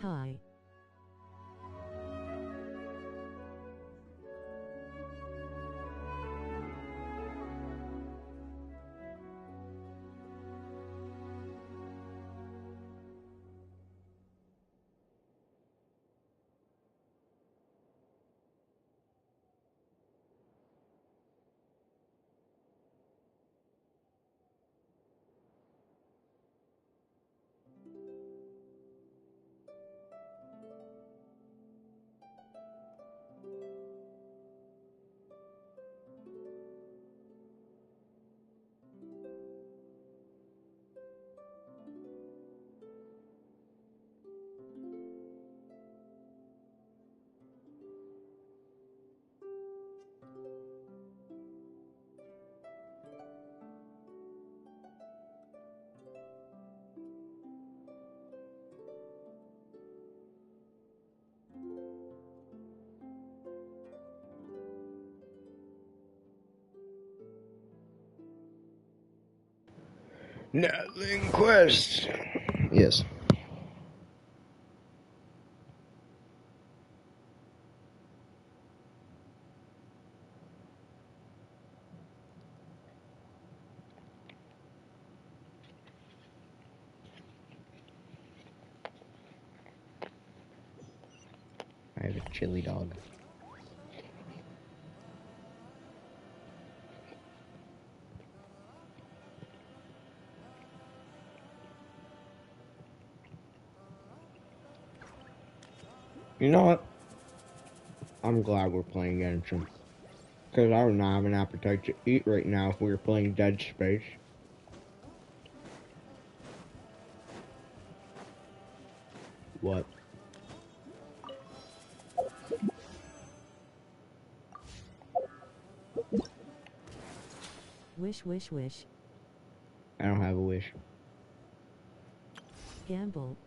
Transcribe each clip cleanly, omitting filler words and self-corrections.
Hi. Nothing quest. Yes. I have a chili dog. You know what? I'm glad we're playing Genshin. Because I would not have an appetite to eat right now if we were playing Dead Space. What? Wish, wish, wish. I don't have a wish. Gamble.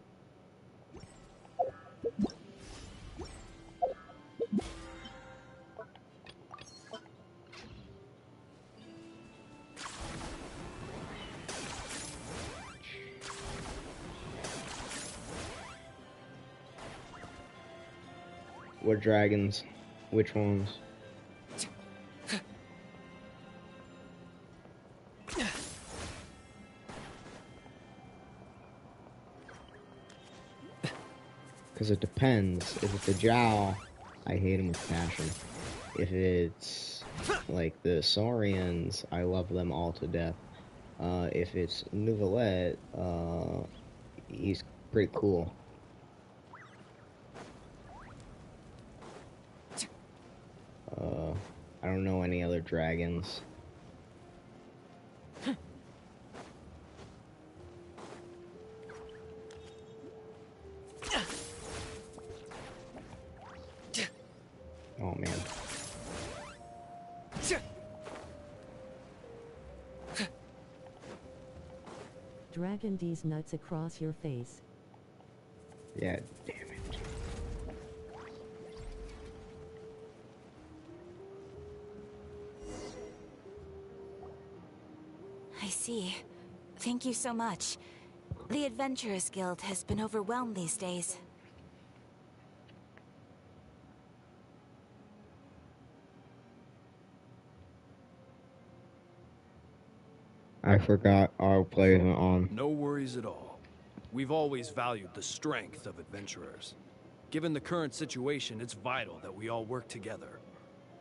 What dragons? Which ones? Because it depends. If it's a Jow, I hate him with passion. If it's like the Saurians, I love them all to death. If it's Neuvillette, he's pretty cool. I don't know any other dragons. Oh man. Dragon D's nuts across your face. Yeah, damn it. I see. Thank you so much. The Adventurers Guild has been overwhelmed these days. I forgot our play isn't on. No worries at all. We've always valued the strength of adventurers. Given the current situation, it's vital that we all work together.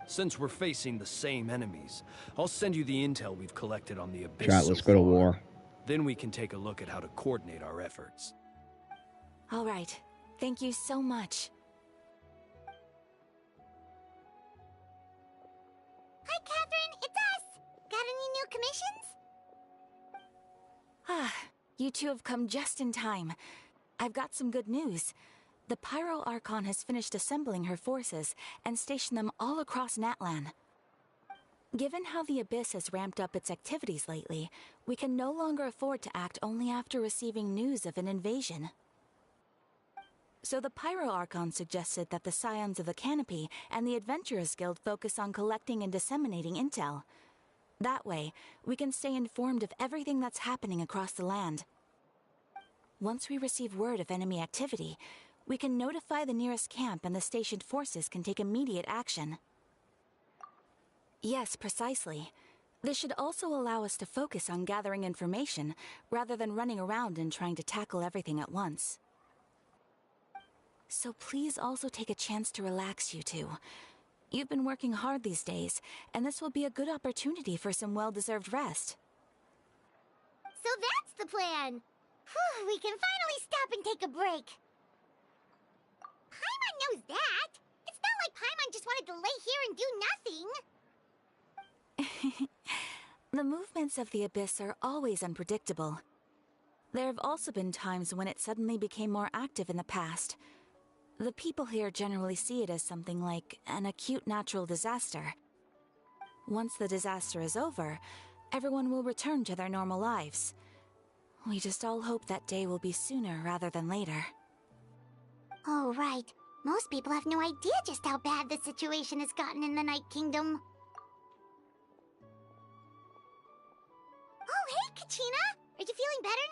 Since we're facing the same enemies, I'll send you the intel we've collected on the Abyss Chat, so let's go to far. war. Then we can take a look at how to coordinate our efforts. All right. Thank you so much. Hi, Catherine. It's us. Got any new commissions? Ah, you two have come just in time. I've got some good news. The Pyro Archon has finished assembling her forces and stationed them all across Natlan. Given how the Abyss has ramped up its activities lately, we can no longer afford to act only after receiving news of an invasion. So the Pyro Archon suggested that the Scions of the Canopy and the Adventurers Guild focus on collecting and disseminating intel. That way, we can stay informed of everything that's happening across the land. Once we receive word of enemy activity, We can notify the nearest camp and the stationed forces can take immediate action. Yes, precisely. This should also allow us to focus on gathering information, rather than running around and trying to tackle everything at once. So please also take a chance to relax, you two. You've been working hard these days, and this will be a good opportunity for some well-deserved rest. So that's the plan. Whew, we can finally stop and take a break. Paimon knows that. It's not like Paimon just wanted to lay here and do nothing. The movements of the Abyss are always unpredictable. There have also been times when it suddenly became more active in the past. The people here generally see it as something like an acute natural disaster. Once the disaster is over, everyone will return to their normal lives. We just all hope that day will be sooner rather than later. Oh, right. Most people have no idea just how bad the situation has gotten in the Night Kingdom. Oh, hey, Kachina! Are you feeling better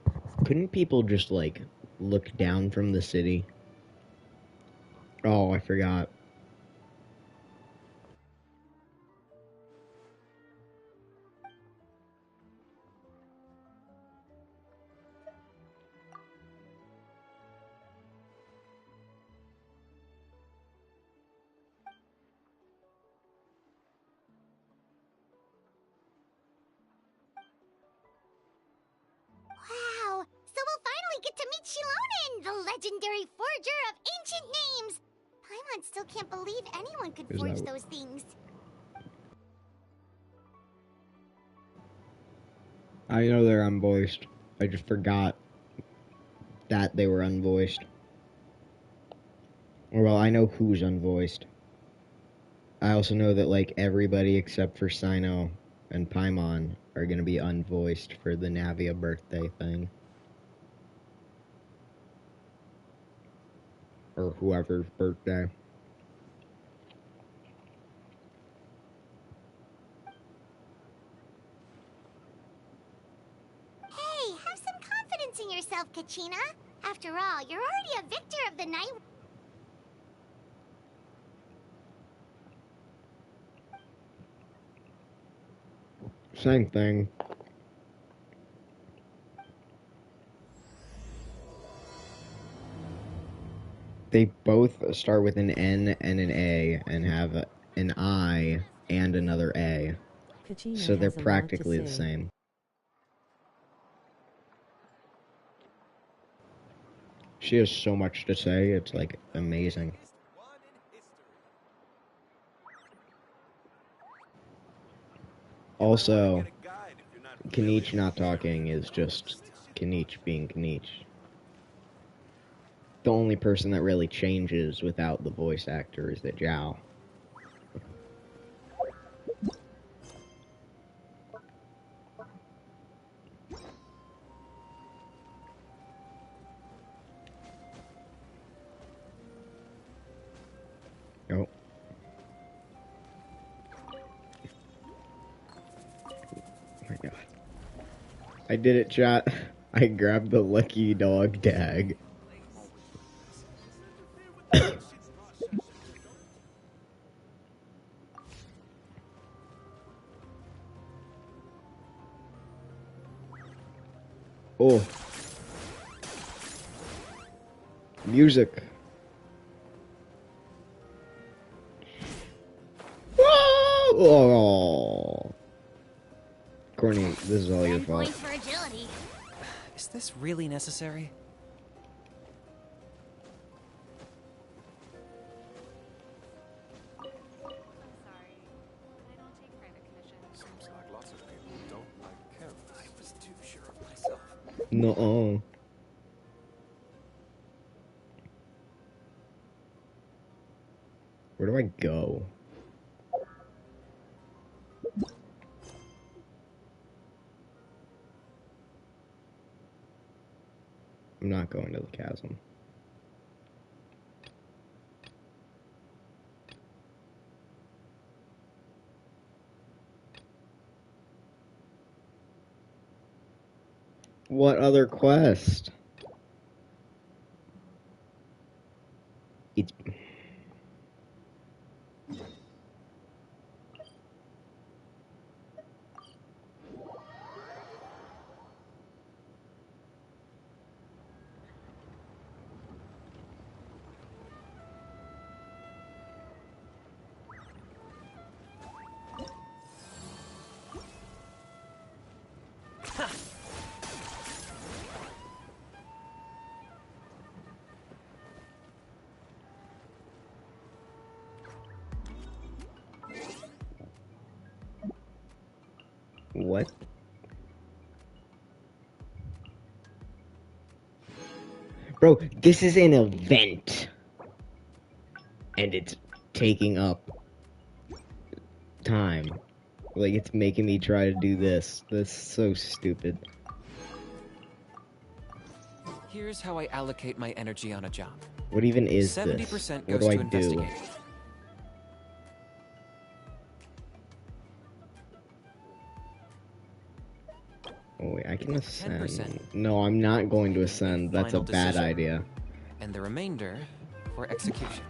now? Couldn't people just, like, look down from the city? Oh, I forgot. Wow! So we'll finally get to meet Shilonen, the legendary forger of ancient names! Paimon still can't believe anyone could Is forge that- those things. I know they're unvoiced. I just forgot that they were unvoiced. Or, well, I know who's unvoiced. I also know that, like, everybody except for Sino and Paimon are gonna be unvoiced for the Navia birthday thing. Or whoever's birthday. Hey, have some confidence in yourself, Kachina. After all, you're already a victor of the night. Same thing. They both start with an N and an A and have an I and another A. Kachina So they're has a lot to practically the say. same. She has so much to say, it's like amazing. Also, Kanich not talking is just Kanich being Kanich. The only person that really changes without the voice actor is the Zhao. Oh. Oh my god. I did it, chat. I grabbed the lucky dog tag. Oh. Music. Oh. Courtney, this is all your 10 fault. points for agility. Is this really necessary? Seems like lots of people don't like Kim. I was too sure of myself. No. Where do I go? I'm not going to the chasm. What other quest? It's what? Bro, this is an event. And it's taking up time. Like, it's making me try to do this. That's so stupid. Here's how I allocate my energy on a job. What even is 70% this? What goes do I to do? investigating. Oh wait, I can ascend. 10% No, I'm not going to ascend. That's a final bad decision. idea. And the remainder for execution.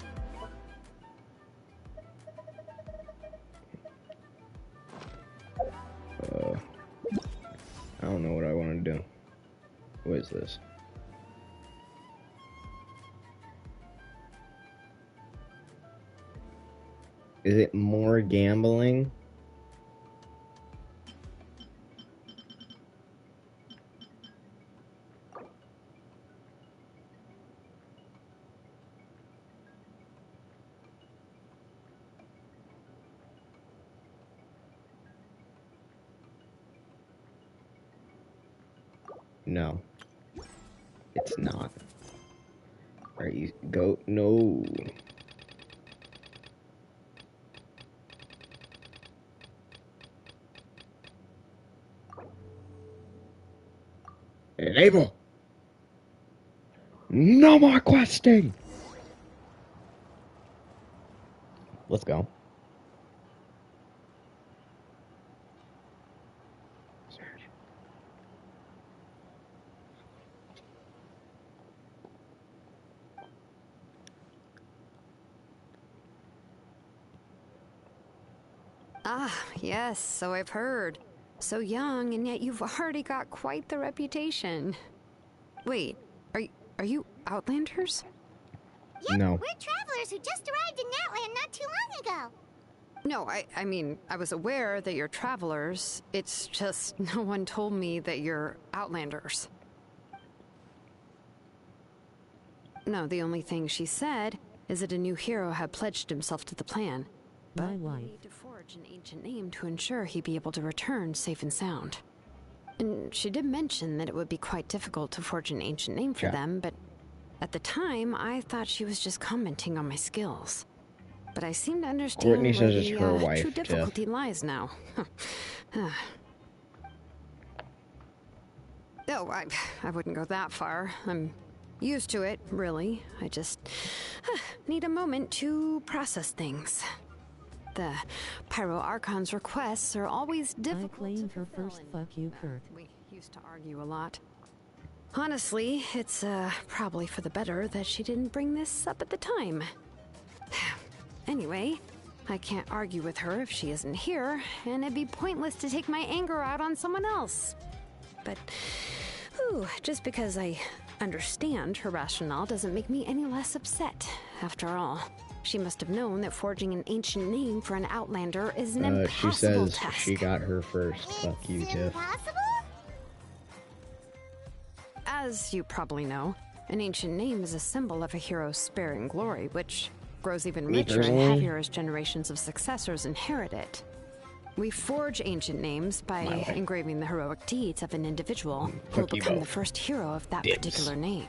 I don't know what I want to do. What is this? Is it more gambling? No. It's not. Are you go? No. Enable. No more questing. Let's go. Ah, yes, so I've heard. So young, and yet you've already got quite the reputation. Wait, are you Outlanders? Yep, No. we're travelers who just arrived in Natland not too long ago. No, I mean, I was aware that you're travelers. It's just no one told me that you're Outlanders. No, the only thing she said is that a new hero had pledged himself to the plan. My But we wife. need to forge an ancient name to ensure he'd be able to return safe and sound. And she did mention that it would be quite difficult to forge an ancient name for Yeah. them, but at the time, I thought she was just commenting on my skills. But I seem to understand Courtney where says it's the her wife, true Jeff. difficulty lies now. Oh, I wouldn't go that far. I'm used to it, really. I just need a moment to process things. The Pyro Archon's requests are always I difficult claim to her fulfill, first and, fuck you, Kurt. we used to argue a lot. Honestly, it's probably for the better that she didn't bring this up at the time. Anyway, I can't argue with her if she isn't here, and it'd be pointless to take my anger out on someone else. But, just because I understand her rationale doesn't make me any less upset. After all, she must have known that forging an ancient name for an Outlander is an She impossible says task. she got her first. Fuck you, It's Tiff. impossible? As you probably know, an ancient name is a symbol of a hero's spirit and glory, which grows even Me richer and personally? heavier as generations of successors inherit it. We forge ancient names by My way. engraving the heroic deeds of an individual who will Fuck you become the both. first hero of that Dibs. particular name.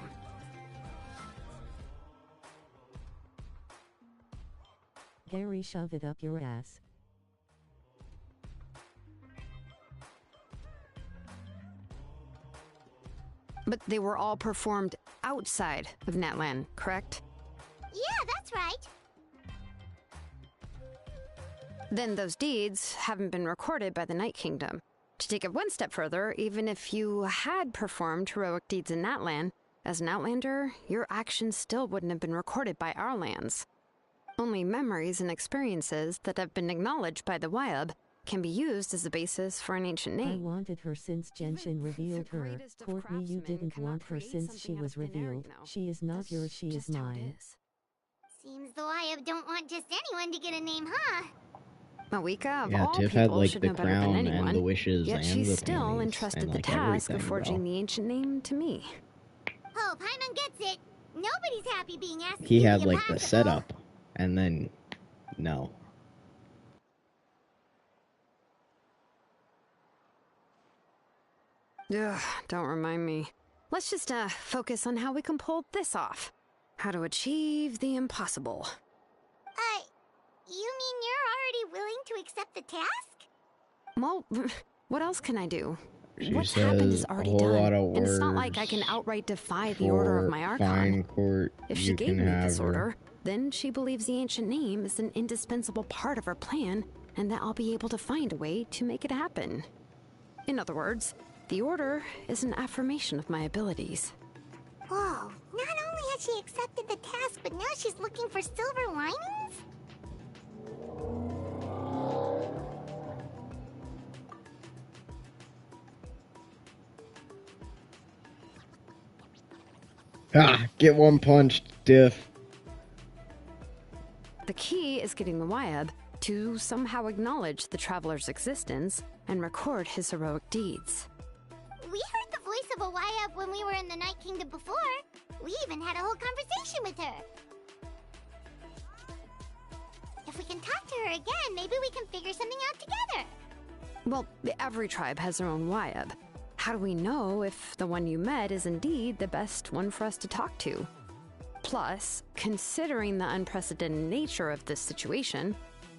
Gary, shove it up your ass. But they were all performed outside of Natlan, correct? Yeah, that's right. Then those deeds haven't been recorded by the Night Kingdom. To take it one step further, even if you had performed heroic deeds in Natlan, As an Outlander, your actions still wouldn't have been recorded by our lands. Only memories and experiences that have been acknowledged by the Wyab can be used as a basis for an ancient I name. wanted her since Genshin revealed her. greatest of Courtney, you craftsmen didn't cannot want her create since she something out was of thin air, revealed. you know. She is not That's yours, she is just how it mine. is. Seems the Wyab don't want just anyone to get a name, huh? Mawika, of Yeah, all Tiff people, had like should the know better than crown anyone. and the wishes Yet and she's the still panties entrusted and the like task of everything, forging bro. the ancient name to me. Oh, Paimon gets it. Nobody's happy being asked to He do had the like the impossible. setup, and then no. Ugh, don't remind me. Let's just focus on how we can pull this off. How to achieve the impossible. You mean you're already willing to accept the task? Well, what else can I do? She What's happened is says a already whole done, lot of and it's not like I can words outright defy the order of for my Archon. fine court. If she You gave can me have this her. order, then she believes the ancient name is an indispensable part of her plan, and that I'll be able to find a way to make it happen. In other words, the order is an affirmation of my abilities. Whoa, not only has she accepted the task, but now she's looking for silver linings? Ah, get one punched, Diff. The key is getting the Wyab to somehow acknowledge the traveler's existence and record his heroic deeds. We heard the voice of a Wyab when we were in the Night Kingdom before. We even had a whole conversation with her. If we can talk to her again, maybe we can figure something out together. Well, every tribe has their own Wyab. How do we know if the one you met is indeed the best one for us to talk to? Plus, considering the unprecedented nature of this situation,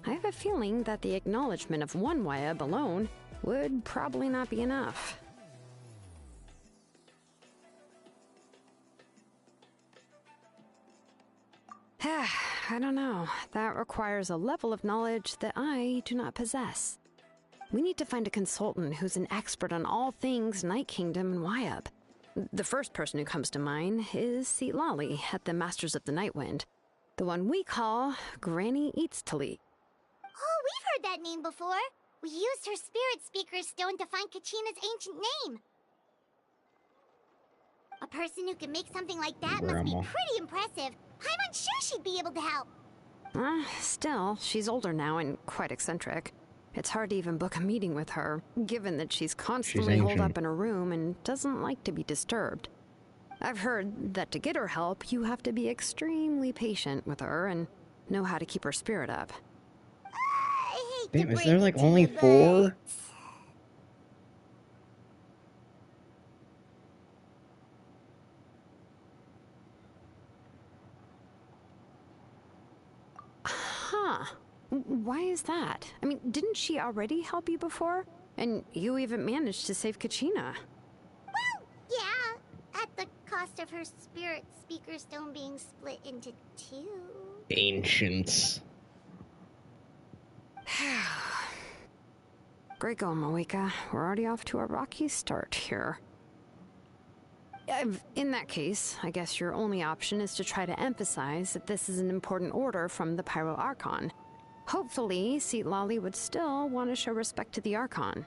I have a feeling that the acknowledgement of one Wyab alone would probably not be enough. I don't know. That requires a level of knowledge that I do not possess. We need to find a consultant who's an expert on all things Night Kingdom and Wyab. The first person who comes to mind is Seat Lolly at the Masters of the Nightwind. The one we call Granny Eats Tali. Oh, we've heard that name before. We used her Spirit Speaker Stone to find Kachina's ancient name. A person who can make something like that must be Grandma. pretty impressive. I'm unsure she'd be able to help. Still, she's older now and quite eccentric. It's hard to even book a meeting with her, given that she's constantly holed ancient. up in her room and doesn't like to be disturbed. I've heard that to get her help, you have to be extremely patient with her and know how to keep her spirit up. I hate Damn, to is there break like it to only you, 4? but- Huh. Why is that? I mean, didn't she already help you before? And you even managed to save Kachina. Well, yeah, at the cost of her Spirit Speaker Stone being split into 2. Ancients. Great going, Mawika. We're already off to a rocky start here. In that case, I guess your only option is to try to emphasize that this is an important order from the Pyro Archon. Hopefully, Seat Lolly would still want to show respect to the Archon.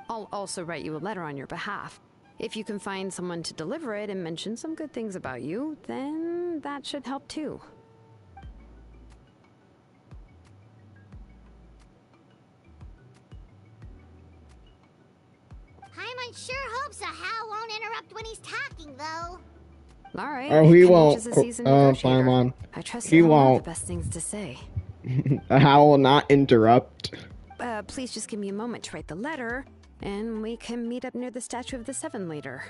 I'll also write you a letter on your behalf. If you can find someone to deliver it and mention some good things about you, then that should help too. Paimon sure hopes a Hal won't interrupt when he's talking, though. All right. Oh, he Kench won't. is a seasoned negotiator. Paimon. I trust He he'll have won't. the best things to say. I will not interrupt. Please just give me a moment to write the letter, and we can meet up near the Statue of the Seven later.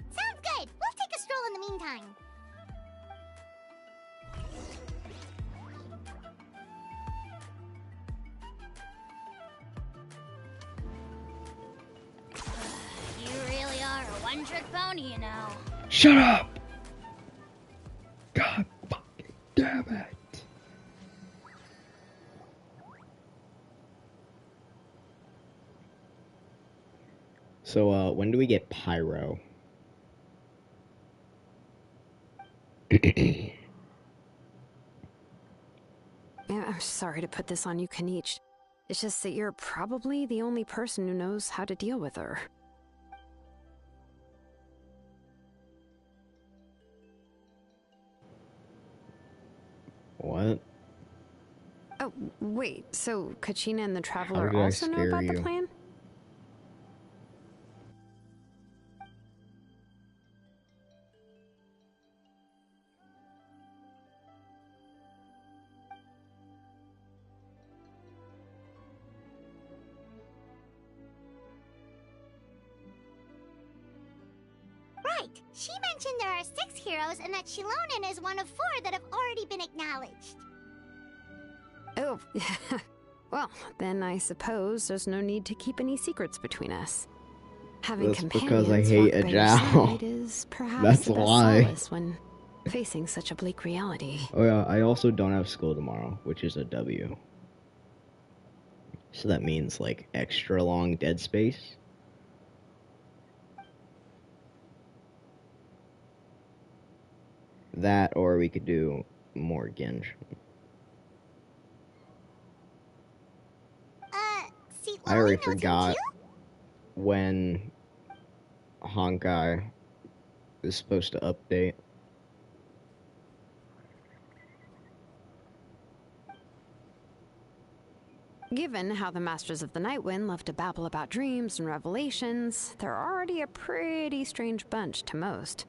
Sounds good. We'll take a stroll in the meantime. You really are a one-trick pony, you know. Shut up! God fucking damn it. So, when do we get Pyro? Yeah, I'm sorry to put this on you, Kanichi. It's just that you're probably the only person who knows how to deal with her. What? Oh, wait, so Kachina and the How Traveler did I also know scare about the you? plan? Right. She mentioned there are 6 heroes and that Shilonen is one of 4 that have already been acknowledged. Oh, well, then I suppose there's no need to keep any secrets between us. Having That's because companions I hate walk by your Ajao. side is perhaps That's the best why. solace when facing such a bleak reality. Oh yeah, I also don't have school tomorrow, which is a W. So that means, like, extra long dead space. That, or we could do more Genshin. See, I already Lolly knows him forgot too? when Honkai is supposed to update. Given how the Masters of the Nightwind love to babble about dreams and revelations, they're already a pretty strange bunch to most.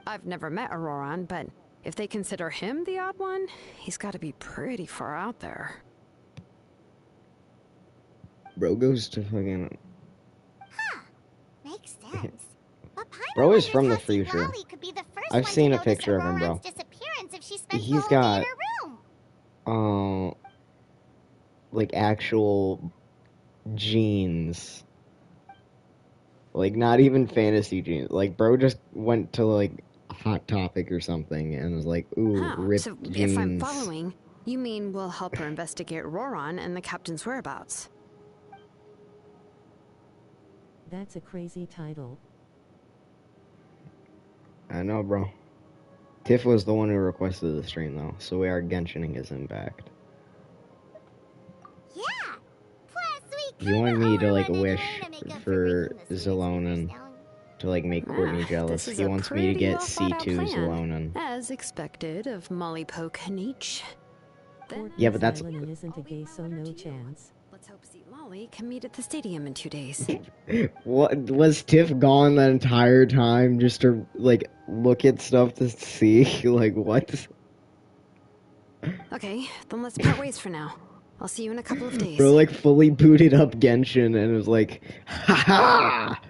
I've never met Auroran, but if they consider him the odd one, he's got to be pretty far out there. Bro goes to fucking... Makes sense. But Pyro Bro is wonders from the how See, future. Lolly could be the first I've one seen to a notice picture of him, bro. Auroran's disappearance if she spends He's the whole day in got, her room. like, actual genes. Like, not even fantasy genes. Like, bro just went to, like, Hot Topic or something and was like, ooh, Huh, ripped so genes. if I'm following, you mean we'll help her investigate Auroran and the captain's whereabouts? That's a crazy title. I know, bro. Tiff was the one who requested the stream, though, so we are Genshining his impact. Yeah. Plus, we You want kinda me owe to, her like, one wish anyway to make up for making the sweetest Zelonan fingers down. to, like, make Courtney jealous. This is He a wants me to pretty get well thought out C2 plan, Zelonan. as expected of Molly Poke Kanichi. Yeah, but that's... Island isn't a gay, so no chance. Let's hope Zeke Lolly can meet at the stadium in 2 days. What, was Tiff gone the entire time just to, like, look at stuff to see? Like, what? Okay, then let's part ways for now. I'll see you in a couple of days. Bro, like, fully booted up Genshin and was like, ha ha!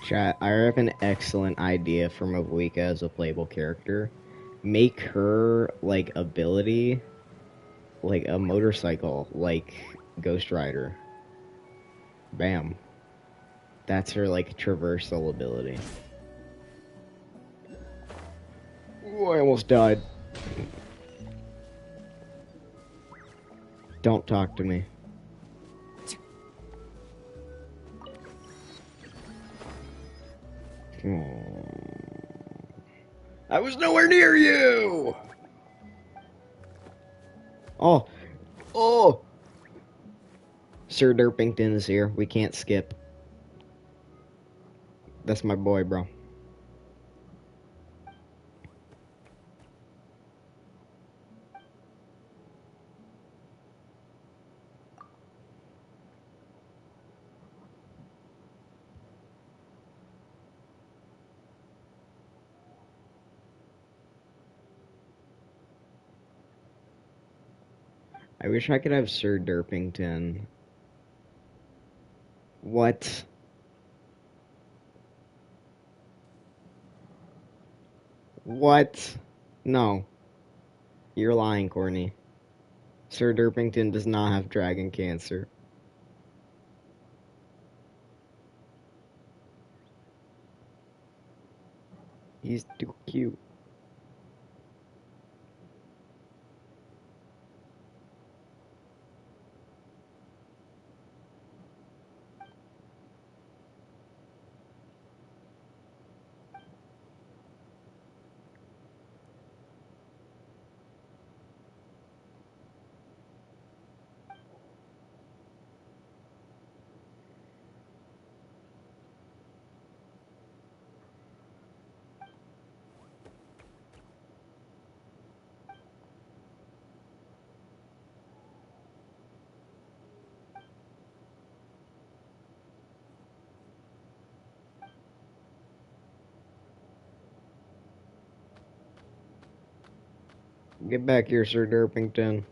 Chat, I have an excellent idea for Mavuika as a playable character. Make her, like, ability, like, a motorcycle, like Ghost Rider. Bam. That's her, like, traversal ability. Ooh, I almost died. Don't talk to me. I was nowhere near you! Oh. Oh! Sir Derpington is here. We can't skip. That's my boy, bro. I wish I could have Sir Derpington. What? What? No. You're lying, Courtney. Sir Derpington does not have dragon cancer. He's too cute. Get back here, Sir Derpington.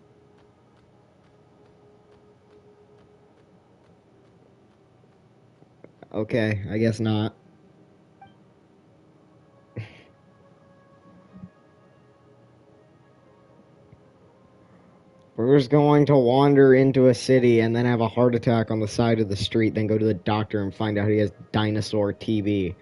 Okay, I guess not. We're just going to wander into a city and then have a heart attack on the side of the street, then go to the doctor and find out he has dinosaur TB.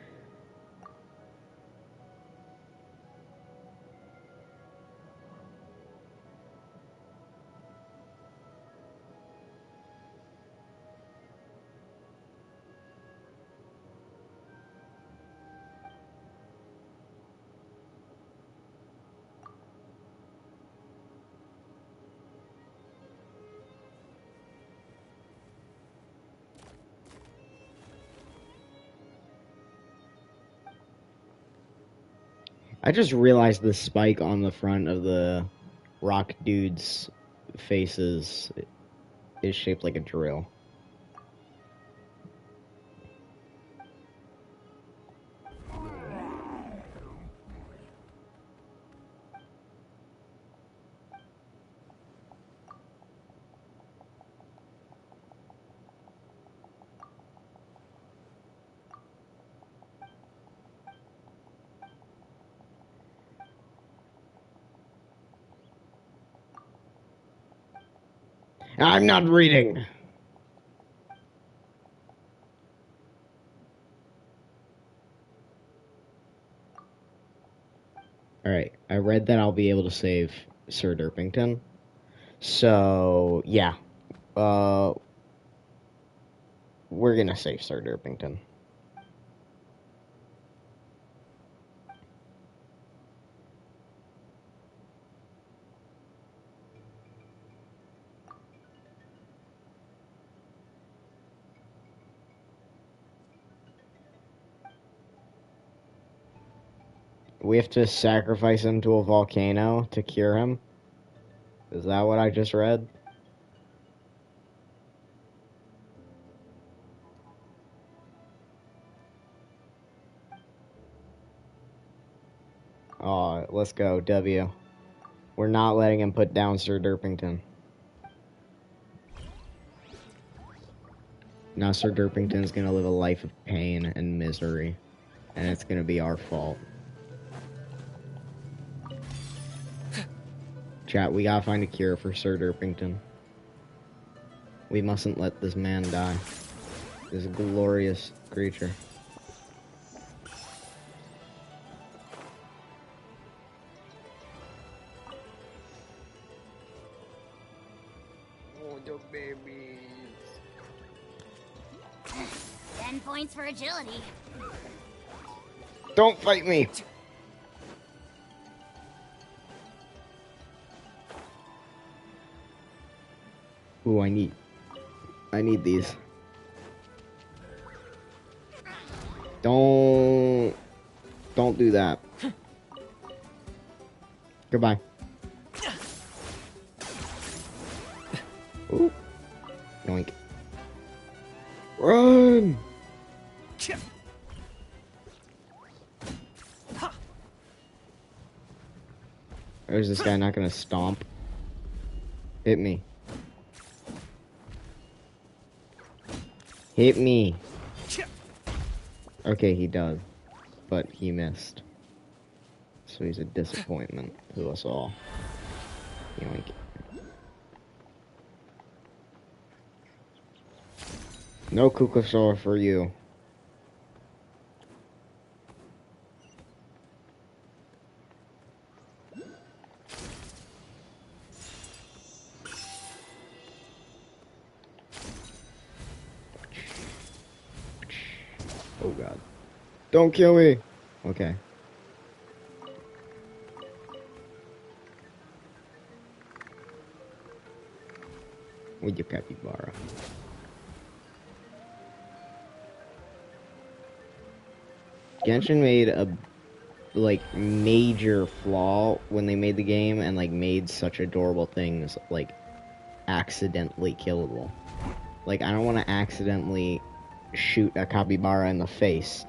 I just realized the spike on the front of the rock dude's faces is shaped like a drill. I'm not reading. Alright, I read that I'll be able to save Sir Derpington. So, yeah. We're gonna save Sir Derpington. We have to sacrifice him to a volcano to cure him? Is that what I just read? Oh, let's go, W. We're not letting him put down Sir Derpington. Now Sir Derpington's gonna live a life of pain and misery. And it's gonna be our fault. Chat, we gotta find a cure for Sir Derpington. We mustn't let this man die. This glorious creature. Oh, the babies. 10 points for agility. Don't fight me! Ooh, I need these. Don't do that. Goodbye. Ooh. Yoink. Run! Or is this guy not gonna stomp? Hit me. Hit me. Okay, he does. But he missed. so he's a disappointment to us all. Yoink. No Kukasaur for you. Oh god. Don't kill me! Okay. With your capybara. Genshin made a major flaw when they made the game and made such adorable things accidentally killable. I don't want to accidentally shoot a capybara in the face.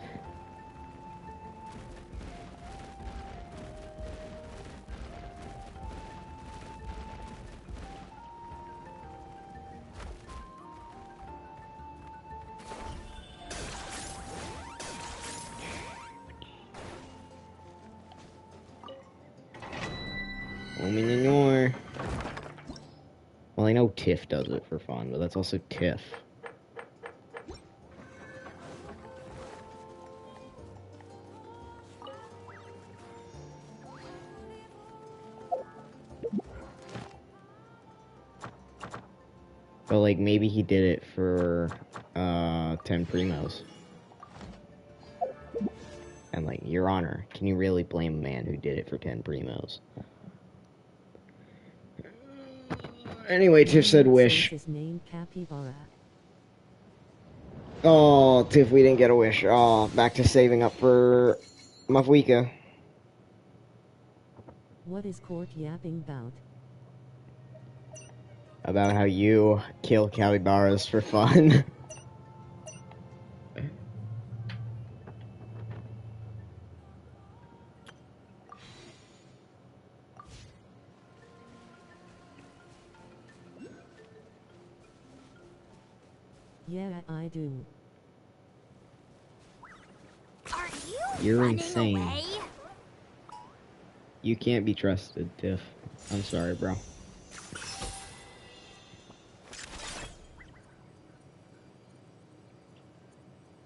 Well, I know Tiff does it for fun, but that's also Tiff. But maybe he did it for 10 primos. And Your Honor, can you really blame a man who did it for 10 primos? Anyway, Tiff said wish. His name Capybara. Oh, Tiff, we didn't get a wish. Oh, back to saving up for Mafwika. What is Court yapping about? About how you kill capybaras for fun. Yeah, I do. Are you You're running insane. away? You can't be trusted, Tiff. I'm sorry, bro.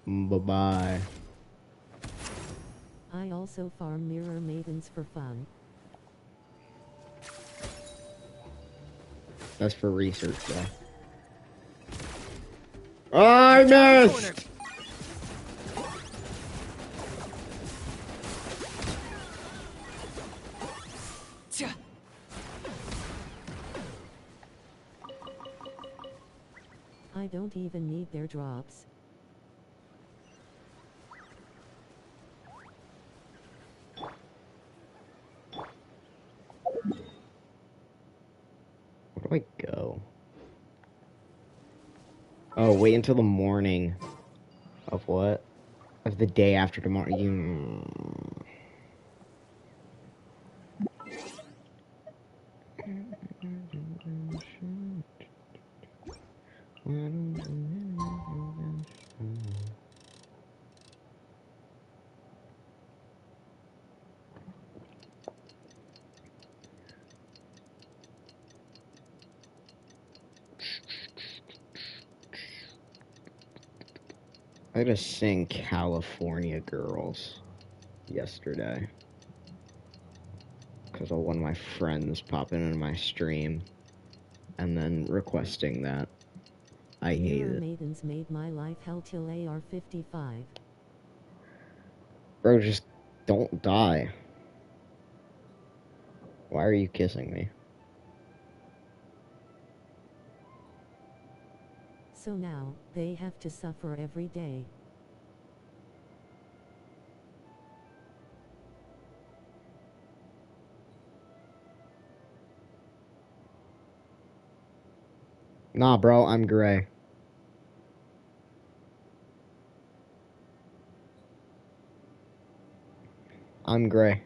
Bye-bye. I also farm mirror maidens for fun. That's for research, though. Oh, I missed! I don't even need their drops. Where do I go? Oh, wait until the morning. Of what? Of the day after tomorrow. I had to sing California Girls yesterday. Because of one of my friends popping into my stream and then requesting that. I hate Mirror it. maidens made my life hell till AR 55. Bro, just don't die. Why are you kissing me? So now, they have to suffer every day. Nah, bro, I'm gray. I'm gray.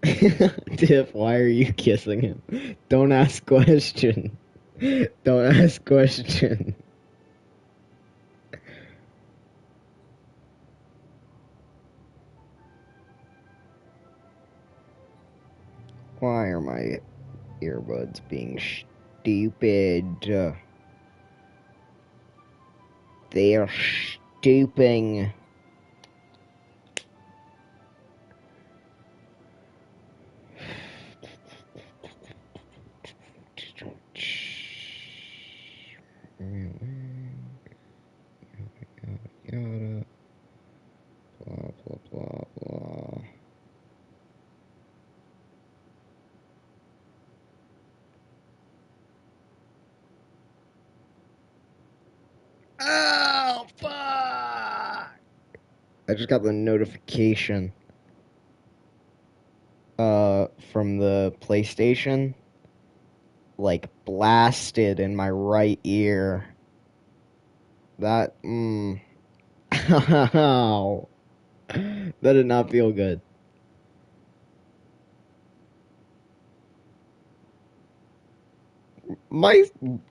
Tiff, why are you kissing him? Don't ask question. Don't ask question. Why are my earbuds being stupid? They are stuping. Yada, blah, blah, blah, blah. Oh, fuck! I just got the notification from the PlayStation, like, blasted in my right ear. That, Ow. That did not feel good. My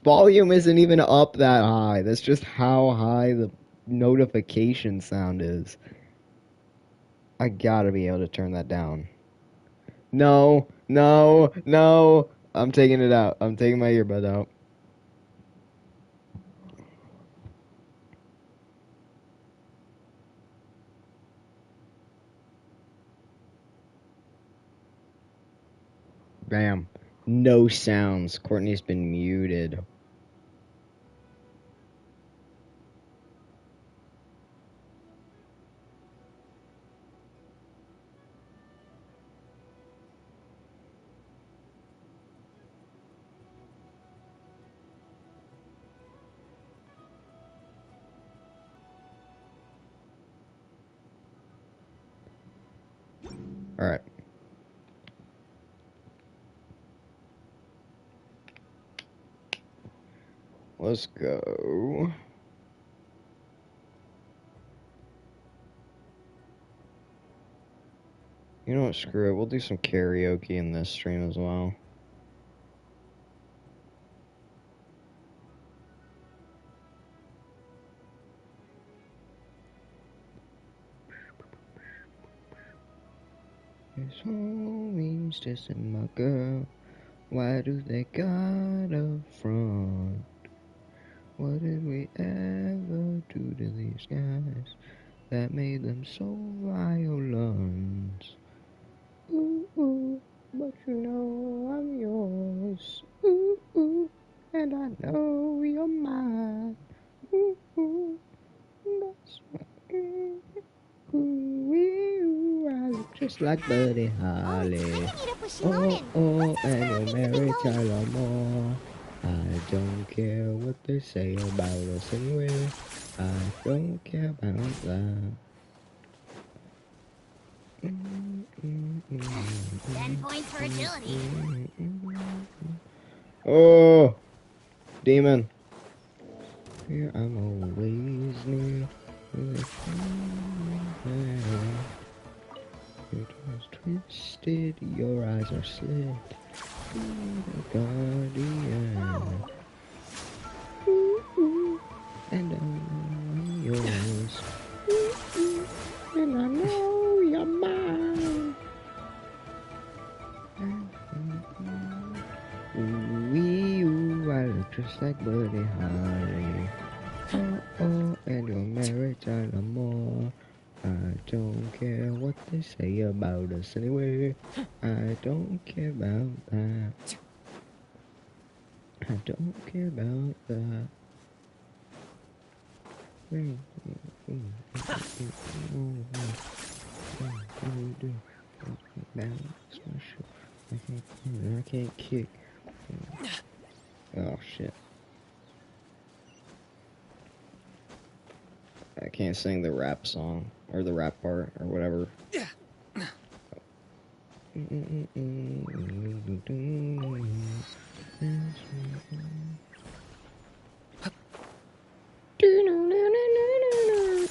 volume isn't even up that high. That's just how high the notification sound is. I gotta be able to turn that down. No, no, no. I'm taking it out. I'm taking my earbud out. Bam. No sounds. Courtney's been muted. Alright. Let's go. You know what? Screw it. We'll do some karaoke in this stream as well. It's always just in my girl. Why do they gotta front? What did we ever do to these guys that made them so violent? Ooh, ooh, but you know I'm yours. Ooh, ooh, and I know you're mine. Ooh, ooh, that's my ooh, I look just like Buddy Holly. Oh, oh, and you're married Tyler Moore. I don't care what they say about us anyway. I don't care about that. 10 points for agility. Oh, demon. Here I'm always near. Your tongue's twisted, your eyes are slit. The guardian. Ooh, ooh, and I know I'm yours. Ooh, ooh, and I know you're mine. Ooh, ooh, I look just like Buddy Holly. Oh, oh, and you're married to Moore. I don't care what they say about us anyway. I don't care about that. I don't care about that. I can't kick. Oh shit. I can't sing the rap song, or the rap part, or whatever.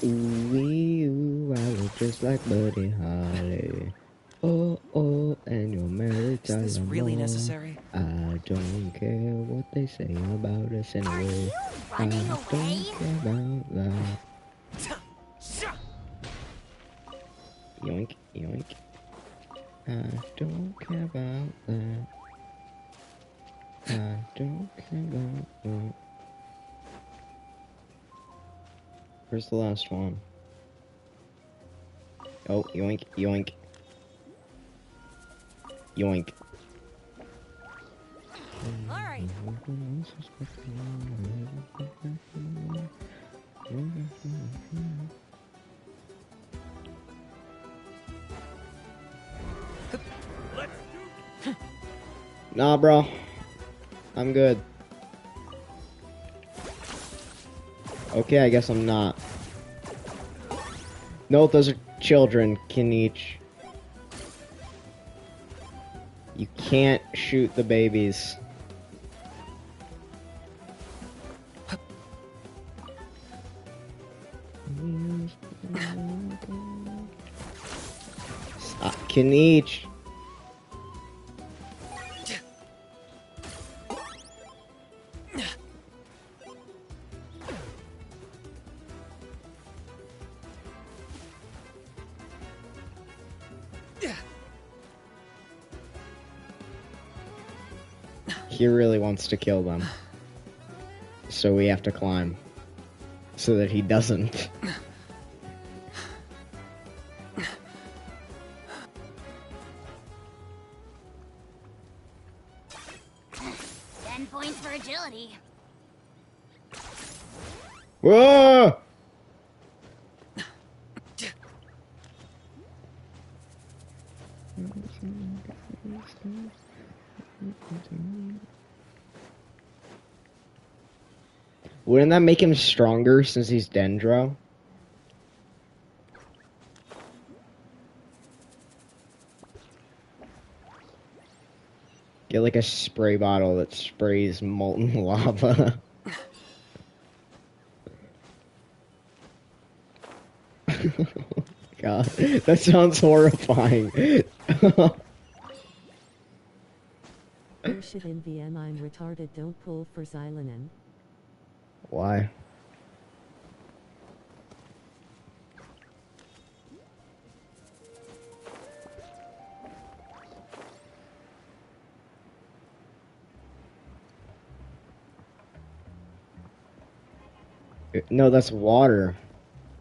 Ooh, I look just like Buddy Holly. Oh, oh, and you're married to Is this really necessary? I don't care what they say about us anyway. Are you running I away? don't care about that. Yoink, yoink. I don't care about that. I don't care about that. Where's the last one? Oh, yoink, yoink. Yoink. All right. Nah, bro. I'm good. Okay, I guess I'm not. No, those are children, Kinich. You can't shoot the babies. Stop, Kinich. He really wants to kill them. So we have to climb. So that he doesn't. 10 points for agility. Whoa! Wouldn't that make him stronger since he's Dendro? Get like a spray bottle that sprays molten lava. God, that sounds horrifying. Bullshit in VM, I'm retarded, don't pull for Xylonin. Why? No, that's water.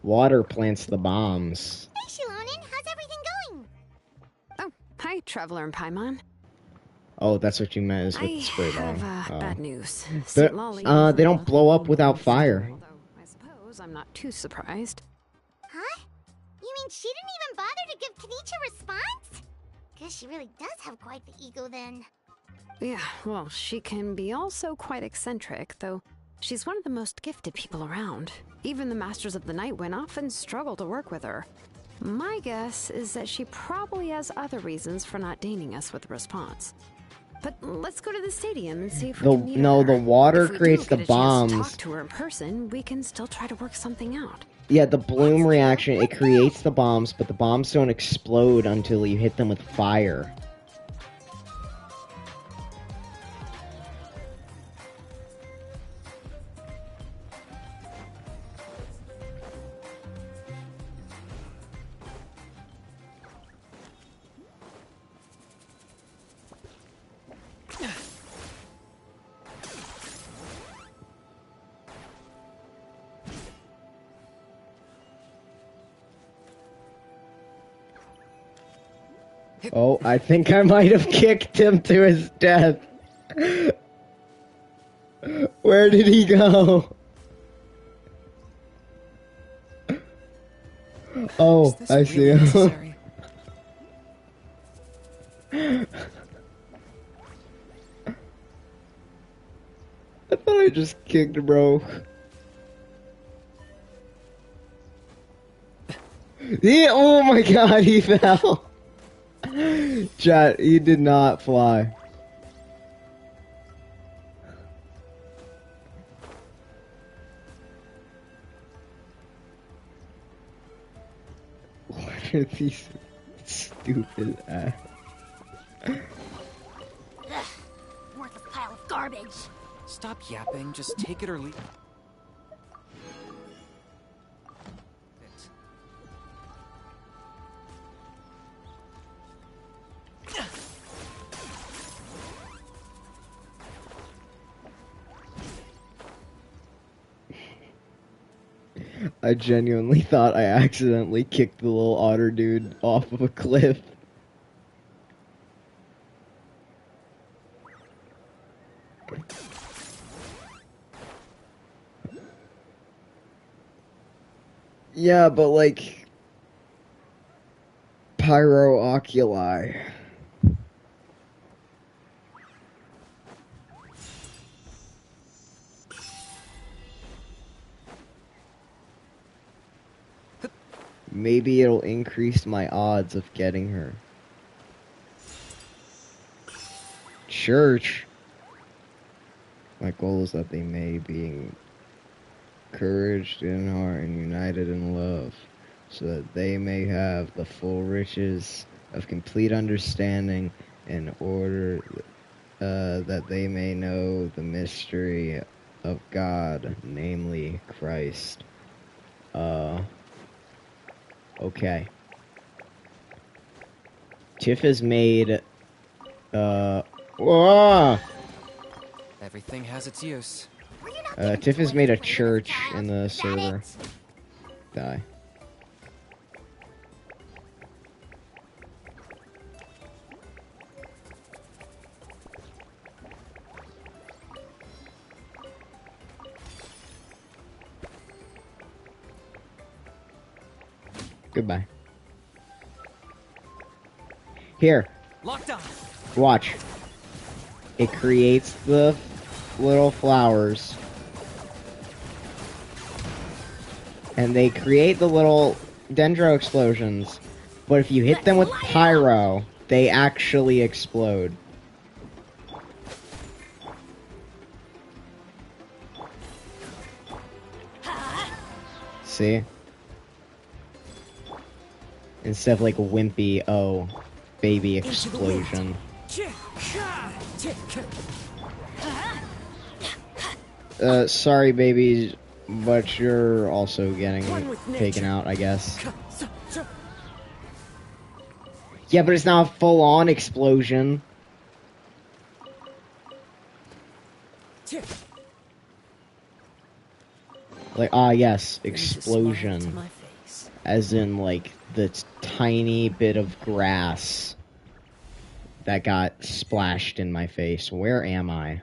Water plants the bombs. Hey, Shilonin, how's everything going? Oh, hi, Traveler and Paimon. Oh, that's what you meant is with I the spray have bottle. bad news. They're- St. Lolly. they don't blow up without fire. Although I suppose I'm not too surprised. Huh? You mean she didn't even bother to give Kenichi a response? Guess she really does have quite the ego then. Yeah, well, she can be also quite eccentric, though she's one of the most gifted people around. Even the Masters of the Nightwind often struggle to work with her. My guess is that she probably has other reasons for not deigning us with a response. But let's go to the stadium and see if we can meet her. The water If we creates do the get a chance to bombs. talk to her in person, we can still try to work something out. Yeah, the bloom reaction, it creates the bombs, but the bombs don't explode until you hit them with fire. Oh, I think I might have kicked him to his death. Where did he go? Oh, Is this I see really him. necessary? I thought I just kicked bro. Yeah, oh my god, he fell. Chat, he did not fly. What are these stupid ass? Ugh, worthless pile of garbage. Stop yapping, just take it or leave it. I genuinely thought I accidentally kicked the little otter dude off of a cliff. Yeah, but like pyro oculi. Maybe it'll increase my odds of getting her. Church. My goal is that they may be encouraged in heart and united in love, so that they may have the full riches of complete understanding in order that they may know the mystery of God, namely Christ. Okay. Tiff has made, whoa! Everything has its use. Tiff has made a church in the server. Die. Goodbye. Here. Locked on. Watch. It creates the little flowers. And they create the little dendro explosions. But if you hit them with pyro, they actually explode. See? Instead of like a wimpy, oh, baby explosion. Sorry, babies, but you're also getting taken out, I guess. Yeah, but it's not a full-on explosion. Like, yes, explosion. As in, like, the tiny bit of grass that got splashed in my face. Where am I?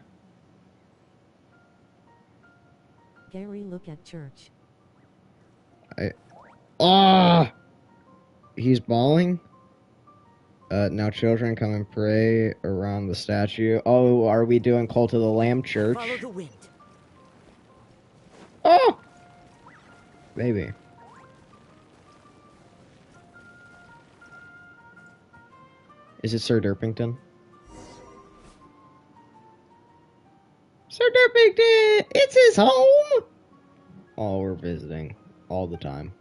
Gary, look at church. He's bawling? Now children come and pray around the statue. Oh, are we doing Cult of the Lamb Church? Follow the wind. Oh! Maybe. Is it Sir Derpington? Sir Derpington! It's his home! Oh, we're visiting. All the time.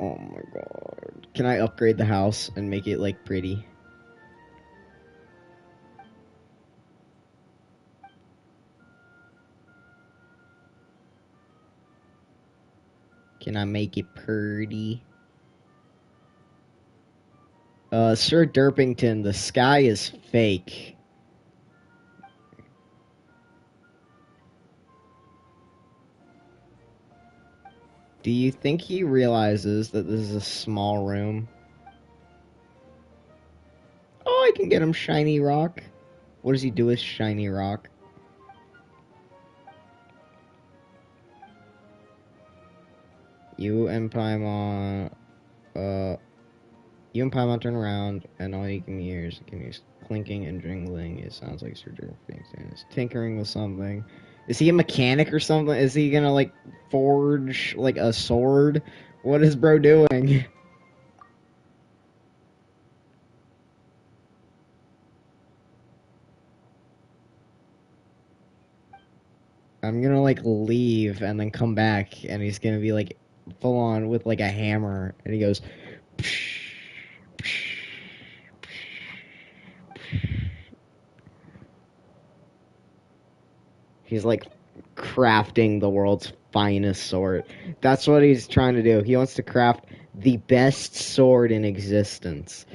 Oh my god. Can I upgrade the house and make it, like, pretty? Can I make it pretty? Sir Derpington, the sky is fake. Do you think he realizes that this is a small room? Oh, I can get him shiny rock. What does he do with shiny rock? You and Paimon, you and Paimon turn around, and all you can hear is clinking and jingling. It sounds like Sir Derpington is tinkering with something. Is he a mechanic or something? Is he gonna, like, forge, like, a sword? What is bro doing? I'm gonna, like, leave and then come back, and he's gonna be, like, full on with, like, a hammer, and he goes... He's, like, crafting the world's finest sword. That's what he's trying to do. He wants to craft the best sword in existence.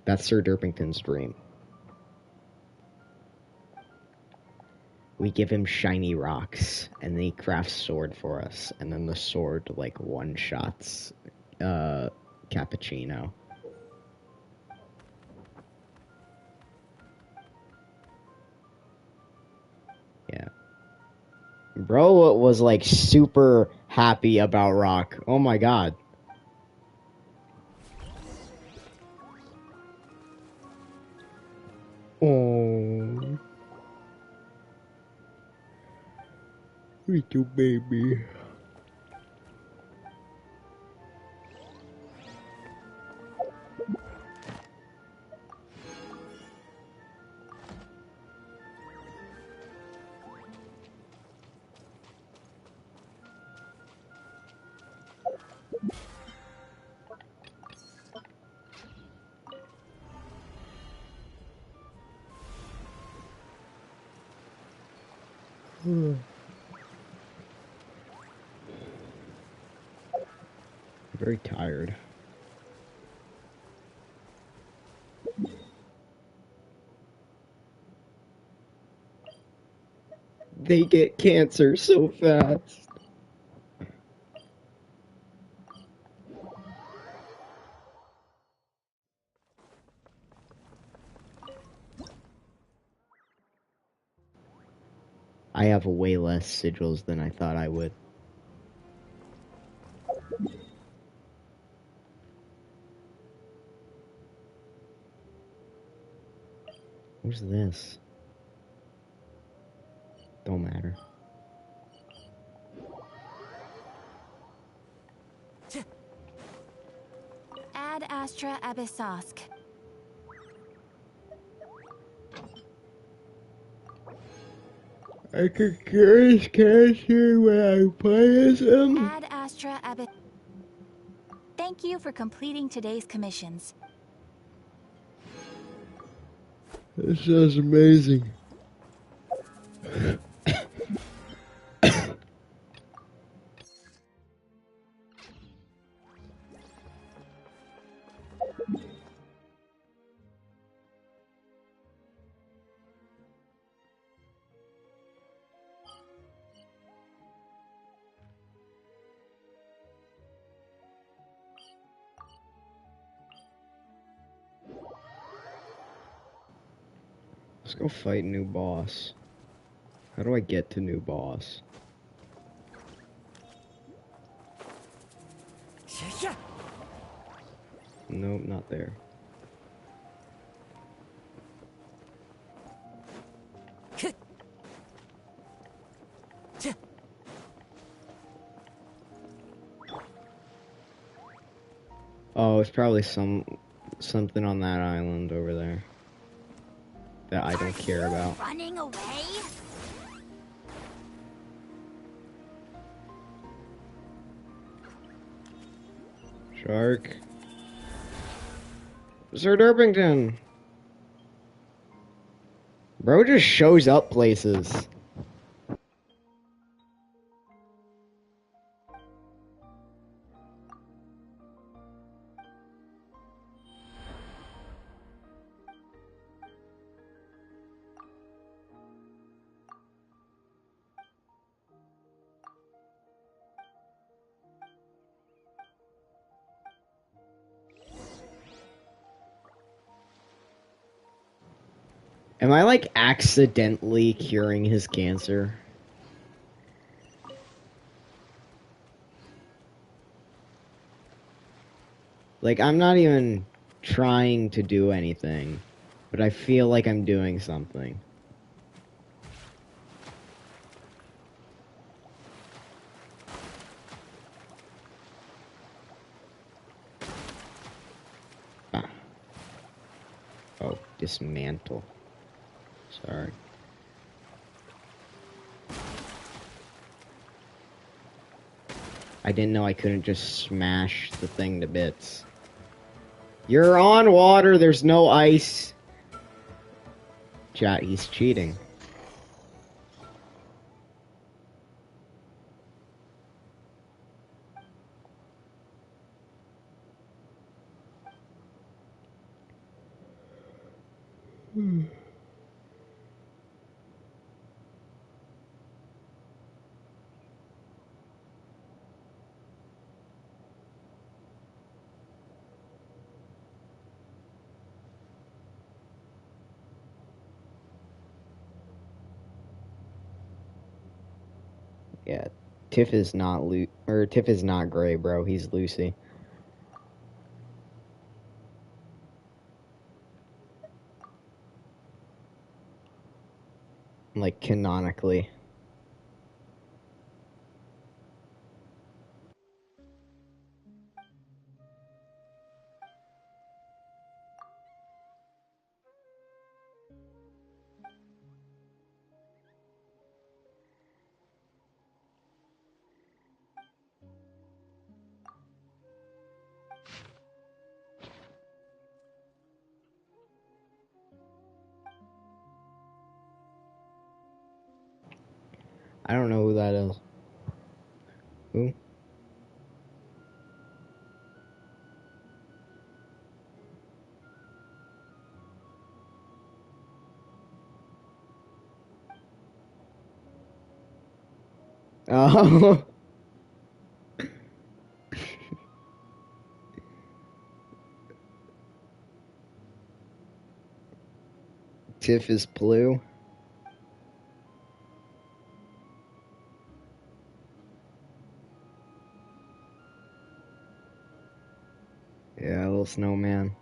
That's Sir Derpington's dream. We give him shiny rocks, and then he crafts sword for us, and then the sword, like, one-shots, Cappuccino. Yeah. Bro was, like, super happy about rock. Oh my god. Oh. Little baby. Very tired. They get cancer so fast. I have way less sigils than I thought I would. What's this? Don't matter. Ad Astra Abyssosk. I could cure his cancer when I play as him. Ad Astra Abyss. Thank you for completing today's commissions. This sounds amazing. Let's go fight new boss. How do I get to new boss? Nope, not there. Oh, it's probably something on that island over there that I don't care about. Running away? Shark. Sir Derpington! Bro just shows up places. Am I, like, accidentally curing his cancer? Like, I'm not even trying to do anything, but I feel like I'm doing something. Ah. Oh, dismantle. Sorry. I didn't know I couldn't just smash the thing to bits. You're on water, there's no ice. Chat, he's cheating. Yeah, Tiff is not Tiff is not gray, bro. He's Lucy. Like, canonically. I don't know who that is. Who? Oh. Tiff is blue. Yeah, little snowman.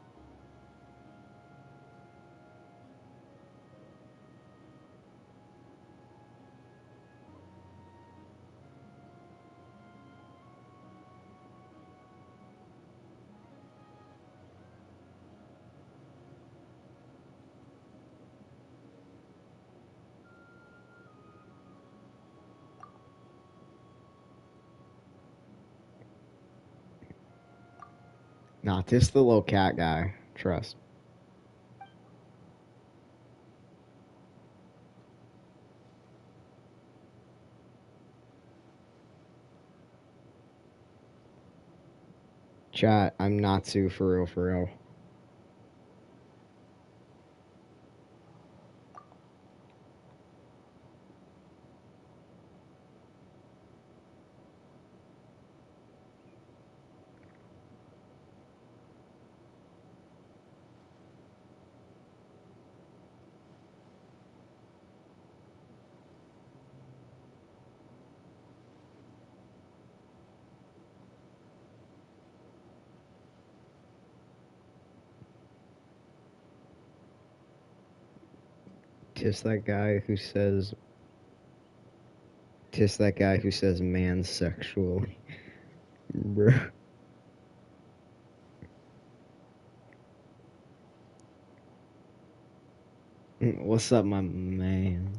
Nah, Tiff's the little cat guy. Trust. Chat, I'm not Sue for real, for real. Tiff's that guy who says... Tiff's that guy who says man sexually. Bruh. What's up, my man?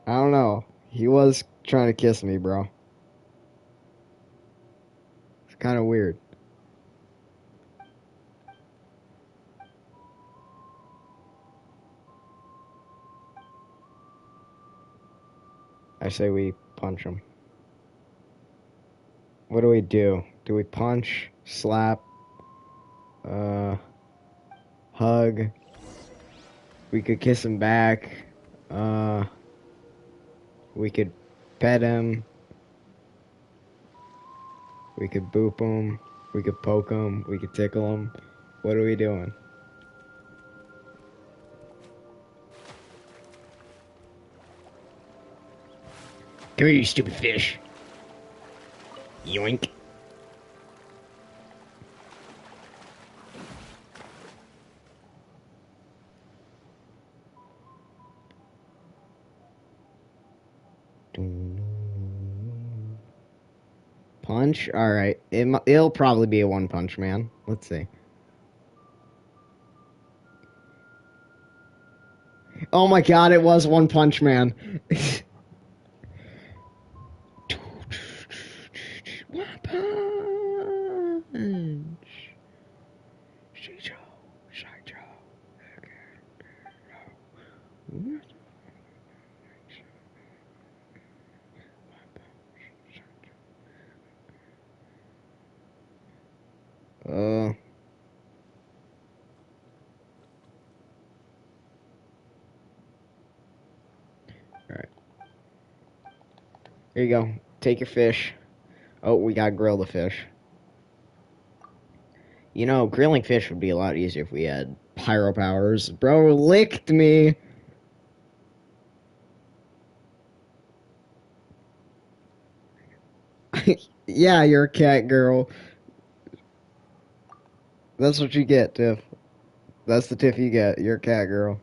I don't know. He was trying to kiss me, bro. It's kind of weird. I say we punch him. What do we do? Do we punch? Slap? Hug? We could kiss him back. We could pet him. We could boop him. We could poke him. We could tickle him. What are we doing? Come here, you stupid fish. Yoink. Punch? Alright. It'll probably be a one punch, man. Let's see. Oh my god, it was One Punch Man. One punch. Alright. Here you go. Take your fish. Oh, we gotta grill the fish. You know, grilling fish would be a lot easier if we had pyro powers. Bro licked me! Yeah, you're a cat girl. That's what you get, Tiff. That's the Tiff you get. You're a cat girl.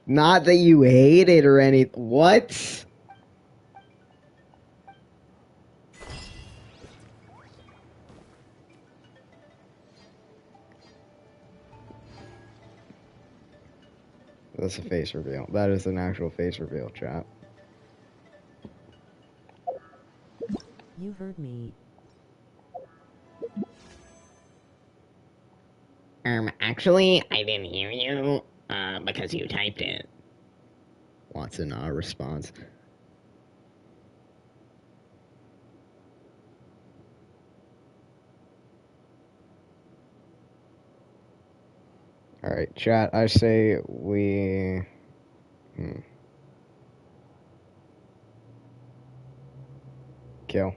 Not that you hate it or anything. What? That's a face reveal. That is an actual face reveal, chat. You heard me. Actually, I didn't hear you, because you typed it. Watson, response. Alright, chat, I say we... Kill.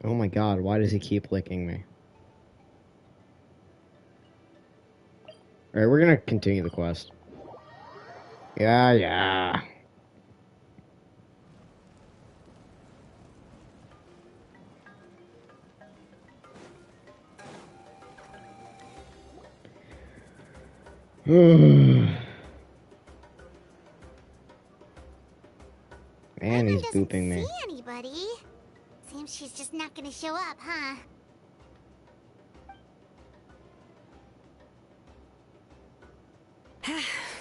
Oh my god, why does he keep licking me? Alright, we're gonna continue the quest. Yeah. Man, he's doesn't booping me. see anybody. Seems she's just not gonna show up, huh?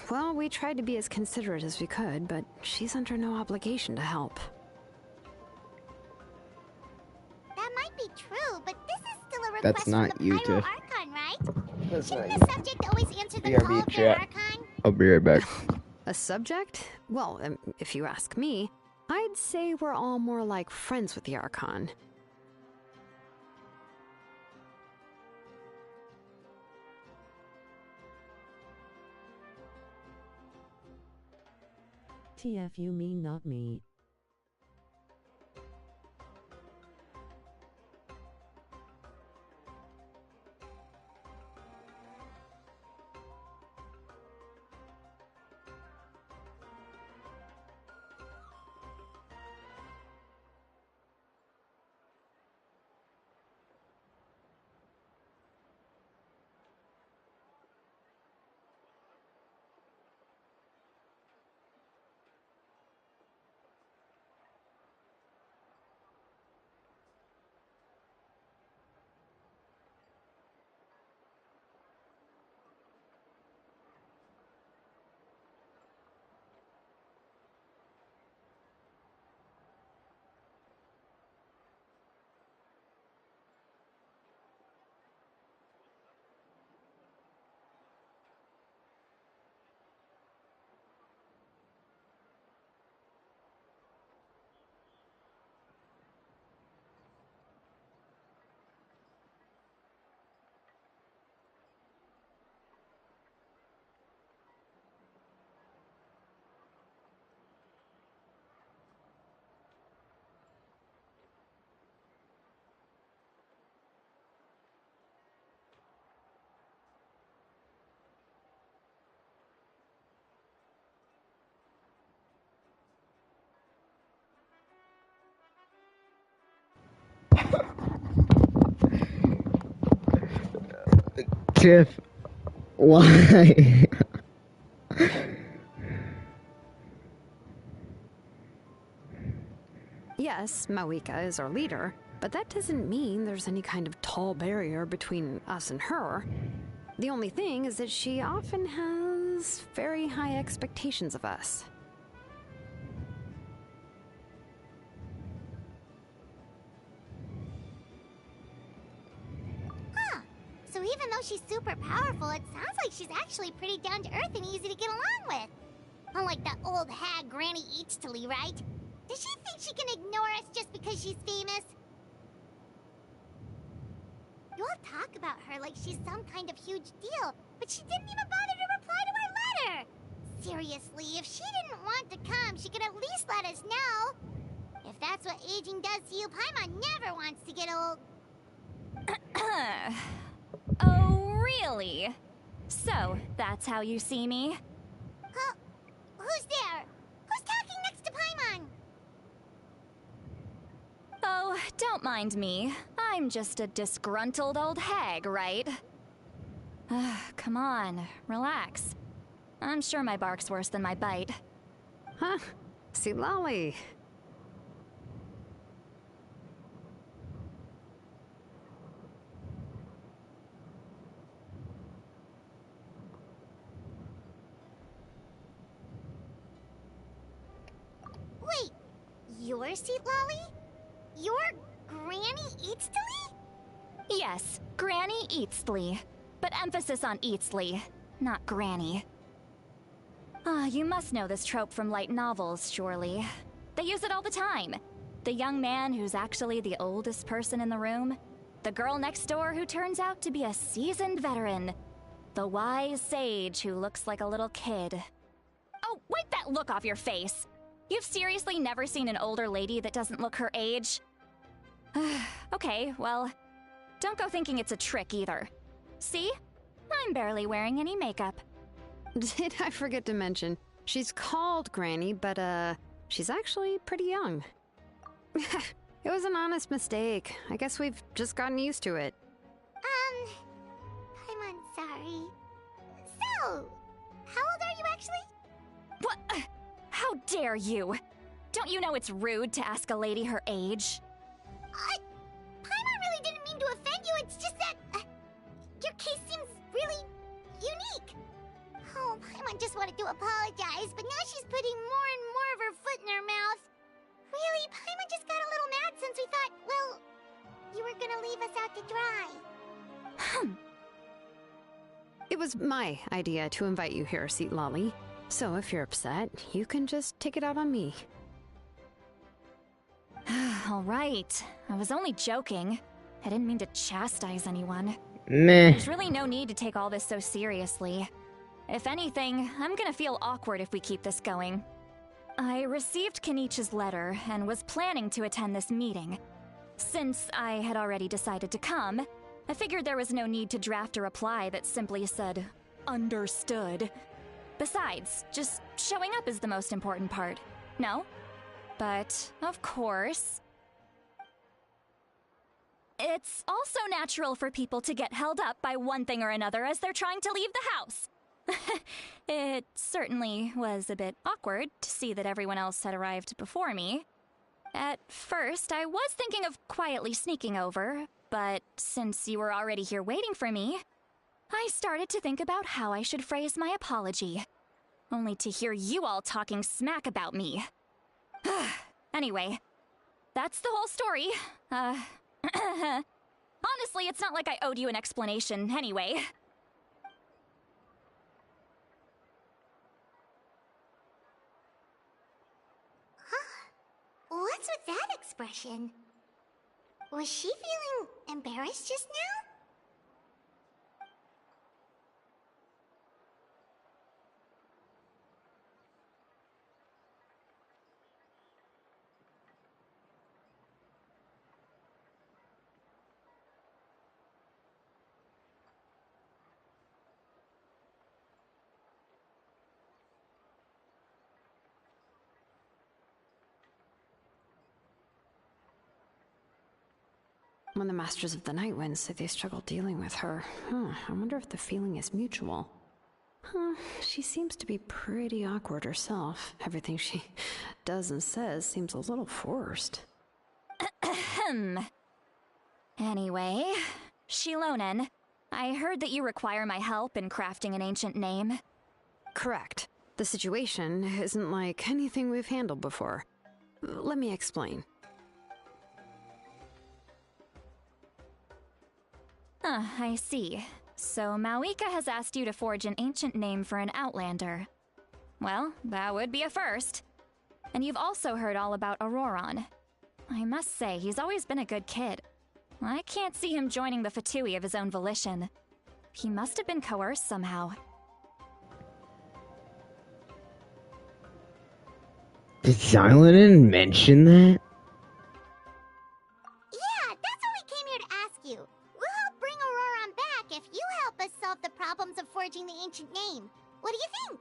Well, we tried to be as considerate as we could, but she's under no obligation to help. That might be true, but this is still a request That's not from the you, Pyro Tiff. Archon, right? That's Shouldn't not the you. subject always answer the BRB call of their chat. Archon? I'll be right back. A subject? Well, if you ask me, I'd say we're all more like friends with the Archon. TF, you mean not me. Tiff, why? Yes, Mawika is our leader, but that doesn't mean there's any kind of tall barrier between us and her. The only thing is that she often has very high expectations of us. Huh. So even though she's super powerful, it sounds like she's actually pretty down to earth and easy to get along with. Unlike that old hag Granny Eachtley, right? Does she think she can ignore us just because she's famous? You all talk about her like she's some kind of huge deal, but she didn't even bother to reply to our letter! Seriously, if she didn't want to come, she could at least let us know. If that's what aging does to you, Paimon never wants to get old. Oh, really? So, that's how you see me? Huh? Who's there? Who's talking next to Paimon? Oh, don't mind me. I'm just a disgruntled old hag, right? Come on, relax. I'm sure my bark's worse than my bite. Huh? See, Lolly. Wait, your seat, Lolly? Your Granny Eatsley? Yes, Granny Eatsley. But emphasis on Eatsley, not Granny. You must know this trope from light novels, surely. They use it all the time. The young man who's actually the oldest person in the room. The girl next door who turns out to be a seasoned veteran. The wise sage who looks like a little kid. Oh, wipe that look off your face! You've seriously never seen an older lady that doesn't look her age? Okay, well, don't go thinking it's a trick either. See? I'm barely wearing any makeup. Did I forget to mention, she's called Granny, but she's actually pretty young. It was an honest mistake. I guess we've just gotten used to it. I'm sorry. So, how old are you actually? What? How dare you? Don't you know it's rude to ask a lady her age? Paimon really didn't mean to offend you, it's just that, your case seems really unique. Oh, Paimon just wanted to apologize, but now she's putting more and more of her foot in her mouth. Really, Paimon just got a little mad since we thought, well, you were gonna leave us out to dry. It was my idea to invite you here, Seat Lolly. So if you're upset, you can just take it out on me. All right. I was only joking. I didn't mean to chastise anyone. Meh. There's really no need to take all this so seriously. If anything, I'm gonna feel awkward if we keep this going. I received Kenichi's letter and was planning to attend this meeting. Since I had already decided to come, I figured there was no need to draft a reply that simply said, "Understood." Besides, just showing up is the most important part. No? But, of course... It's also natural for people to get held up by one thing or another as they're trying to leave the house. It certainly was a bit awkward to see that everyone else had arrived before me. At first, I was thinking of quietly sneaking over, but since you were already here waiting for me, I started to think about how I should phrase my apology. Only to hear you all talking smack about me. Anyway, that's the whole story. Honestly, it's not like I owed you an explanation anyway. What's with that expression? Was she feeling embarrassed just now? When the Masters of the Night Wind say they struggle dealing with her, I wonder if the feeling is mutual. She seems to be pretty awkward herself. Everything she does and says seems a little forced. Anyway, Shilonen, I heard that you require my help in crafting an ancient name. Correct. The situation isn't like anything we've handled before. Let me explain. I see. So Mawika has asked you to forge an ancient name for an outlander. Well, that would be a first. And you've also heard all about Auroron. I must say, he's always been a good kid. I can't see him joining the Fatui of his own volition. He must have been coerced somehow. Did Xylonen mention that? Yeah, that's what we came here to ask you. We'll help bring Auroron back if you help us solve the problems of forging the ancient name. What do you think?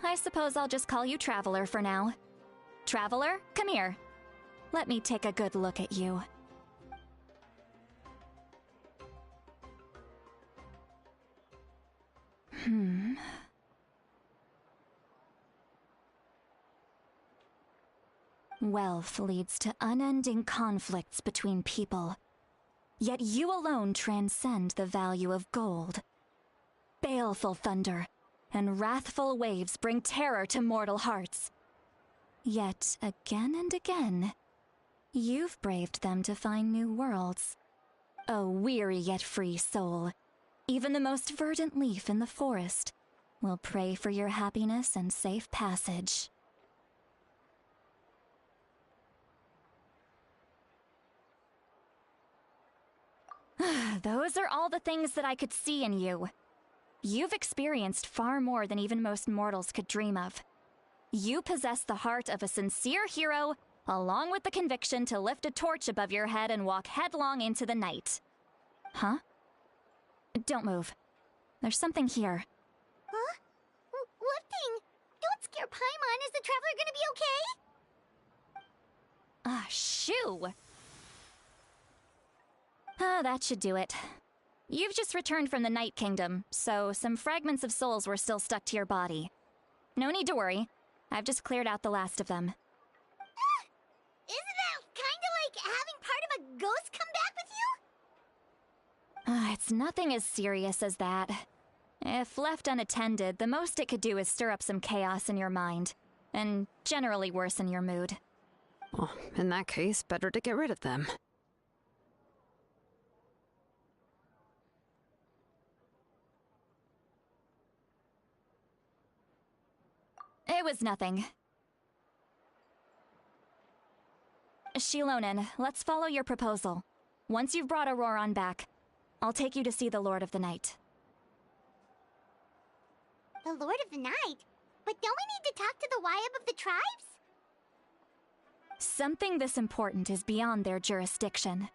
I suppose I'll just call you Traveler for now. Traveler, come here. Let me take a good look at you. Wealth leads to unending conflicts between people. Yet you alone transcend the value of gold. Baleful thunder and wrathful waves bring terror to mortal hearts. Yet again and again, you've braved them to find new worlds. A weary yet free soul, even the most verdant leaf in the forest, will pray for your happiness and safe passage. Those are all the things that I could see in you. You've experienced far more than even most mortals could dream of. You possess the heart of a sincere hero, along with the conviction to lift a torch above your head and walk headlong into the night. Huh? Don't move. There's something here. Huh? What thing? Don't scare Paimon. Is the Traveler gonna be okay? Shoo! That should do it. You've just returned from the Night Kingdom, so some fragments of souls were still stuck to your body. No need to worry. I've just cleared out the last of them. Isn't that kinda like having part of a ghost come back with you? It's nothing as serious as that. If left unattended, the most it could do is stir up some chaos in your mind, and generally worsen your mood. Well, in that case, better to get rid of them. It was nothing. Shilonen, let's follow your proposal. Once you've brought Auroron back, I'll take you to see the Lord of the Night. The Lord of the Night? But don't we need to talk to the Wyab of the tribes? Something this important is beyond their jurisdiction.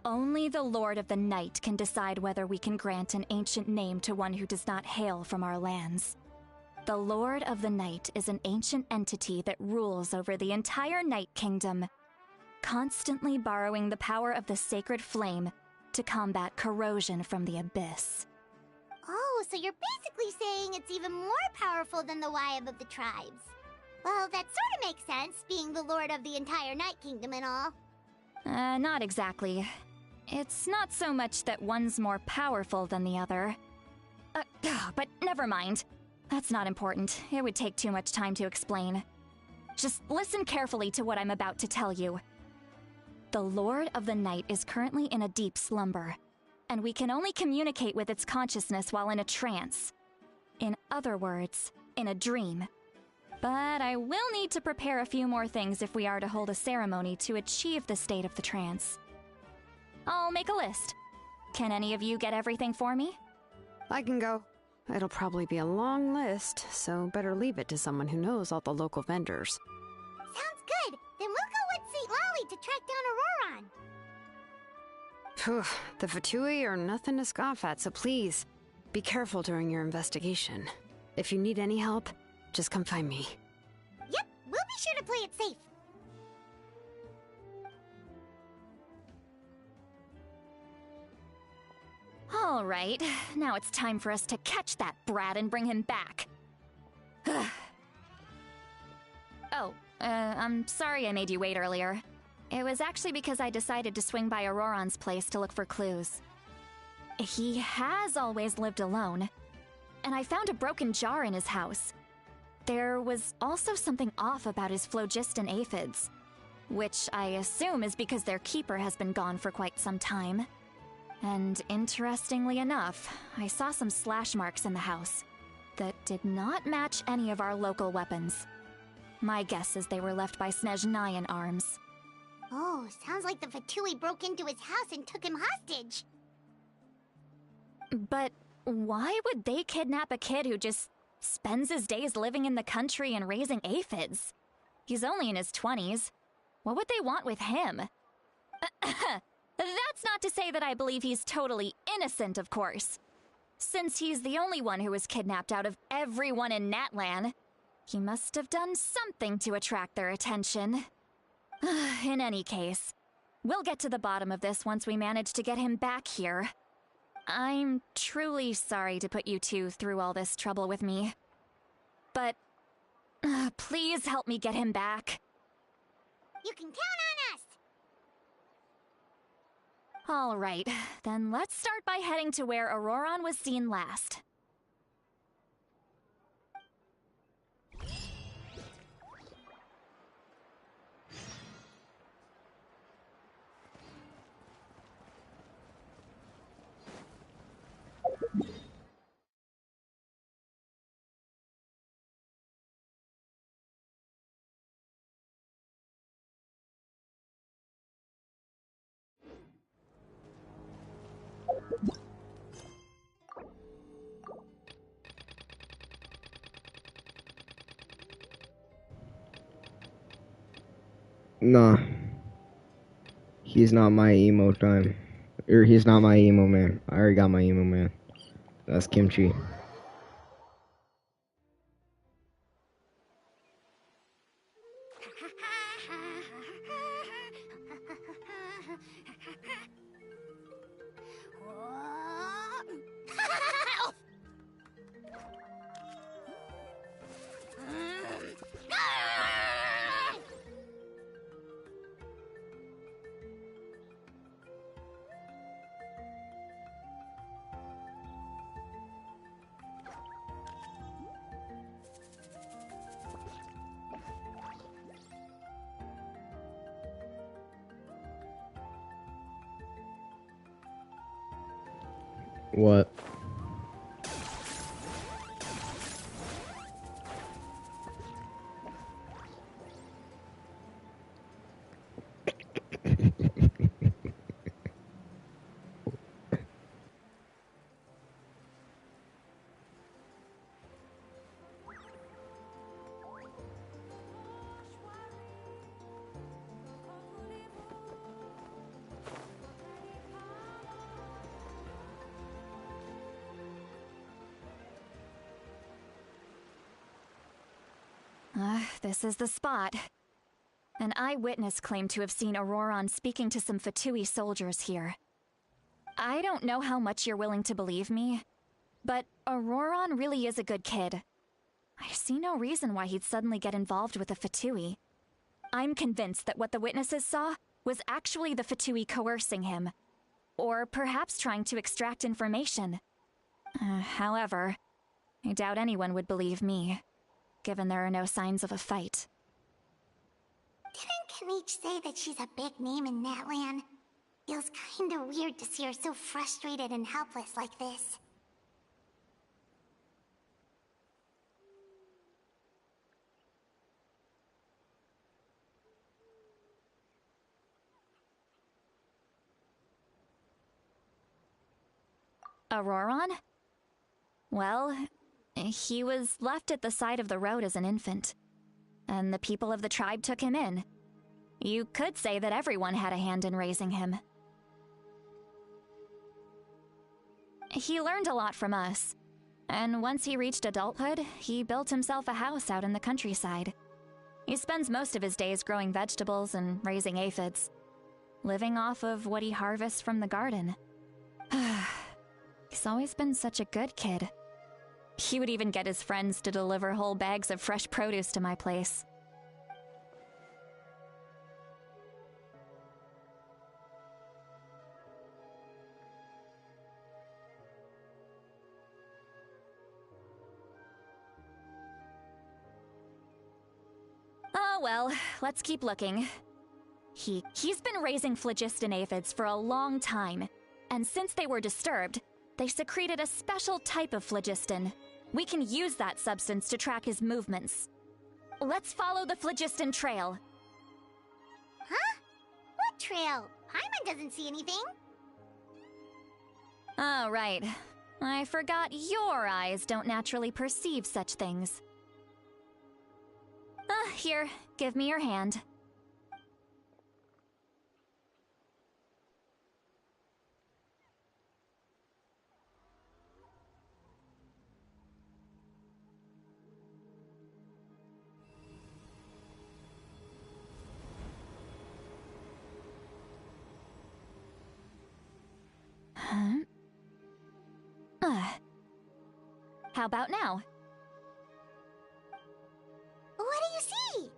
Only the Lord of the Night can decide whether we can grant an ancient name to one who does not hail from our lands. The Lord of the Night is an ancient entity that rules over the entire Night Kingdom, constantly borrowing the power of the sacred flame to combat corrosion from the abyss. Oh, so you're basically saying it's even more powerful than the Wyab of the tribes. Well, that sort of makes sense, being the lord of the entire Night Kingdom and all. Not exactly. It's not so much that one's more powerful than the other. But never mind. That's not important. It would take too much time to explain. Just listen carefully to what I'm about to tell you. The Lord of the Night is currently in a deep slumber, and we can only communicate with its consciousness while in a trance. In other words, in a dream. But I will need to prepare a few more things if we are to hold a ceremony to achieve the state of the trance. I'll make a list. Can any of you get everything for me? I can go. It'll probably be a long list, so better leave it to someone who knows all the local vendors. Sounds good. Then we'll go with St. Lolly to track down Auroron. Phew, the Fatui are nothing to scoff at, so please, be careful during your investigation. If you need any help, just come find me. Yep, we'll be sure to play it safe. All right, now it's time for us to catch that brat and bring him back. I'm sorry I made you wait earlier. It was actually because I decided to swing by Auroron's place to look for clues. He has always lived alone, and I found a broken jar in his house. There was also something off about his phlogiston aphids, which I assume is because their keeper has been gone for quite some time. And interestingly enough, I saw some slash marks in the house that did not match any of our local weapons. My guess is they were left by Snezhnayan arms. Oh, sounds like the Fatui broke into his house and took him hostage. But why would they kidnap a kid who just spends his days living in the country and raising aphids? He's only in his 20s. What would they want with him? That's not to say that I believe he's totally innocent, of course. Since he's the only one who was kidnapped out of everyone in Natlan, he must have done something to attract their attention. In any case, we'll get to the bottom of this once we manage to get him back here. I'm truly sorry to put you two through all this trouble with me. But please help me get him back. You can count on us! All right, then let's start by heading to where Auroron was seen last. Nah. He's not my emo time. Or he's not my emo man. I already got my emo man. That's Kimchi. What? This is the spot. An eyewitness claimed to have seen Auroron speaking to some Fatui soldiers here. I don't know how much you're willing to believe me, but Auroron really is a good kid. I see no reason why he'd suddenly get involved with the Fatui. I'm convinced that what the witnesses saw was actually the Fatui coercing him, or perhaps trying to extract information. However, I doubt anyone would believe me, given there are no signs of a fight. Didn't Kanich say that she's a big name in Natlan? Feels kinda weird to see her so frustrated and helpless like this. Auroron? Well, he was left at the side of the road as an infant, and the people of the tribe took him in. You could say that everyone had a hand in raising him. He learned a lot from us, and once he reached adulthood, he built himself a house out in the countryside. He spends most of his days growing vegetables and raising aphids, living off of what he harvests from the garden. He's always been such a good kid. He would even get his friends to deliver whole bags of fresh produce to my place. Oh well, let's keep looking. He's been raising phlogiston aphids for a long time, and since they were disturbed, they secreted a special type of phlogiston. We can use that substance to track his movements. Let's follow the phlogiston trail. Huh? What trail? Paimon doesn't see anything. Oh, right. I forgot your eyes don't naturally perceive such things. Here, give me your hand. Huh? How about now? What do you see?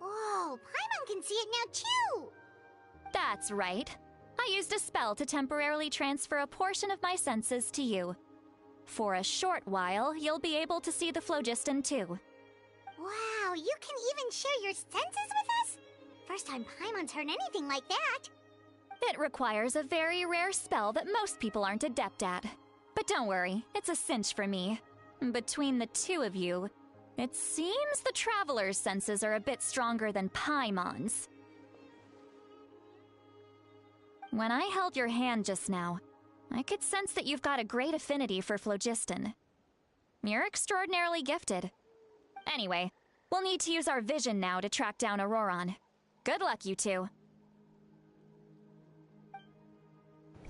Whoa, Paimon can see it now too! That's right. I used a spell to temporarily transfer a portion of my senses to you. For a short while, you'll be able to see the phlogiston too. Wow, you can even share your senses with us? First time Paimon's heard anything like that. It requires a very rare spell that most people aren't adept at. But don't worry, it's a cinch for me. Between the two of you, it seems the Traveler's senses are a bit stronger than Paimon's. When I held your hand just now, I could sense that you've got a great affinity for phlogiston. You're extraordinarily gifted. Anyway, we'll need to use our vision now to track down Auroron. Good luck, you two.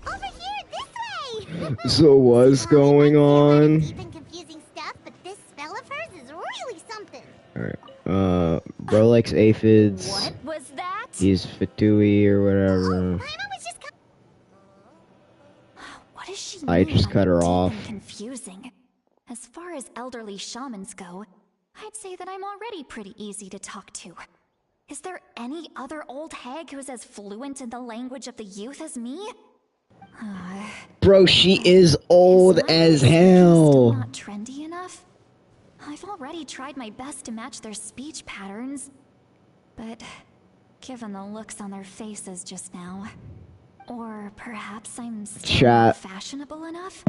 Over here, this way! So what's going on? Deep and confusing stuff, but this spell of hers is really something. Alright, bro likes aphids. What was that? He's Fatui or whatever. Paimon was just What does she I mean just by cut her deep off. and confusing? As far as elderly shamans go, I'd say that I'm already pretty easy to talk to. Is there any other old hag who's as fluent in the language of the youth as me? Bro, she is old Is my as speaking hell. still not trendy enough? I've already tried my best to match their speech patterns, but given the looks on their faces just now, or perhaps I'm still not fashionable enough?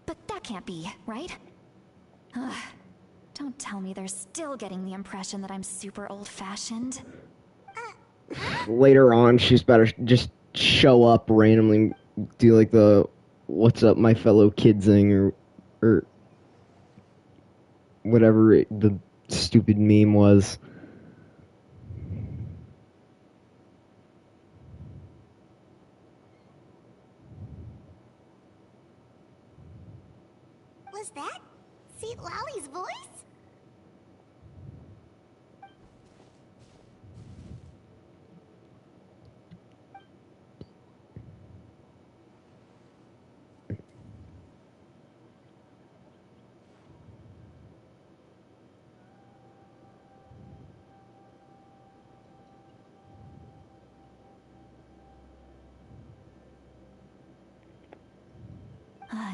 But that can't be, right? Don't tell me they're still getting the impression that I'm super old-fashioned. Later on, she's about to just show up randomly, do like the "What's up, my fellow kids" thing, or whatever the stupid meme was. Was that St. Lally's voice?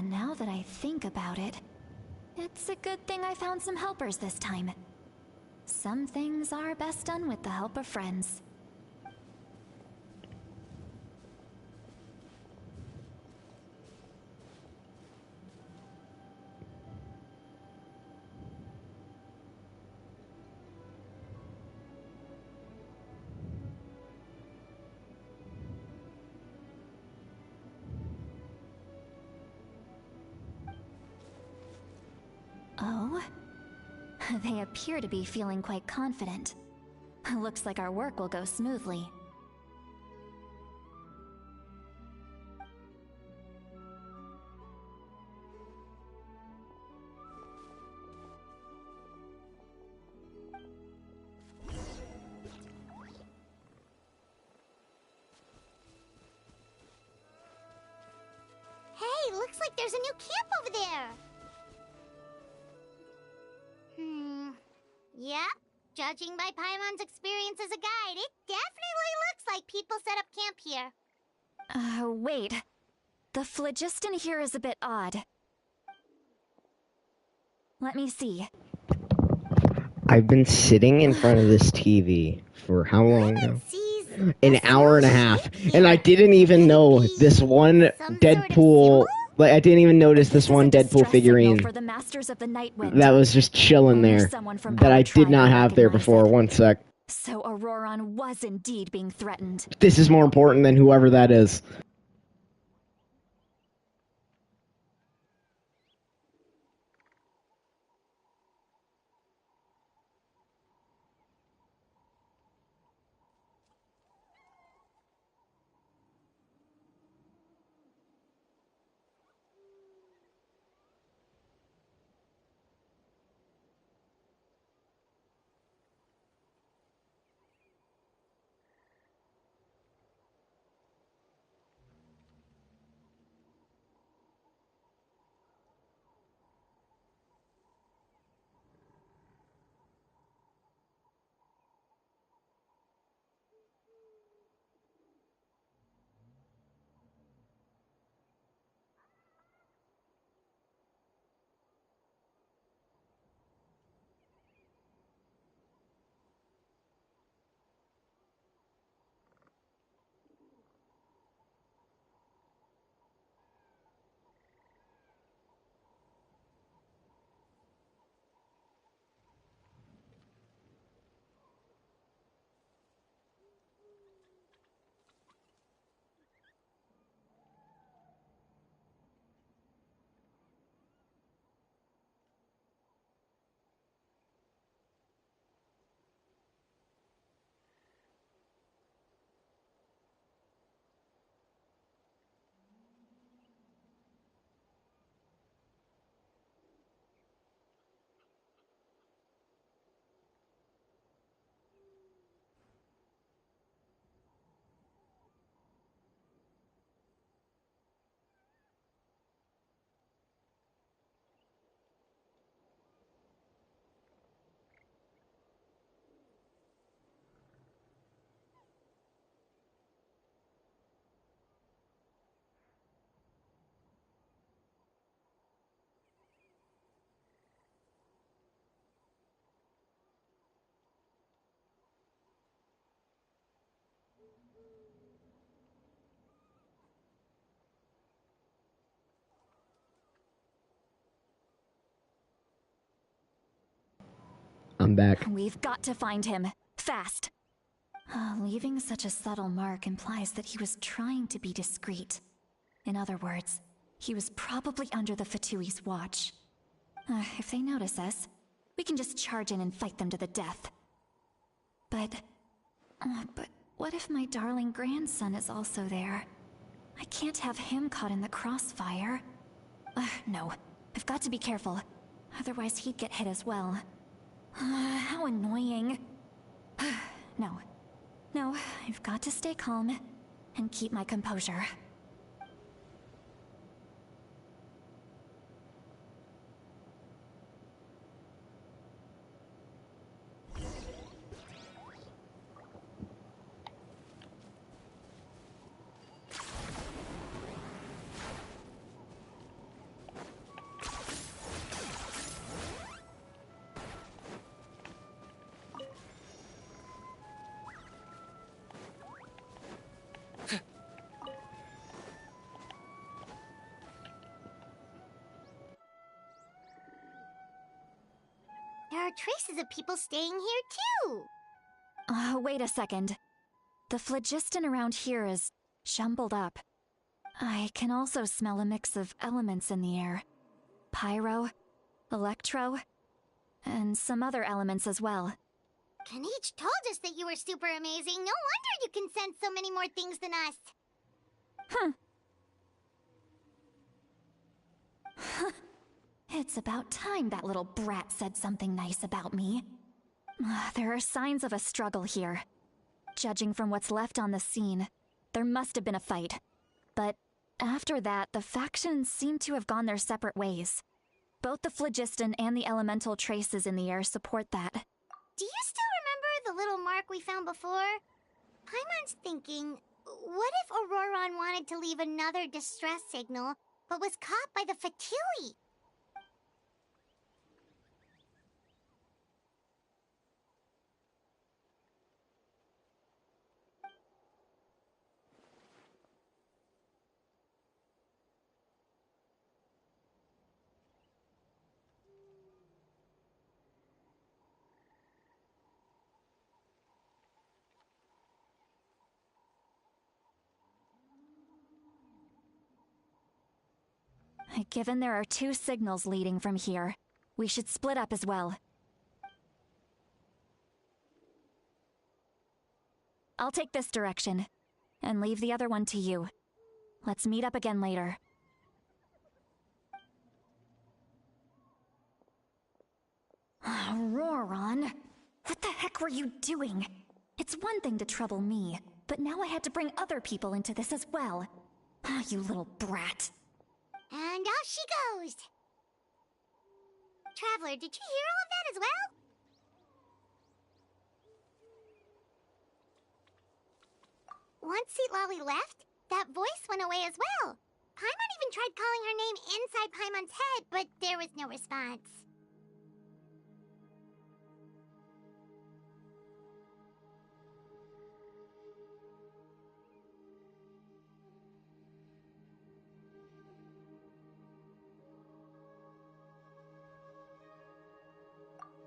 Now that I think about it, it's a good thing I found some helpers this time. Some things are best done with the help of friends. Oh? They appear to be feeling quite confident. Looks like our work will go smoothly. there's a new camp over there. Yep. Judging by Paimon's experience as a guide, it definitely looks like people set up camp here. Wait. The phlogiston here is a bit odd. Let me see. I've been sitting in front of this TV for how long now? An hour and a half. And I didn't even know this one Deadpool... Like, I didn't even notice this one Deadpool figurine for the Masters of the Night Wind. that was just chilling there that I did not have there before. One sec. So Auroron was indeed being threatened. This is more important than whoever that is. I'm back. We've got to find him. Fast. Leaving such a subtle mark implies that he was trying to be discreet. In other words, he was probably under the Fatui's watch. If they notice us, we can just charge in and fight them to the death. But what if my darling grandson is also there? I can't have him caught in the crossfire. No, I've got to be careful. Otherwise he'd get hit as well. How annoying. No, I've got to stay calm and keep my composure. There are traces of people staying here, too. Wait a second. The phlogiston around here is jumbled up. I can also smell a mix of elements in the air. Pyro, electro, and some other elements as well. Kanich told us that you were super amazing. No wonder you can sense so many more things than us. It's about time that little brat said something nice about me. There are signs of a struggle here. Judging from what's left on the scene, there must have been a fight. But After that, the factions seem to have gone their separate ways. Both the phlogiston and the elemental traces in the air support that. Do you still remember the little mark we found before? Paimon's thinking, what if Auroron wanted to leave another distress signal, but was caught by the Fatui? Given there are 2 signals leading from here, we should split up as well. I'll take this direction, and leave the other one to you. Let's meet up again later. Auroron, what the heck were you doing? It's one thing to trouble me, but now I had to bring other people into this as well. You little brat. And off she goes! Traveler, did you hear all of that as well? Once Seatlolly left, that voice went away as well. Paimon even tried calling her name inside Paimon's head, but there was no response.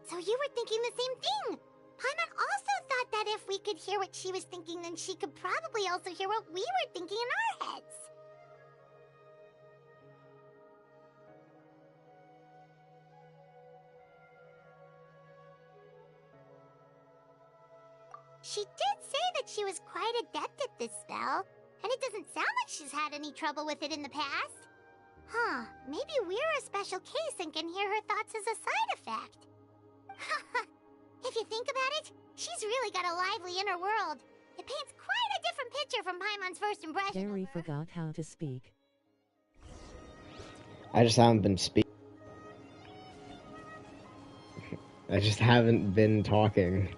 So you were thinking the same thing! Paimon also thought that if we could hear what she was thinking, then she could probably also hear what we were thinking in our heads. She did say that she was quite adept at this spell, and it doesn't sound like she's had any trouble with it in the past. Huh, maybe we're a special case and can hear her thoughts as a side effect. If you think about it, she's really got a lively inner world. It paints quite a different picture from Paimon's first impression. Gary forgot how to speak. I just haven't been speaking. I just haven't been talking.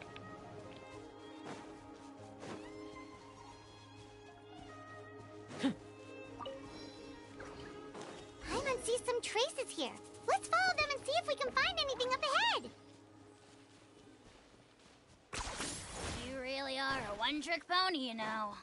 Paimon sees some traces here. Let's follow them and see if we can find anything up ahead. You really are a one-trick pony, you know.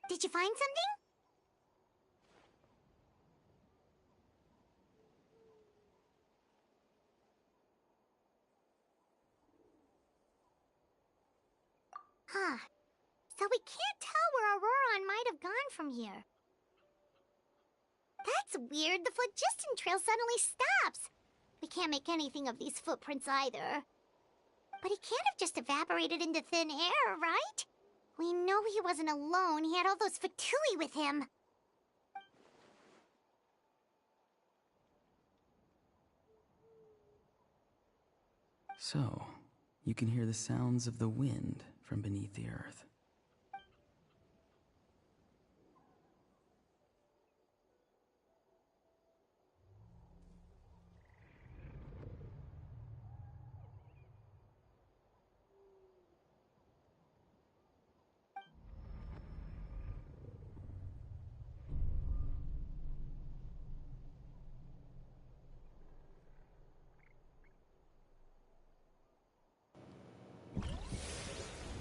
Did you find something? Huh. So we can't tell where Auroron might have gone from here. That's weird. The phlogiston trail suddenly stops. We can't make anything of these footprints either. But he can't have just evaporated into thin air, right? We know he wasn't alone. He had all those Fatui with him. So, you can hear the sounds of the wind from beneath the earth.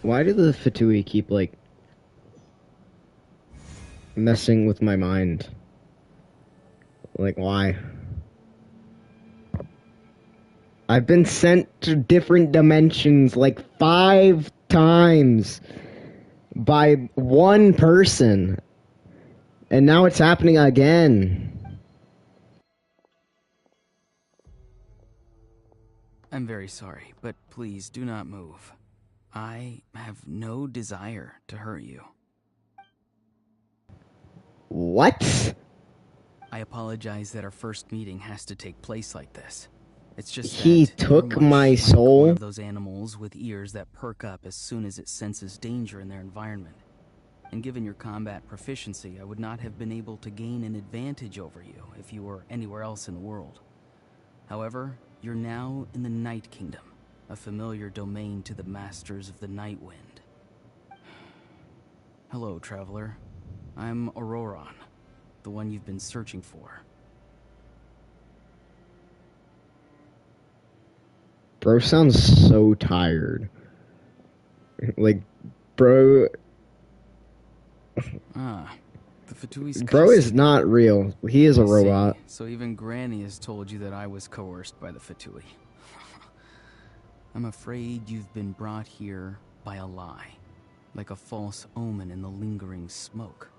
Why do the Fatui keep, like, messing with my mind? Like, why? I've been sent to different dimensions, like, 5 times by one person. And now it's happening again. I'm very sorry, but please do not move. I have no desire to hurt you. What? I apologize that our first meeting has to take place like this. It's just He that took you're much my like soul? one of those animals with ears that perk up as soon as it senses danger in their environment. And given your combat proficiency, I would not have been able to gain an advantage over you if you were anywhere else in the world. However, you're now in the Night Kingdom, a familiar domain to the Masters of the Night Wind. Hello, traveler. I'm Auroron, the one you've been searching for. Bro sounds so tired. Like, bro... Ah, the Fatui's Bro is cussing. not real. He is a I see. robot. So even Granny has told you that I was coerced by the Fatui. I'm afraid you've been brought here by a lie, like a false omen in the lingering smoke.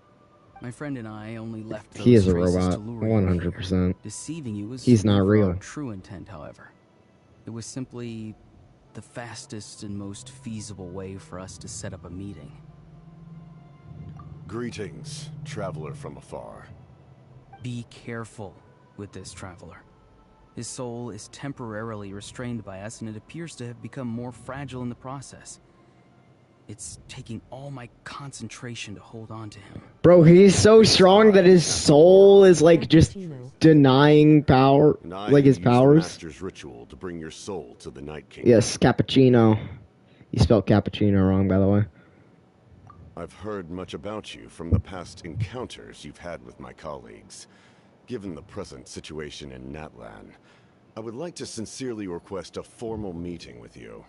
My friend and I only left those He is a traces robot, to lure you 100%. here. Deceiving you was He's not never real. our true intent, however. It was simply the fastest and most feasible way for us to set up a meeting. Greetings, traveler from afar. Be careful with this traveler. His soul is temporarily restrained by us, and it appears to have become more fragile in the process. It's taking all my concentration to hold on to him. Bro, he's so strong that his soul is like just denying power, And I like his use the powers. Master's ritual to bring your soul to the Night Kingdom. Yes, cappuccino. You spelled cappuccino wrong, by the way. I've heard much about you from the past encounters you've had with my colleagues. Given the present situation in Natlan, I would like to sincerely request a formal meeting with you,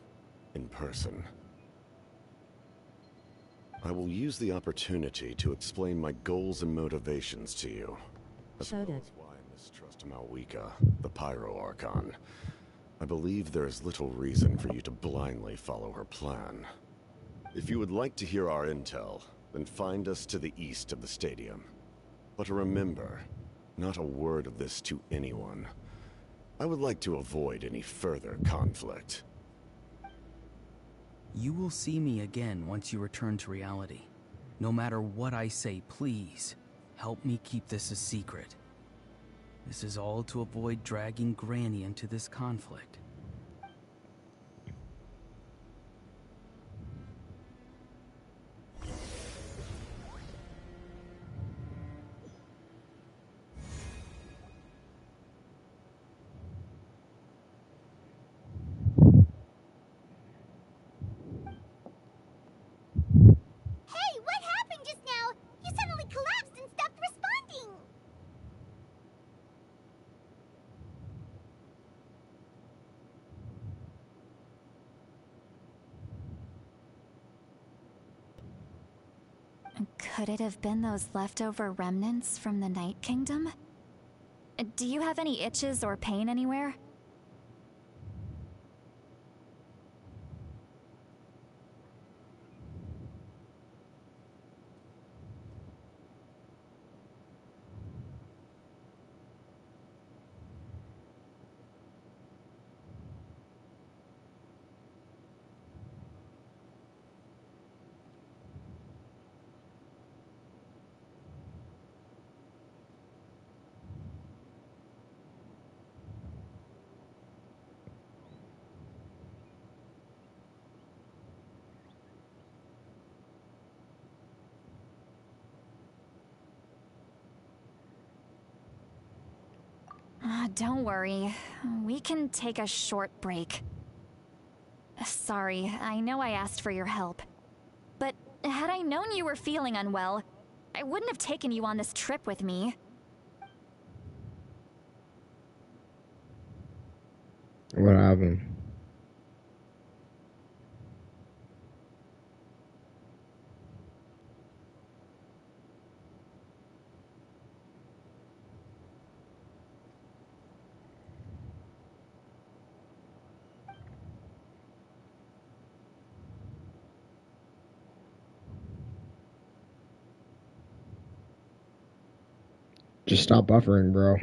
in person. I will use the opportunity to explain my goals and motivations to you, as well as why I mistrust Malwika, the Pyro Archon. I believe there is little reason for you to blindly follow her plan. If you would like to hear our intel, then find us to the east of the stadium. But remember, not a word of this to anyone. I would like to avoid any further conflict. You will see me again once you return to reality. No matter what I say, please, help me keep this a secret. This is all to avoid dragging Granny into this conflict. Hey, what happened just now? You suddenly collapsed and stopped responding. Could it have been those leftover remnants from the Night Kingdom? Do you have any itches or pain anywhere? Don't worry. We can take a short break. Sorry, I know I asked for your help. But had I known you were feeling unwell, I wouldn't have taken you on this trip with me. What happened? Just stop buffering, bro.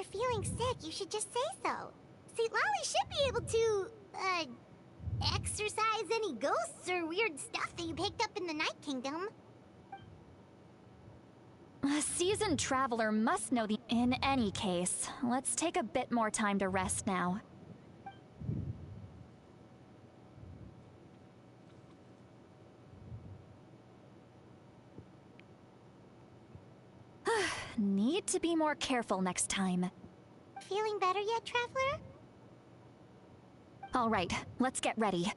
you're feeling sick, you should just say so. St. Lolly should be able to, exorcise any ghosts or weird stuff that you picked up in the Night Kingdom. A seasoned traveler must know the... In any case, let's take a bit more time to rest now. Need to be more careful next time. Feeling better yet, Traveler? All right, let's get ready.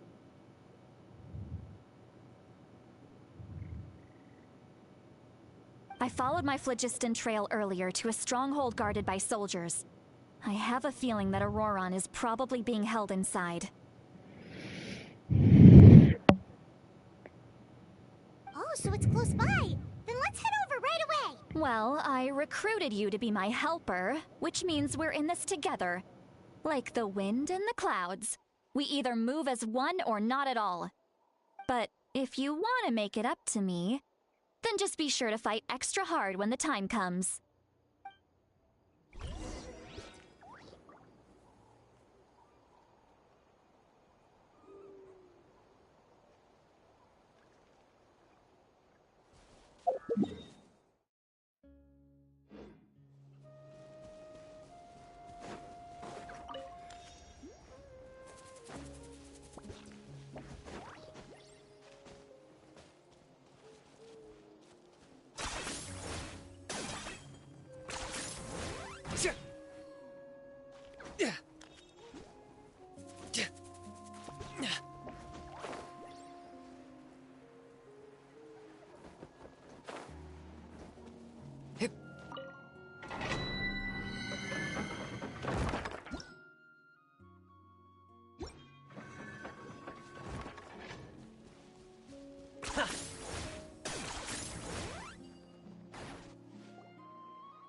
I followed my phlogiston trail earlier to a stronghold guarded by soldiers. I have a feeling that Auroron is probably being held inside. Oh, so it's close by. Then let's head over right away. Well, I recruited you to be my helper, which means we're in this together. Like the wind and the clouds. We either move as one or not at all. But if you want to make it up to me, then just be sure to fight extra hard when the time comes.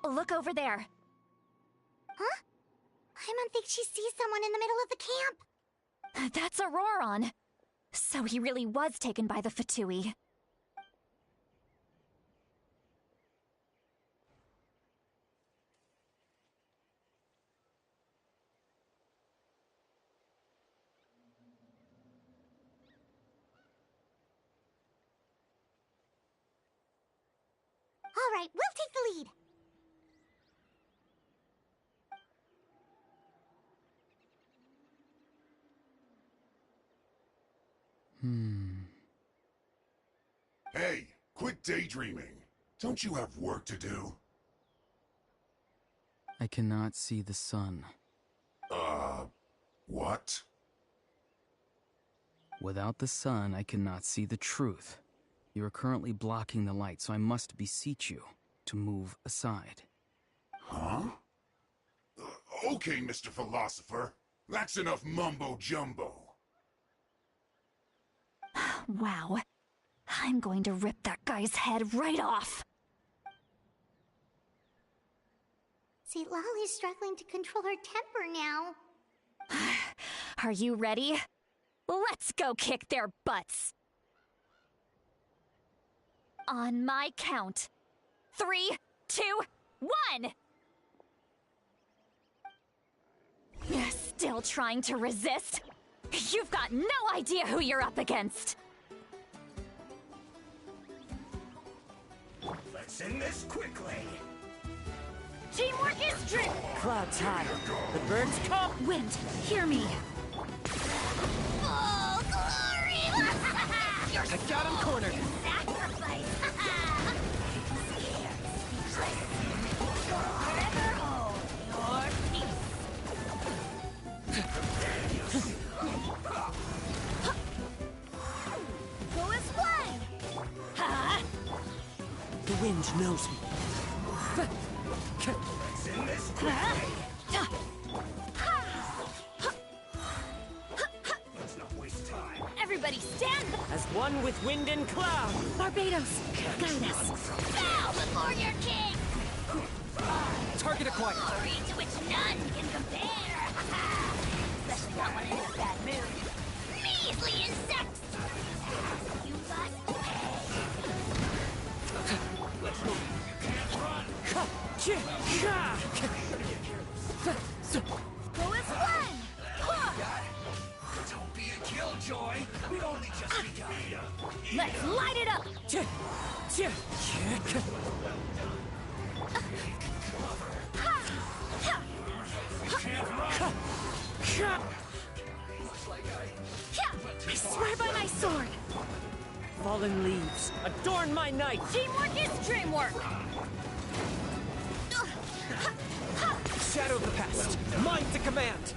Look over there. Huh? Paimon thinks she sees someone in the middle of the camp. That's Auroron. So he really was taken by the Fatui. All right, we'll take the lead. Hey, quit daydreaming. Don't you have work to do? I cannot see the sun. What? Without the sun, I cannot see the truth. You are currently blocking the light, so I must beseech you to move aside. Huh? Okay, Mr. Philosopher. That's enough mumbo-jumbo. Wow. I'm going to rip that guy's head right off. St. Lolly's struggling to control her temper now. Are you ready? Let's go kick their butts. On my count. 3, 2, 1! Still trying to resist? You've got no idea who you're up against! Let's end this quickly! Teamwork is trick! Clouds high. The birds come! Wind, hear me! Oh, glory! I got him cornered! Sacrifice! Forever hold your peace! Go as one! Ha! The wind knows me. Let's end this quickly! Let's not waste time. Everybody stand! As one with wind and cloud. Barbados, guide us. Bow before your king! Target acquired. Glory to which none can compare! Especially not when I'm in a bad mood. Measly insects! You must pay! Let's move. You can't run! Ha! Chi! Ha! Go as one! Don't be a killjoy. We've only just begun. Let's light it up! I swear by my sword! Fallen leaves, adorn my night! Teamwork is dreamwork! Shadow the past, mine to command!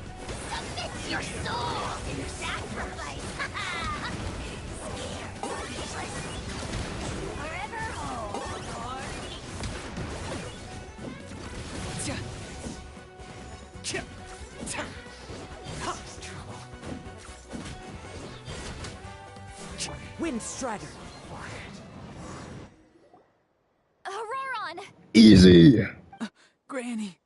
Submit your soul! Sacrifice! Forever hold, Wind Strider! Auroron! Easy! Granny!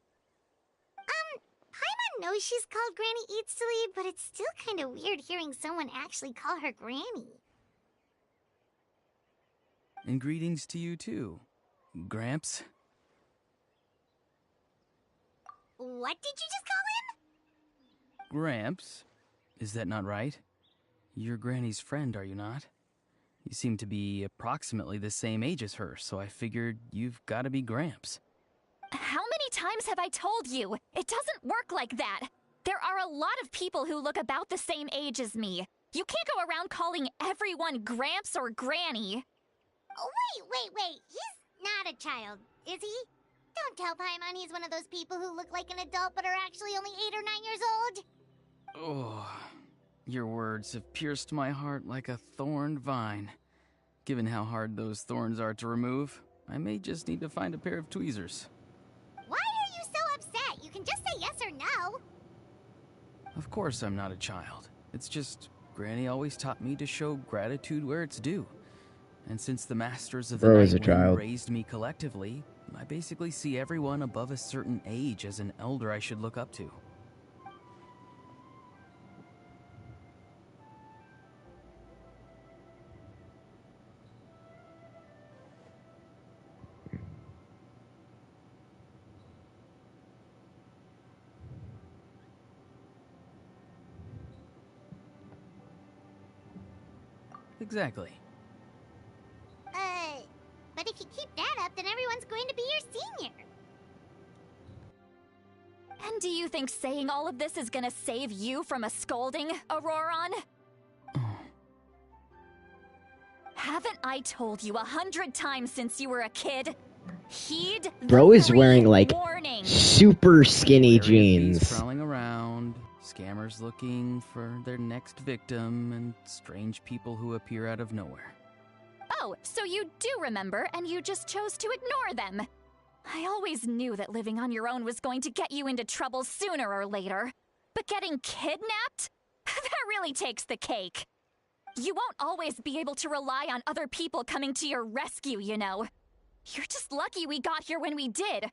Paimon knows she's called Granny Eatsley, but it's still kind of weird hearing someone actually call her Granny. And greetings to you too, Gramps. What did you just call him? Gramps? Is that not right? You're Granny's friend, are you not? You seem to be approximately the same age as her, so I figured you've got to be Gramps. How many times have I told you? It doesn't work like that. There are a lot of people who look about the same age as me. You can't go around calling everyone Gramps or Granny. Oh, wait. He's not a child, is he? Don't tell Paimon he's one of those people who look like an adult but are actually only 8 or 9 years old. Oh, your words have pierced my heart like a thorned vine. Given how hard those thorns are to remove, I may just need to find a pair of tweezers. Why are you so upset? You can just say yes or no. Of course I'm not a child. It's just Granny always taught me to show gratitude where it's due. And since the Masters of the Bro is a Night Wind child. raised me collectively, I basically see everyone above a certain age as an elder I should look up to. Exactly. But if you keep that up, then everyone's going to be your senior. And do you think saying all of this is gonna save you from a scolding, Auroron? Haven't I told you 100 times since you were a kid? Heed the Bro is wearing like warning. super skinny Wary of thieves jeans. prowling around, scammers looking for their next victim, and strange people who appear out of nowhere. Oh, so you do remember, and you just chose to ignore them. I always knew that living on your own was going to get you into trouble sooner or later. But getting kidnapped? That really takes the cake. You won't always be able to rely on other people coming to your rescue, you know. You're just lucky we got here when we did.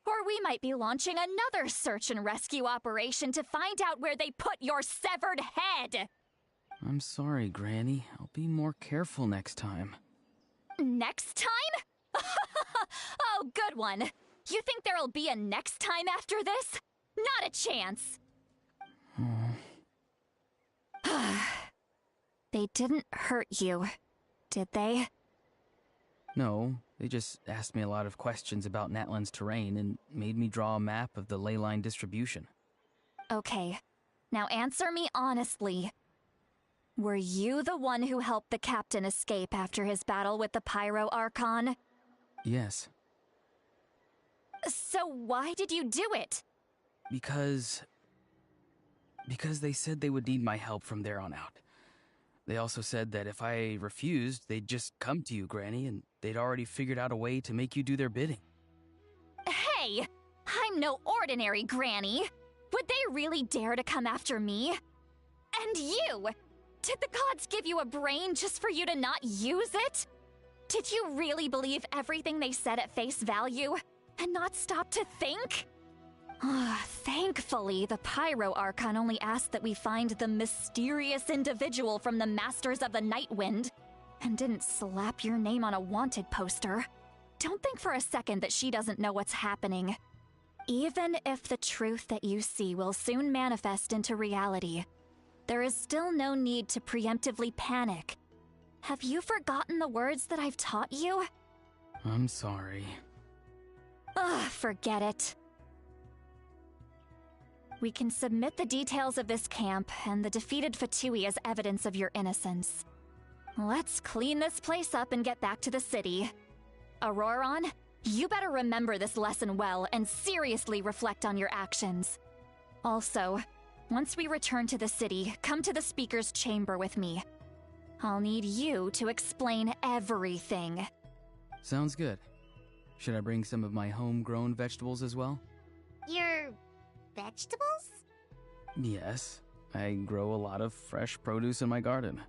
Or we might be launching another search and rescue operation to find out where they put your severed head. I'm sorry, Granny. I'll be more careful next time. Next time? Oh, good one. You think there'll be a next time after this? Not a chance. They didn't hurt you, did they? No, they just asked me a lot of questions about Natlan's terrain and made me draw a map of the ley line distribution. Okay, now answer me honestly. Were you the one who helped the captain escape after his battle with the Pyro Archon? Yes. So why did you do it? Because they said they would need my help from there on out. They also said that if I refused, they'd just come to you, Granny, and they'd already figured out a way to make you do their bidding. Hey, I'm no ordinary Granny. Would they really dare to come after me? And you! Did the gods give you a brain just for you to not use it? Did you really believe everything they said at face value and not stop to think? Thankfully, the Pyro Archon only asked that we find the mysterious individual from the Masters of the Night Wind and didn't slap your name on a wanted poster. Don't think for a second that she doesn't know what's happening. Even if the truth that you see will soon manifest into reality, there is still no need to preemptively panic. Have you forgotten the words that I've taught you? I'm sorry. Ugh, forget it. We can submit the details of this camp and the defeated Fatui as evidence of your innocence. Let's clean this place up and get back to the city. Auroron, you better remember this lesson well and seriously reflect on your actions. Also, once we return to the city, come to the speaker's chamber with me. I'll need you to explain everything. Sounds good. Should I bring some of my homegrown vegetables as well? Your vegetables? Yes. I grow a lot of fresh produce in my garden.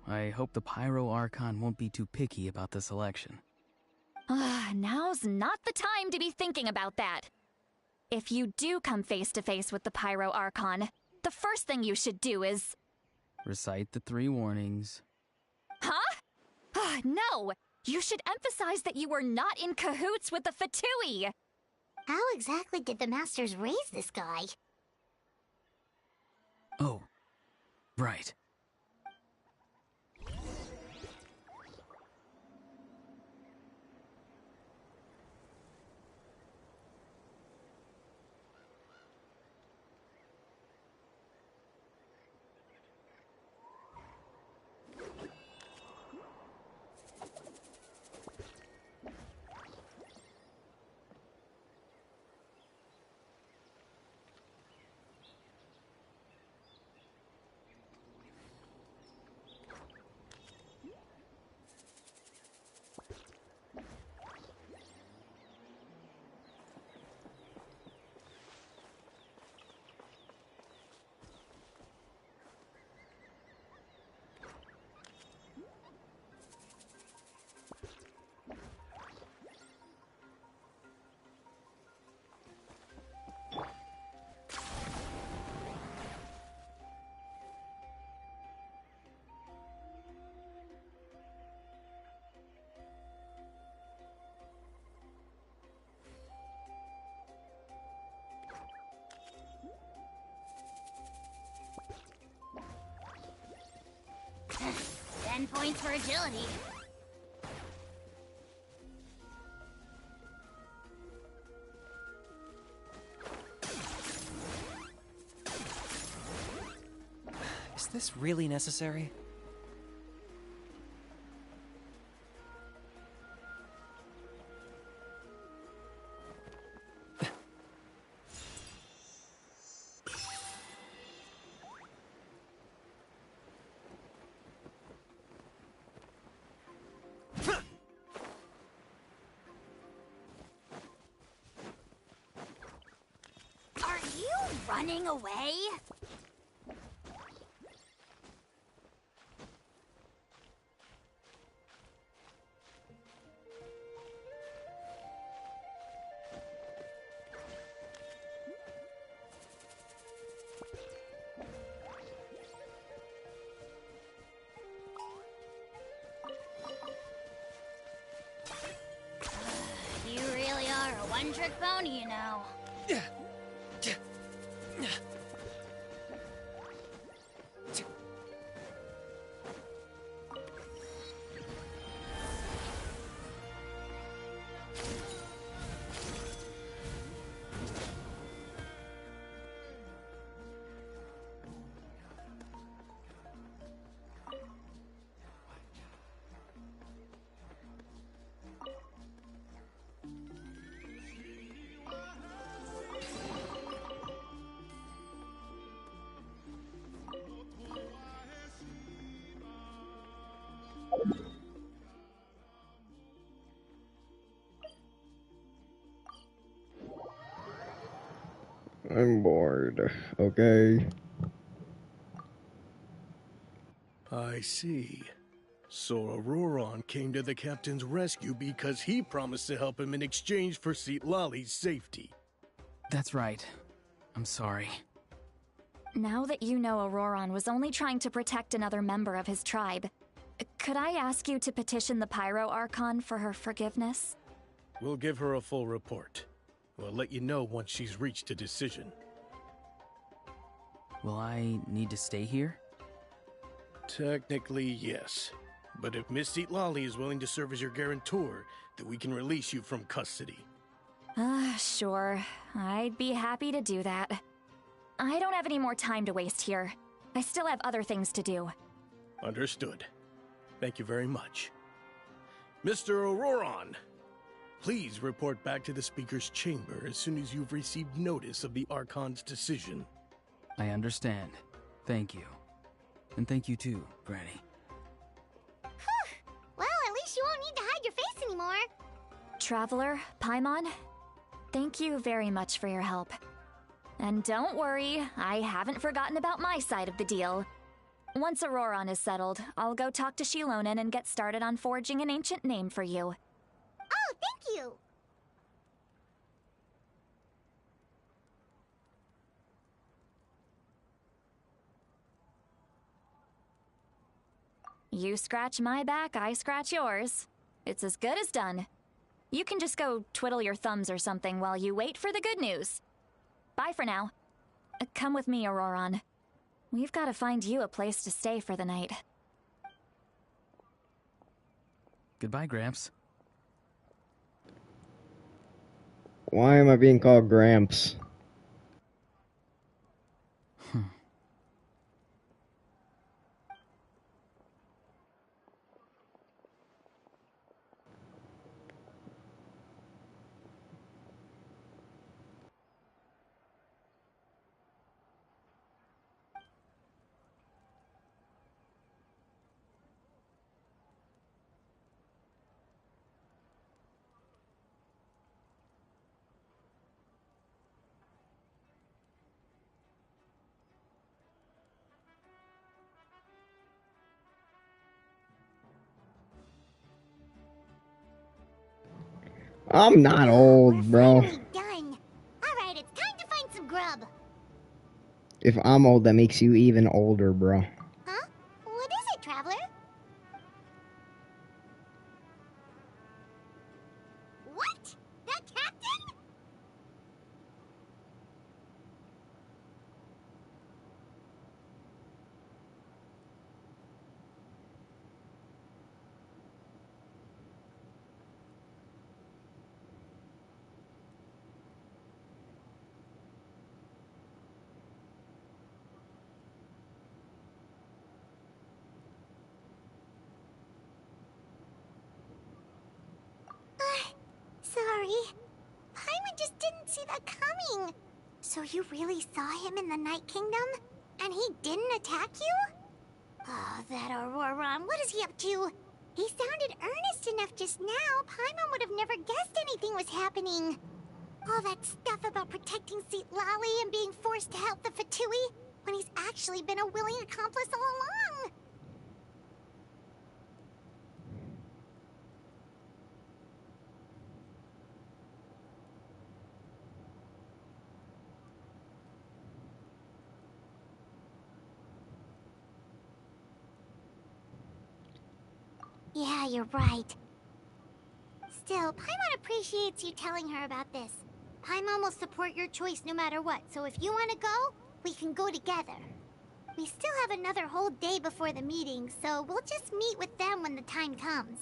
I hope the Pyro Archon won't be too picky about the selection. Now's not the time to be thinking about that. If you do come face to face with the Pyro Archon, the first thing you should do is... Recite the 3 warnings. Huh? No! You should emphasize that you were not in cahoots with the Fatui! How exactly did the Masters raise this guy? Oh, right. Ten points for agility. Is this really necessary? Are you running away? You really are a one-trick pony, you know. I'm bored, okay? I see. So Auroron came to the captain's rescue because he promised to help him in exchange for Lali's safety. That's right. I'm sorry. Now that you know Auroron was only trying to protect another member of his tribe, could I ask you to petition the Pyro Archon for her forgiveness? We'll give her a full report. We'll let you know once she's reached a decision. Will I need to stay here? Technically, yes. But if Miss Lolly is willing to serve as your guarantor, then we can release you from custody. Sure. I'd be happy to do that. I don't have any more time to waste here. I still have other things to do. Understood. Thank you very much. Mr. Auroron, please report back to the Speaker's chamber as soon as you've received notice of the Archon's decision. I understand. Thank you. And thank you too, Granny. Well, at least you won't need to hide your face anymore. Traveler, Paimon, thank you very much for your help. And don't worry, I haven't forgotten about my side of the deal. Once Auroron is settled, I'll go talk to Shilonen and get started on forging an ancient name for you. Oh, thank you. You scratch my back, I scratch yours. It's as good as done. You can just go twiddle your thumbs or something while you wait for the good news. Bye for now. Come with me, Auroron. We've got to find you a place to stay for the night. Goodbye, Gramps. Why am I being called Gramps? I'm not old, bro. Done. Alright, it's time to find some grub. If I'm old, that makes you even older, bro. Huh? What is it, Traveler? What? That captain? Sorry. Paimon just didn't see that coming. So you really saw him in the Night Kingdom? And he didn't attack you? Oh, that Auroron, what is he up to? He sounded earnest enough just now. Paimon would have never guessed anything was happening. All that stuff about protecting Seat Lally and being forced to help the Fatui, when he's actually been a willing accomplice all along. Yeah, you're right. Still, Paimon appreciates you telling her about this. Paimon will support your choice no matter what, so if you want to go, we can go together. We still have another whole day before the meeting, so we'll just meet with them when the time comes.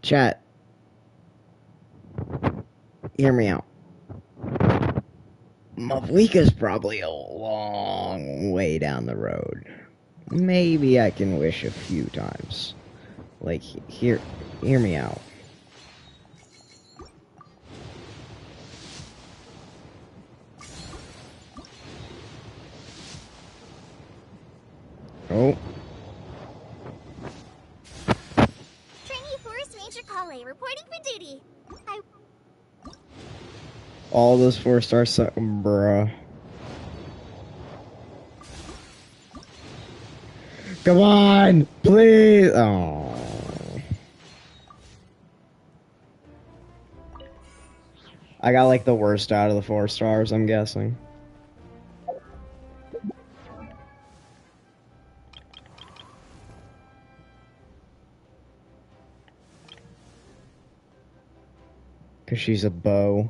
Chat. Hear me out. Mavlika's probably a long way down the road. Maybe I can wish a few times. Like, hear me out. Oh. Trainee Forest Ranger Kale reporting for duty. All those 4-star suck, bruh. Come on, please. Oh. I got like the worst out of the 4 stars, I'm guessing. Cause she's a bow.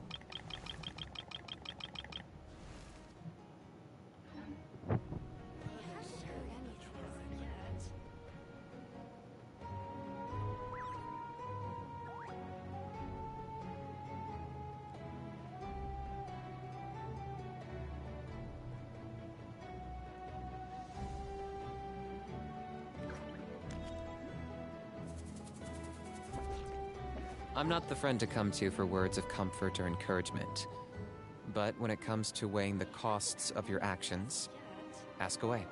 I'm not the friend to come to for words of comfort or encouragement. But when it comes to weighing the costs of your actions, ask away.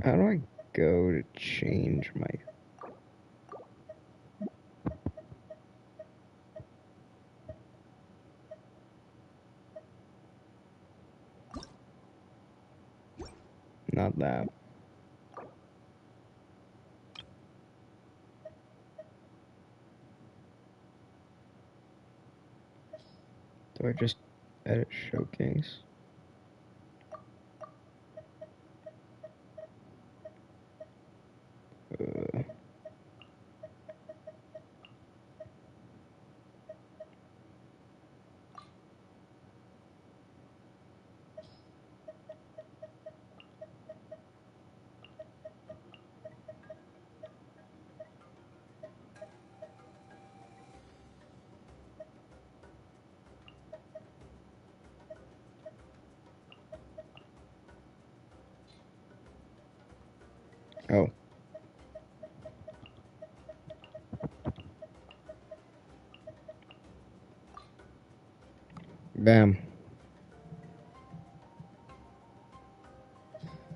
How do I go to change my... Not that. Do I just edit showcase? Oh. Bam.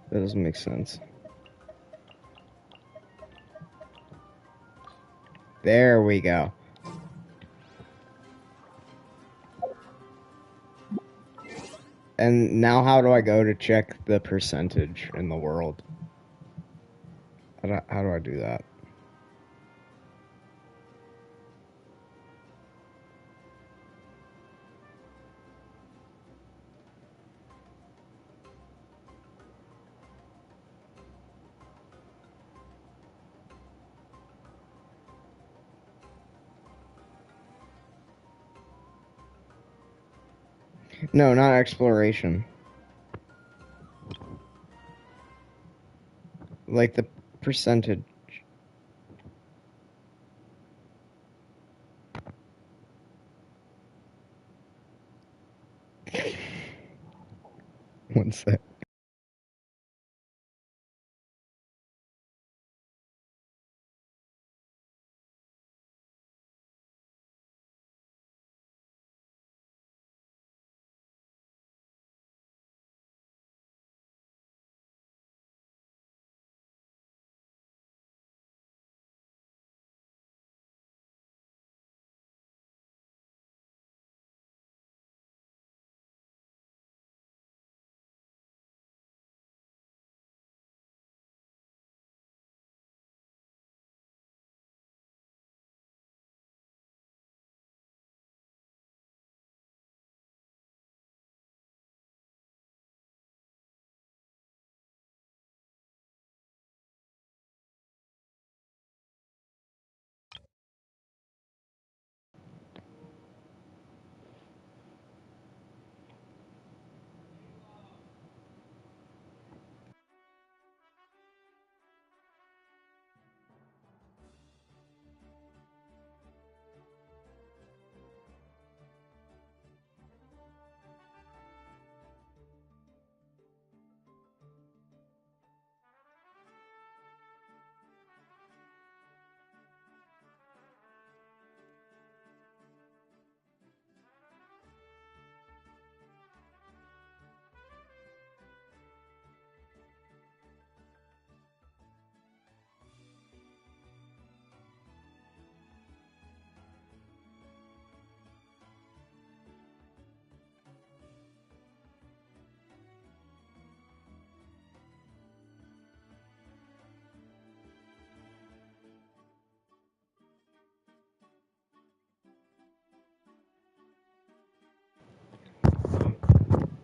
That doesn't make sense. There we go. And now how do I go to check the percentage in the world? How do I do that? No, not exploration. Like the percentage. One sec.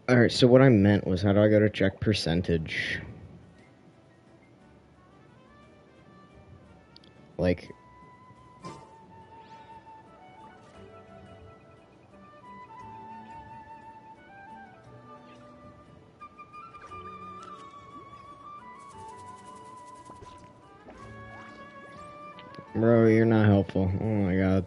Alright, so what I meant was, how do I go to check percentage? Like... Bro, you're not helpful. Oh my god.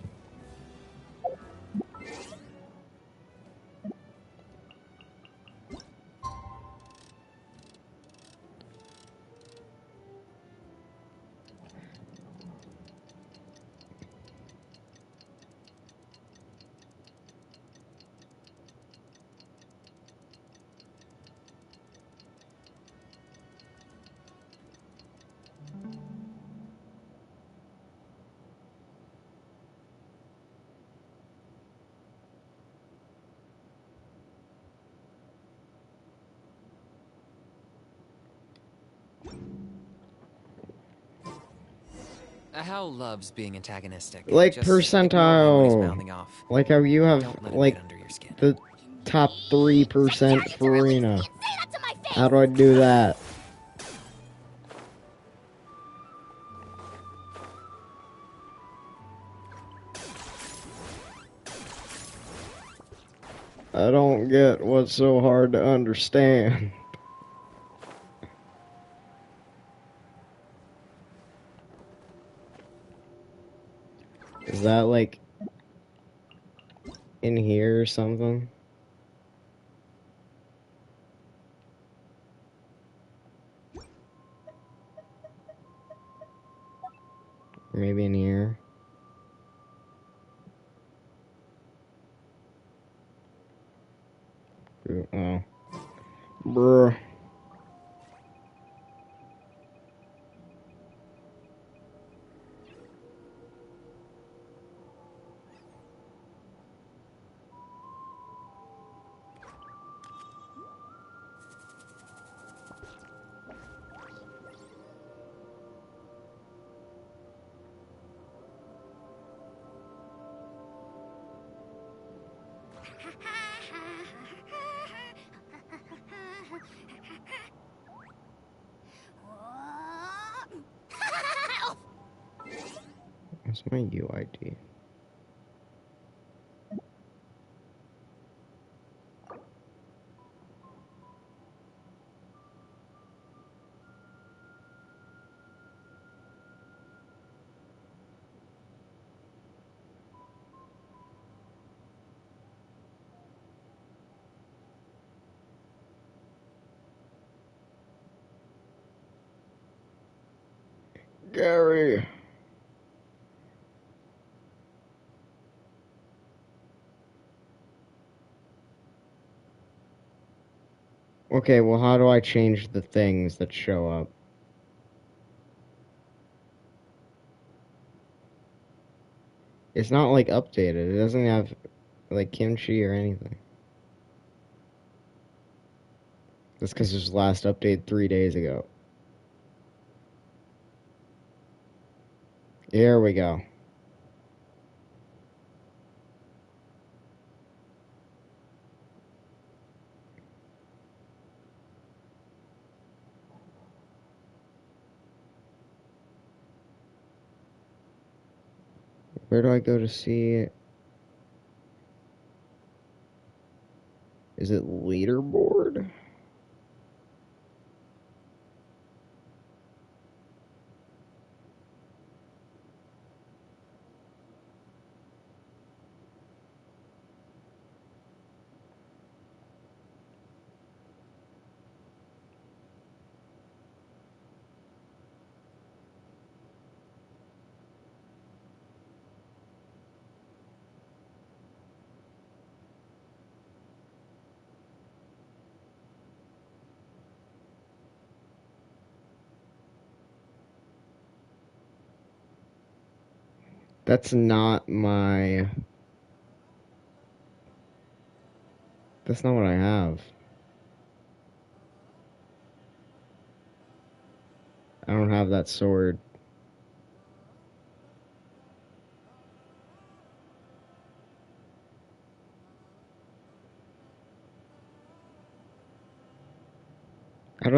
Hal loves being antagonistic. Like Just ignore him when he's percentile. mouthing off. Like how you have, Don't let him like, get under your skin. the top 3% for Arena. How do I do that? I don't get what's so hard to understand. Is that like in here or something? Maybe in here. Oh. Bruh. What's my UID? Gary. Okay, well, how do I change the things that show up? It's not, like, updated. It doesn't have, like, kimchi or anything. That's because it was last updated 3 days ago. Here we go. Where do I go to see it? Is it leaderboard? That's not my... That's not what I have. I don't have that sword.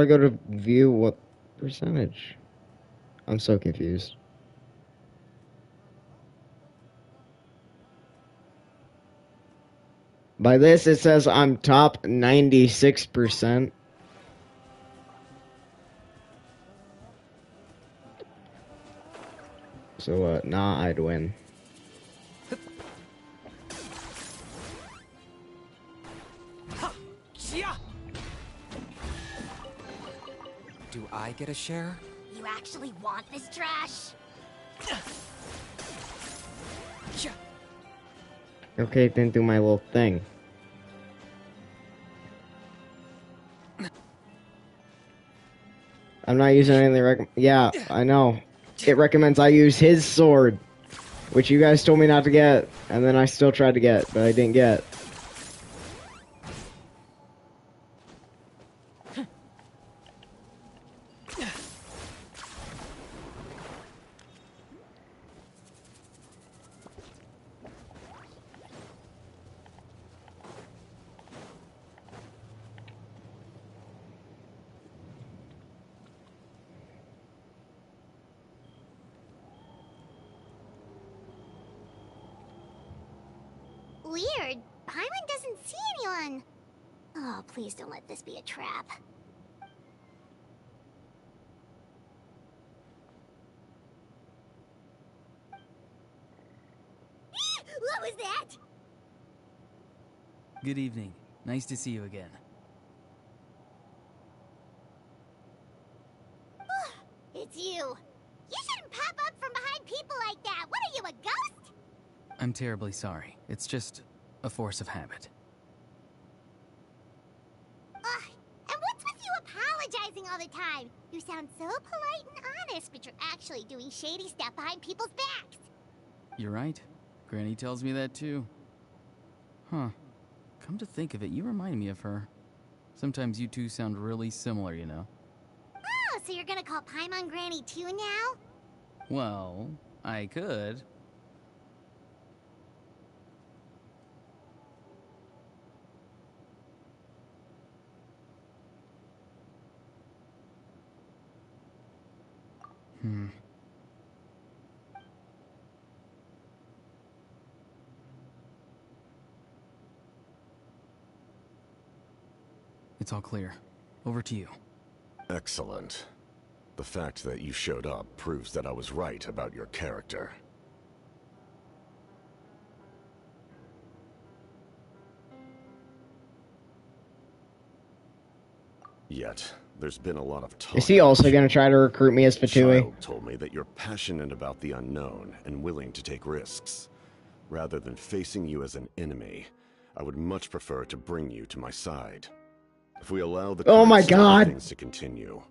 do I go to view what percentage? I'm so confused. By this, it says I'm top 96%. So, nah, I'd win. Do I get a share? You actually want this trash? Okay, then do my little thing. I'm not using anything yeah, I know. It recommends I use his sword, which you guys told me not to get, and then I still tried to get, but I didn't get. Weird. Paimon doesn't see anyone. Oh, please don't let this be a trap. What was that? Good evening. Nice to see you again. It's you. You shouldn't pop up from behind people like that. What are you, a ghost? I'm terribly sorry. It's just a force of habit. And what's with you apologizing all the time? You sound so polite and honest, but you're actually doing shady stuff behind people's backs. You're right. Granny tells me that too. Huh. Come to think of it, you remind me of her. Sometimes you two sound really similar, you know? Oh, so you're gonna call Paimon Granny too now? Well, I could. It's all clear. Over to you. Excellent. The fact that you showed up proves that I was right about your character. Yet, there's been a lot of talk. Is he also going to try to recruit me as Fatui? Child told me that you're passionate about the unknown and willing to take risks. Rather than facing you as an enemy, I would much prefer to bring you to my side. If we allow the oh my current state of God things to continue,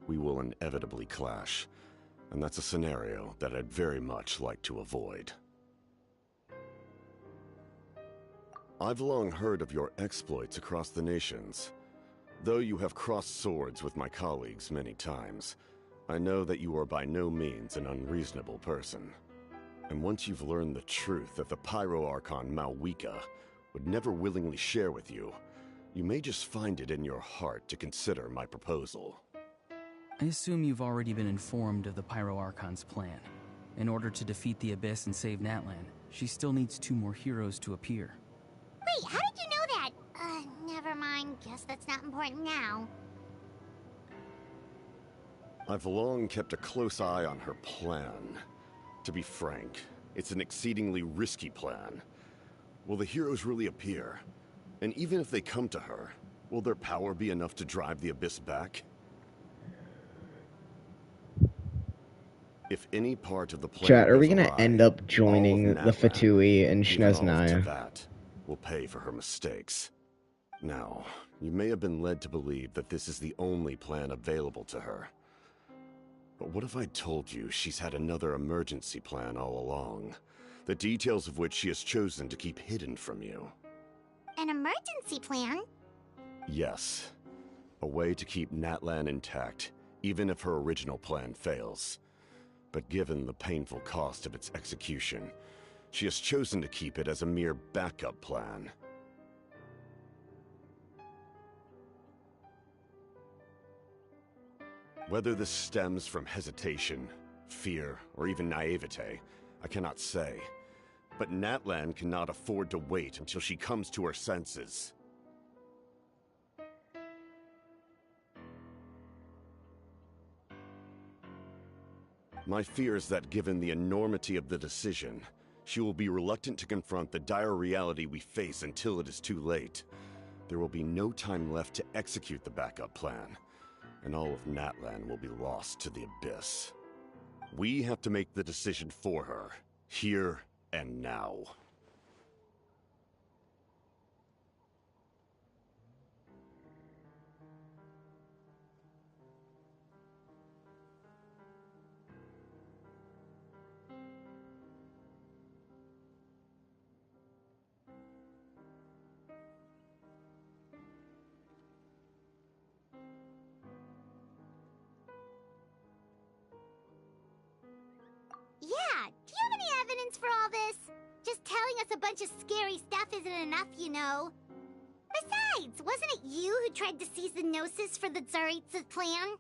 we will inevitably clash. And that's a scenario that I'd very much like to avoid. I've long heard of your exploits across the nations. Though you have crossed swords with my colleagues many times, I know that you are by no means an unreasonable person. And once you've learned the truth that the Pyro Archon Malwika would never willingly share with you, you may just find it in your heart to consider my proposal. I assume you've already been informed of the Pyro Archon's plan. In order to defeat the Abyss and save Natlan, she still needs 2 more heroes to appear. Wait, how did you know that? Never mind. Guess that's not important now. I've long kept a close eye on her plan. To be frank, it's an exceedingly risky plan. Will the heroes really appear? And even if they come to her, will their power be enough to drive the Abyss back? If any part of the plan Chat, are we goes going to awry, end up all of joining the Natlan, Fatui and even all of Shneznaya? Teyvat, will pay for her mistakes. Now, you may have been led to believe that this is the only plan available to her. But what if I told you she's had another emergency plan all along, the details of which she has chosen to keep hidden from you? An emergency plan? Yes. A way to keep Natlan intact, even if her original plan fails. But given the painful cost of its execution, she has chosen to keep it as a mere backup plan. Whether this stems from hesitation, fear, or even naivete, I cannot say. But Natlan cannot afford to wait until she comes to her senses. My fear is that given the enormity of the decision, she will be reluctant to confront the dire reality we face until it is too late. There will be no time left to execute the backup plan, and all of Natlan will be lost to the abyss. We have to make the decision for her, here and now. Yeah, do you have any evidence for all this? Just telling us a bunch of scary stuff isn't enough, you know. Besides, wasn't it you who tried to seize the Gnosis for the Tsaritsa's plan?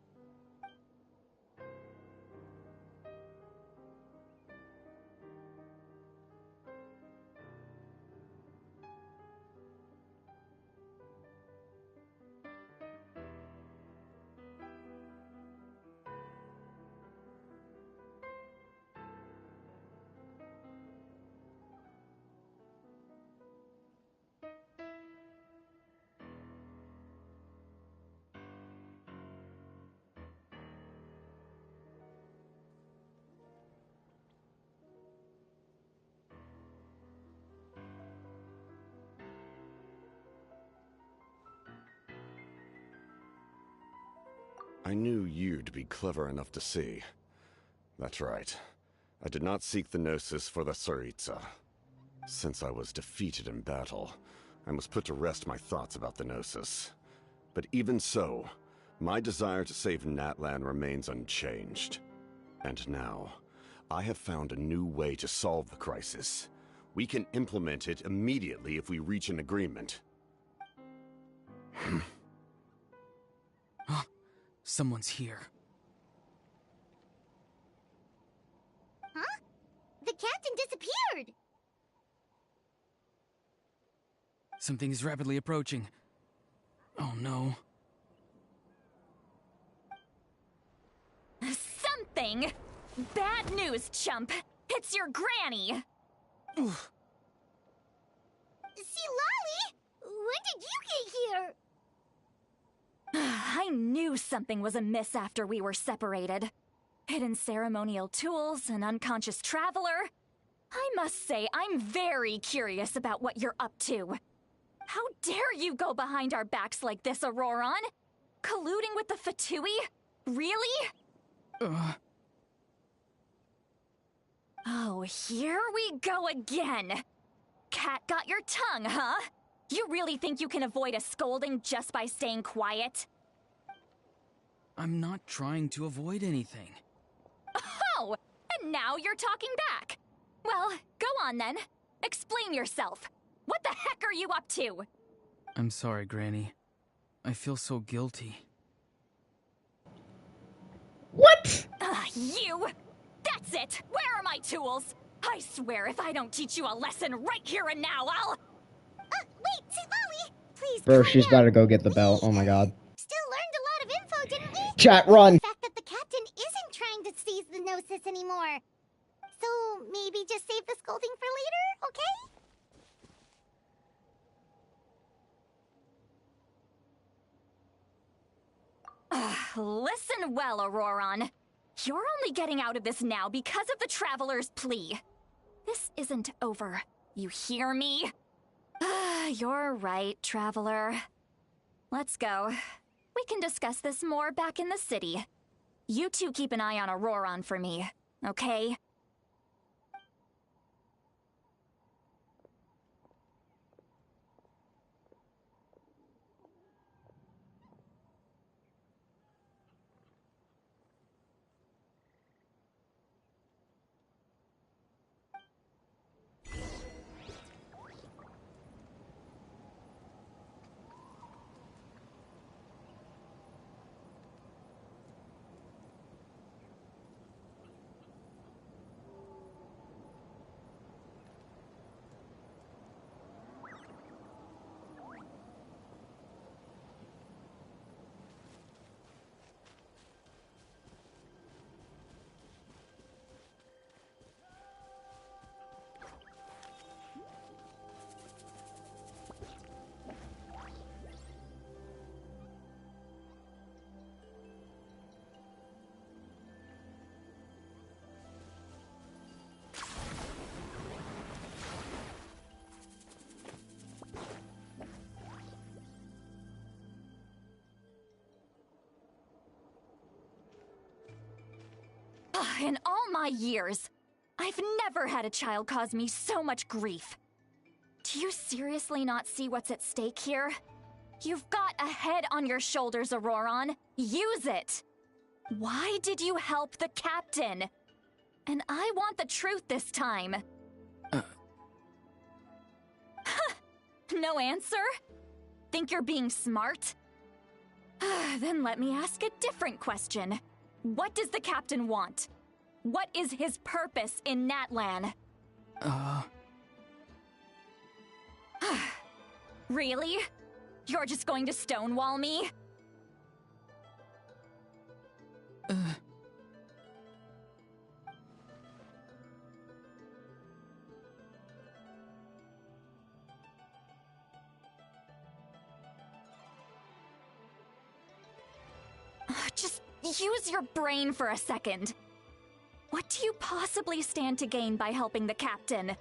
I knew you'd be clever enough to see. That's right. I did not seek the Gnosis for the Tsaritsa. Since I was defeated in battle, I must put to rest my thoughts about the Gnosis. But even so, my desire to save Natlan remains unchanged. And now, I have found a new way to solve the crisis. We can implement it immediately if we reach an agreement. Someone's here. Huh? The captain disappeared! Something is rapidly approaching. Oh no. Something? Bad news, chump. It's your granny. Oof. See, Lolly? When did you get here? I knew something was amiss after we were separated. Hidden ceremonial tools, an unconscious traveler. I must say, I'm very curious about what you're up to. How dare you go behind our backs like this, Auroron? Colluding with the Fatui? Really? Oh, here we go again. Cat got your tongue, huh? You really think you can avoid a scolding just by staying quiet? I'm not trying to avoid anything. Oh, and now you're talking back. Well, go on then. Explain yourself. What the heck are you up to? I'm sorry, Granny. I feel so guilty. What? You! That's it! Where are my tools? I swear if I don't teach you a lesson right here and now, I'll... Wait, see, Lolly! Please, Bro, calm she's down. about to go get the belt. Oh my god. Still learned a lot of info, didn't we? Chat, run! The fact that the captain isn't trying to seize the Gnosis anymore. So, maybe just save the scolding for later, okay? Listen well, Auroron. You're only getting out of this now because of the Traveler's plea. This isn't over. You hear me? You're right, Traveler. Let's go. We can discuss this more back in the city. You two keep an eye on Auroron for me, okay? In all my years, I've never had a child cause me so much grief. Do you seriously not see what's at stake here? You've got a head on your shoulders, Auroron. Use it! Why did you help the captain? And I want the truth this time. No answer? Think you're being smart? Then let me ask a different question. What does the captain want? What is his purpose in Natlan? Really? You're just going to stonewall me? Just use your brain for a second. What do you possibly stand to gain by helping the captain?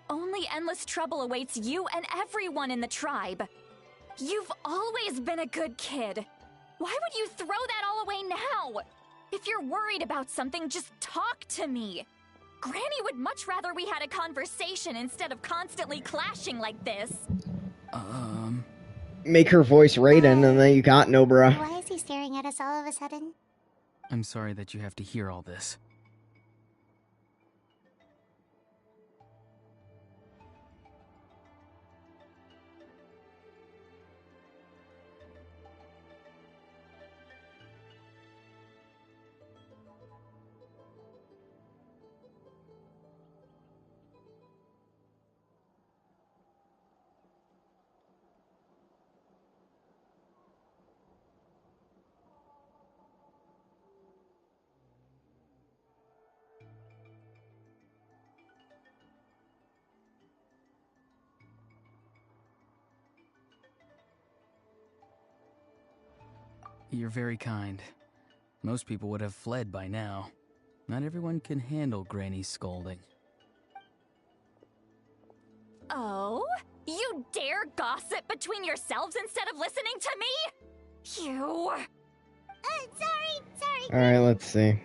Only endless trouble awaits you and everyone in the tribe. You've always been a good kid. Why would you throw that all away now? If you're worried about something, just talk to me. Granny would much rather we had a conversation instead of constantly clashing like this. Make her voice Raiden, and then you got no, bruh. Why is he staring at us all of a sudden? I'm sorry that you have to hear all this. You're very kind. Most people would have fled by now. Not everyone can handle Granny's scolding. Oh? You dare gossip between yourselves instead of listening to me? You... Sorry. Alright, let's see.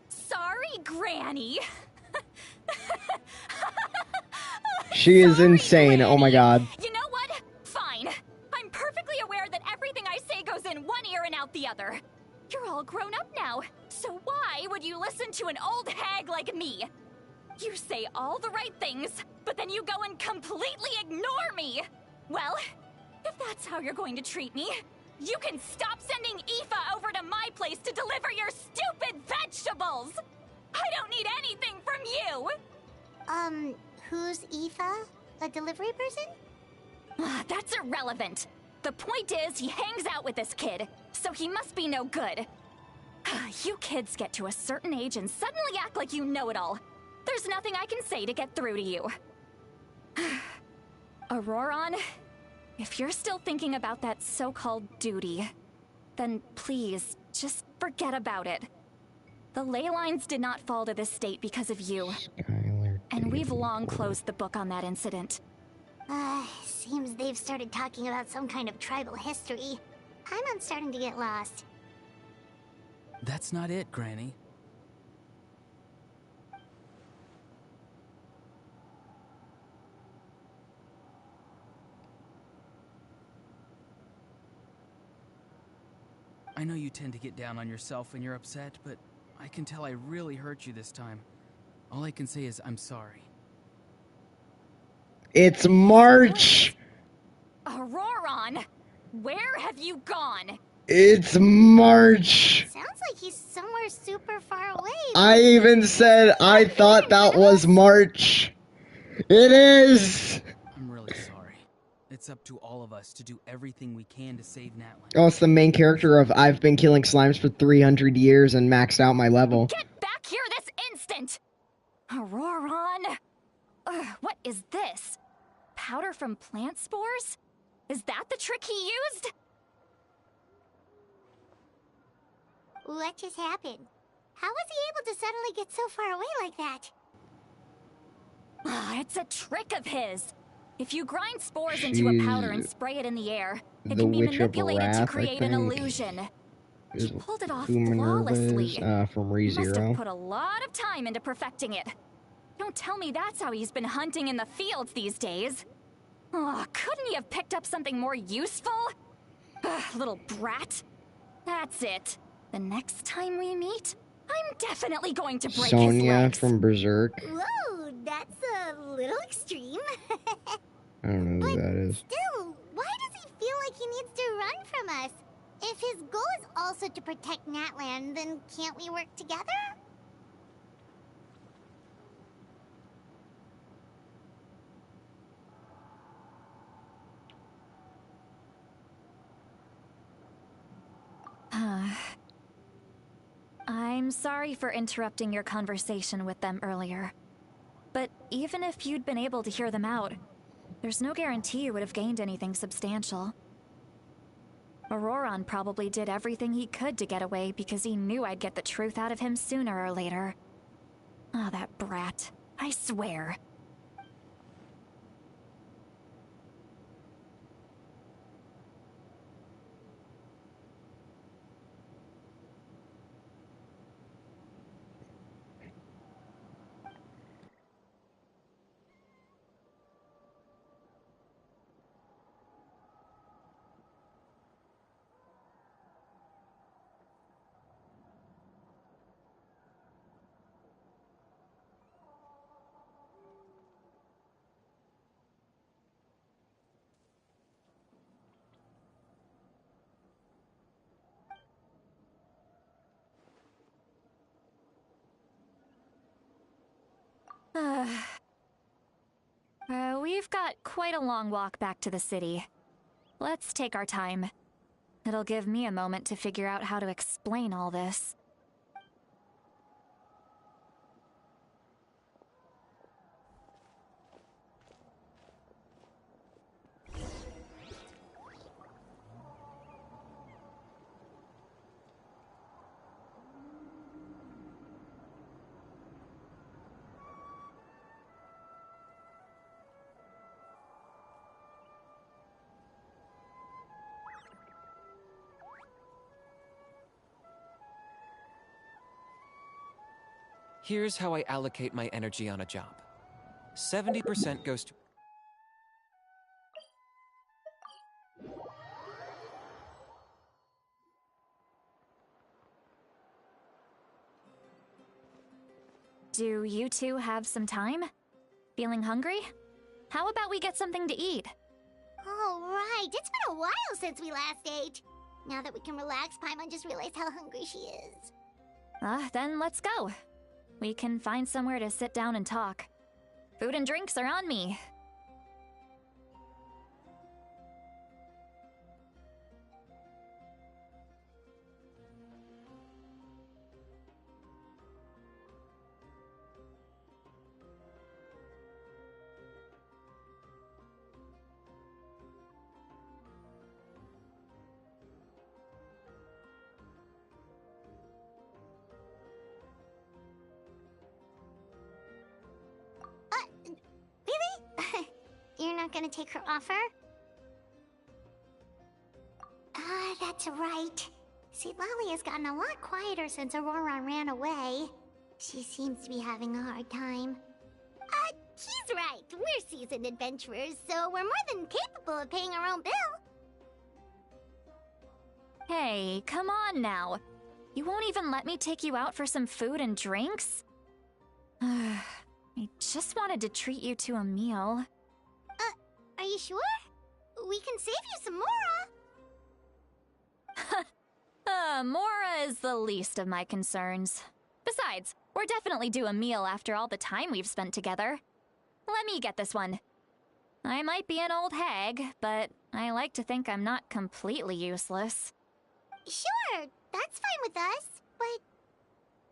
Sorry, Granny. She is insane, Granny. oh my god. You know what? Fine. I'm perfectly aware that everything I say goes in one ear and out the other. You're all grown up now, so why would you listen to an old hag like me? You say all the right things, but then you go and completely ignore me. Well, if that's how you're going to treat me, you can stop sending Aoife over to my place to deliver your stupid vegetables! I don't need anything from you! Who's Aoife? A delivery person? That's irrelevant. The point is, he hangs out with this kid, so he must be no good. You kids get to a certain age and suddenly act like you know it all. There's nothing I can say to get through to you. Auroron, if you're still thinking about that so-called duty, then please, just forget about it. The ley lines did not fall to this state because of you. And we've long closed the book on that incident. Seems they've started talking about some kind of tribal history. I'm starting to get lost. That's not it, Granny. I know you tend to get down on yourself when you're upset, but I can tell I really hurt you this time. All I can say is I'm sorry. It's March! Auroron, where have you gone? It's March! Sounds like he's somewhere super far away. I even said I thought that was March. It is! I'm really sorry. It's up to all of us to do everything we can to save Natlan. Oh, it's the main character of I've been killing slimes for 300 years and maxed out my level. Get back here this instant! Auroron! What is this? Powder from plant spores? Is that the trick he used? What just happened? How was he able to suddenly get so far away like that? It's a trick of his. If you grind spores into a powder and spray it in the air, it can be manipulated to create an illusion. is He pulled it off who Minerva is flawlessly. from He must have ReZero. put a lot of time into perfecting it. Don't tell me that's how he's been hunting in the fields these days. Oh, couldn't he have picked up something more useful? Ugh, little brat. That's it. The next time we meet, I'm definitely going to break his Sonya legs. from Berserk. Whoa, that's a little extreme. I don't know who that is. Still, why does he feel like he needs to run from us? If his goal is also to protect Natlan, then can't we work together? I'm sorry for interrupting your conversation with them earlier. But even if you'd been able to hear them out, there's no guarantee you would have gained anything substantial. Auroron probably did everything he could to get away because he knew I'd get the truth out of him sooner or later. Ah, that brat. I swear. We've got quite a long walk back to the city. Let's take our time. It'll give me a moment to figure out how to explain all this. Here's how I allocate my energy on a job. 70% goes to... Do you two have some time? Feeling hungry? How about we get something to eat? Oh, right. It's been a while since we last ate. Now that we can relax, Paimon just realized how hungry she is. Then let's go. We can find somewhere to sit down and talk. Food and drinks are on me. Really? You're not gonna take her offer? That's right. See, Lolly has gotten a lot quieter since Aurora ran away. She seems to be having a hard time. He's right. We're seasoned adventurers, so we're more than capable of paying our own bill. Hey, come on now. You won't even let me take you out for some food and drinks? I just wanted to treat you to a meal. Are you sure? We can save you some Mora. Mora is the least of my concerns. Besides, we're definitely due a meal after all the time we've spent together. Let me get this one. I might be an old hag, but I like to think I'm not completely useless. Sure, that's fine with us, but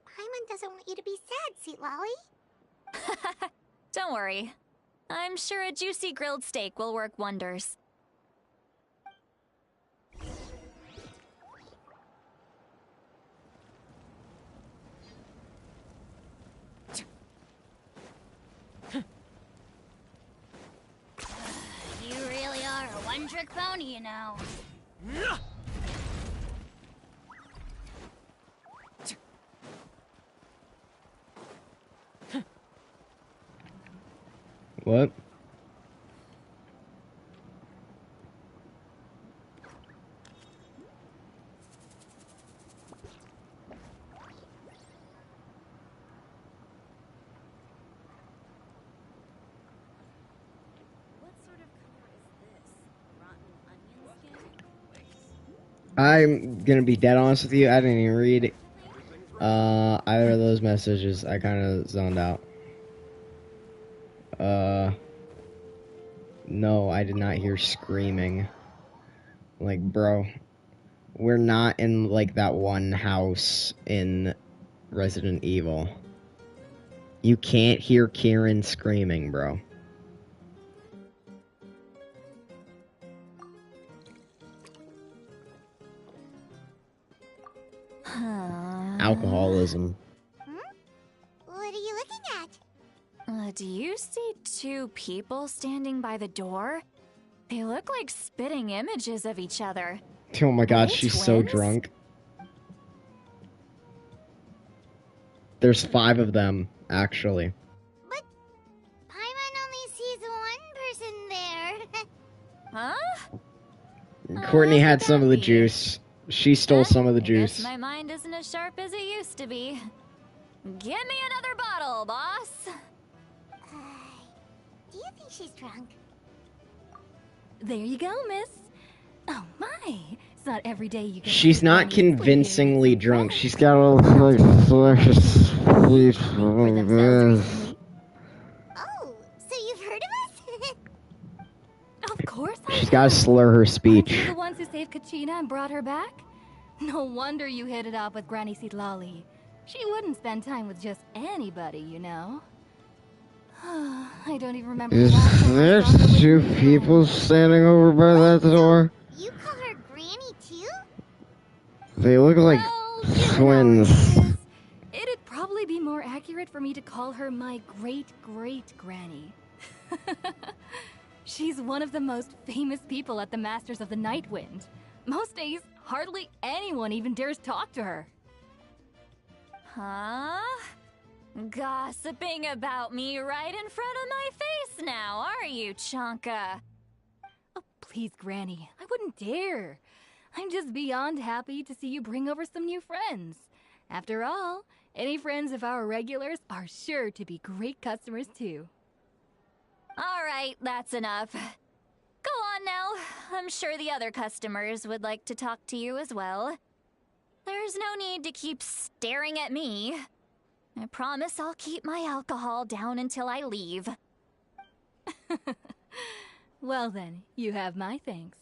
Paimon doesn't want you to be sad, Sweet Lolly. Don't worry. I'm sure a juicy grilled steak will work wonders. You really are a one-trick pony, you know. What? I'm gonna be dead honest with you. I didn't even read either of those messages. I kind of zoned out. No, I did not hear screaming. Like, bro, we're not in like that one house in Resident Evil. You can't hear Kieran screaming, bro. Alcoholism. What are you looking at? Do you see two people standing by the door? They look like spitting images of each other. Oh my god, they she's so twins? drunk. There's 5 of them, actually. But Paimon only sees one person there. Huh? Courtney had some of the juice. She stole some of the I juice. guess my mind isn't as sharp as it used to be. Give me another bottle, boss. Do you think she's drunk? There you go, miss. Oh my, it's not every day you get. She's not convincingly drunk. She's got all the flashes. Oh, so you've heard of us? Of course I She's got to slur her speech. Aren't you the ones who saved Kachina and brought her back? No wonder you hit it off with Granny Seedlali. She wouldn't spend time with just anybody, you know. I don't even remember. There's 2 people standing over by that door. You call her Granny too? They look like twins. It'd probably be more accurate for me to call her my great-great-granny. She's one of the most famous people at the Masters of the Nightwind. Most days, hardly anyone even dares talk to her. Huh? Gossiping about me right in front of my face now, are you, Chonka? Oh, please, Granny. I wouldn't dare. I'm just beyond happy to see you bring over some new friends. After all, any friends of our regulars are sure to be great customers, too. All right, that's enough. Go on now. I'm sure the other customers would like to talk to you as well. There's no need to keep staring at me. I promise I'll keep my alcohol down until I leave. Well then, you have my thanks.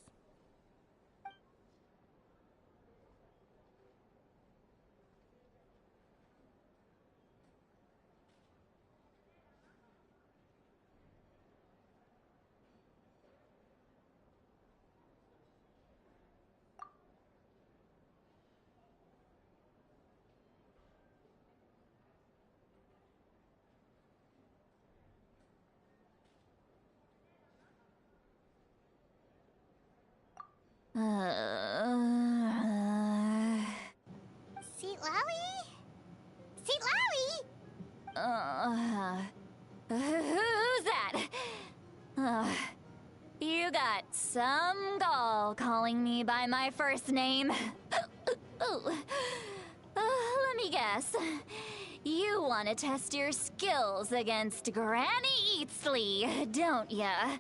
Seat Lally? Seat Lally? Who's that? You got some gall calling me by my first name. Let me guess. You want to test your skills against Granny Eatsley, don't ya?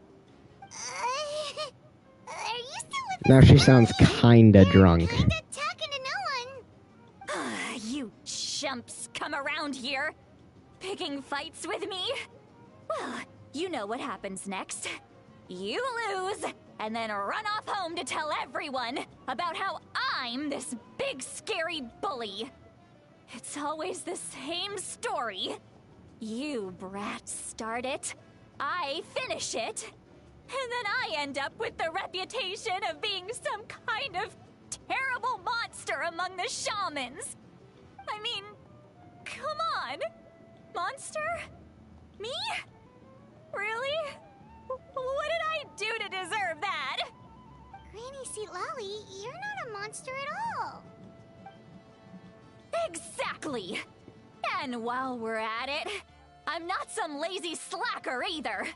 Are you still with Now she sounds kinda drunk. talking to no one? You chumps come around here, picking fights with me? Well, you know what happens next. You lose, and then run off home to tell everyone about how I'm this big scary bully. It's always the same story. You brats start it, I finish it, and then I end up with the reputation of being some kind of terrible monster among the shamans. I mean, come on. Monster? Me? Really? What did I do to deserve that? Granny Seat Lally, you're not a monster at all. Exactly! And while we're at it, I'm not some lazy slacker either.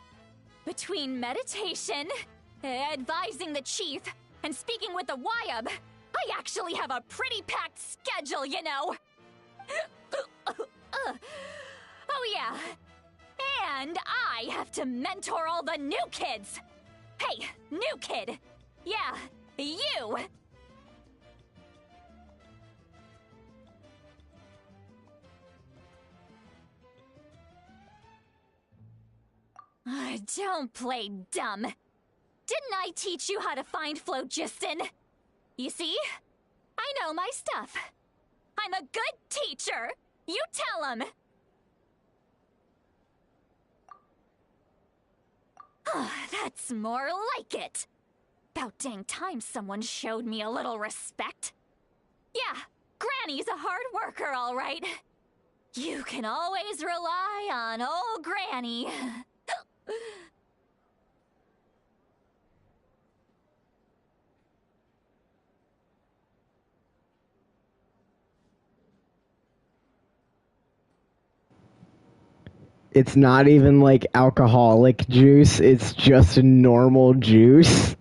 Between meditation, advising the chief, and speaking with the Wyab, I actually have a pretty packed schedule, you know. Oh yeah. And I have to mentor all the new kids. Hey, new kid. Yeah, you. Don't play dumb. Didn't I teach you how to find phlogiston? You see? I know my stuff. I'm a good teacher. You tell him. That's more like it. About dang time someone showed me a little respect. Yeah, Granny's a hard worker, all right. You can always rely on old Granny. It's not even like alcoholic juice, it's just normal juice.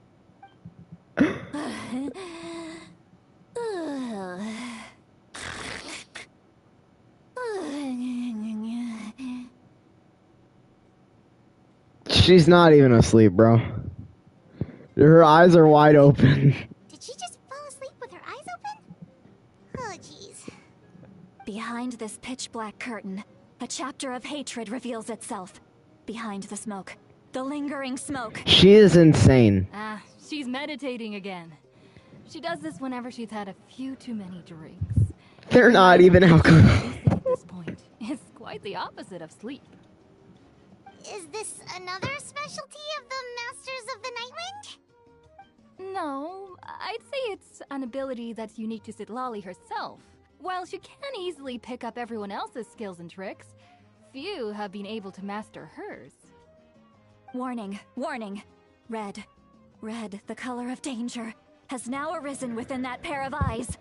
She's not even asleep, bro. Her eyes are wide open. Did she just fall asleep with her eyes open? Oh, jeez. Behind this pitch-black curtain, a chapter of hatred reveals itself. Behind the smoke, the lingering smoke. She is insane. Ah, she's meditating again. She does this whenever she's had a few too many drinks. They're not even alcohol. At this point, it's quite the opposite of sleep. Is this another specialty of the Masters of the Nightwind? No, I'd say it's an ability that's unique to Citlali herself. While she can easily pick up everyone else's skills and tricks, few have been able to master hers. Warning, warning. Red, the color of danger, has now arisen within that pair of eyes.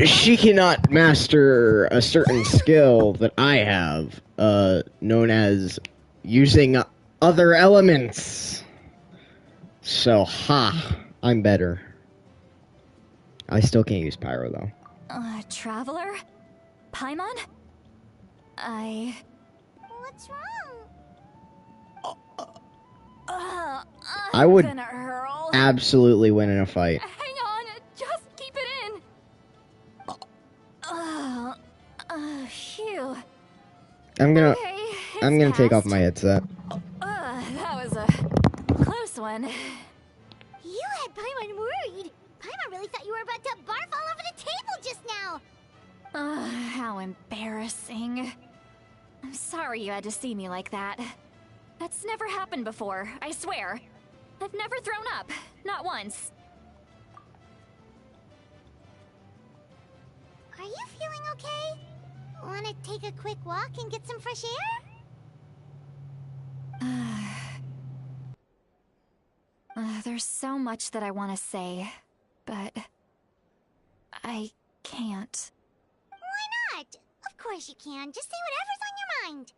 She cannot master a certain skill that I have, known as using other elements. So, I'm better. I still can't use pyro, though. Traveler? Paimon? What's wrong? I would gonna hurl. absolutely win in a fight. Hang on, just keep it in. Phew. I'm gonna Okay, take off my headset. That was a close one. You had Paimon worried. Paimon really thought you were about to barf all over the table just now. How embarrassing. I'm sorry you had to see me like that. That's never happened before, I swear. I've never thrown up, not once. Are you feeling okay? Want to take a quick walk and get some fresh air? There's so much that I want to say, but I can't. Why not? Of course you can. Just say whatever's on your mind.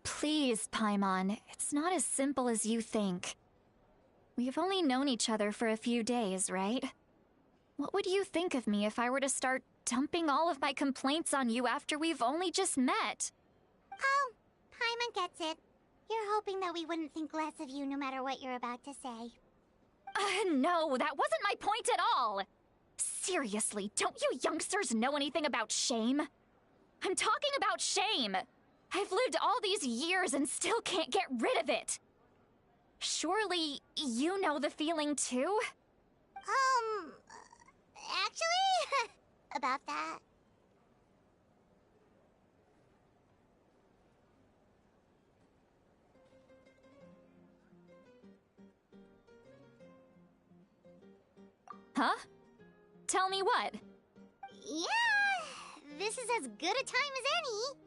Please, Paimon, it's not as simple as you think. We've only known each other for a few days, right? What would you think of me if I were to start dumping all of my complaints on you after we've only just met? Oh, Paimon gets it. You're hoping that we wouldn't think less of you no matter what you're about to say. No, that wasn't my point at all! Seriously, don't you youngsters know anything about shame? I'm talking about shame! I've lived all these years and still can't get rid of it! Surely, you know the feeling too? Actually, about that. Huh? Tell me what? Yeah, this is as good a time as any.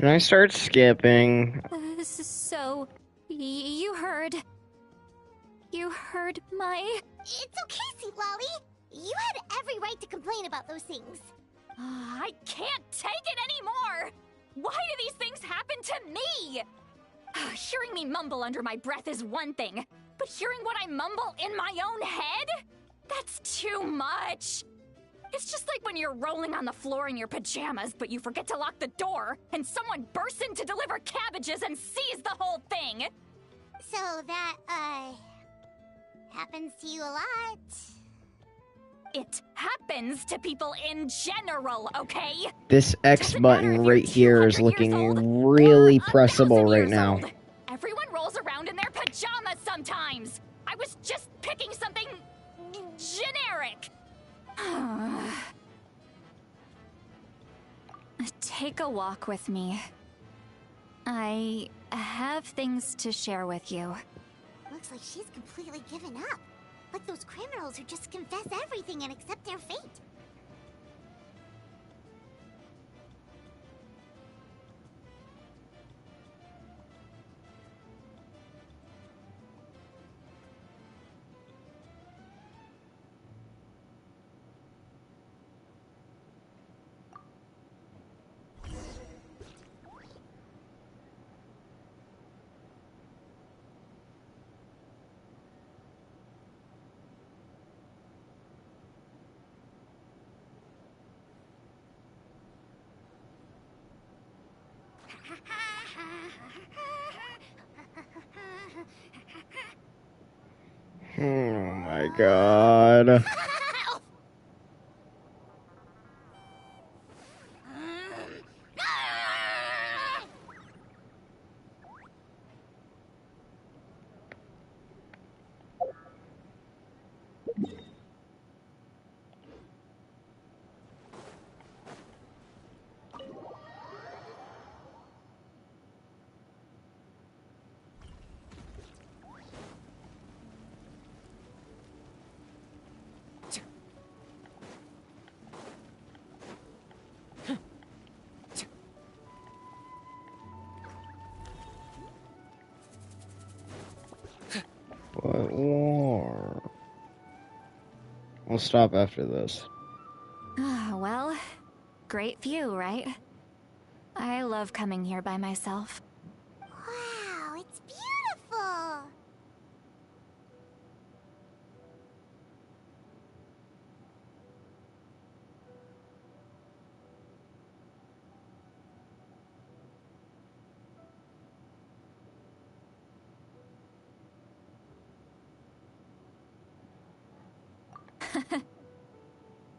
Can I start skipping? So, you heard... You heard my... It's okay, Sweet Lolly. You had every right to complain about those things. I can't take it anymore! Why do these things happen to me? Hearing me mumble under my breath is one thing, but hearing what I mumble in my own head? That's too much! It's just like when you're rolling on the floor in your pajamas, but you forget to lock the door, and someone bursts in to deliver cabbages and sees the whole thing! So that, happens to you a lot. It happens to people in general, okay? This X button right here is looking really pressable right now. Everyone rolls around in their pajamas sometimes! I was just picking something... generic! Take a walk with me. I have things to share with you. Looks like she's completely given up. Like those criminals who just confess everything and accept their fate. Oh my god. What war? I'll stop after this. Well, great view, right? I love coming here by myself. Wow, it's beautiful!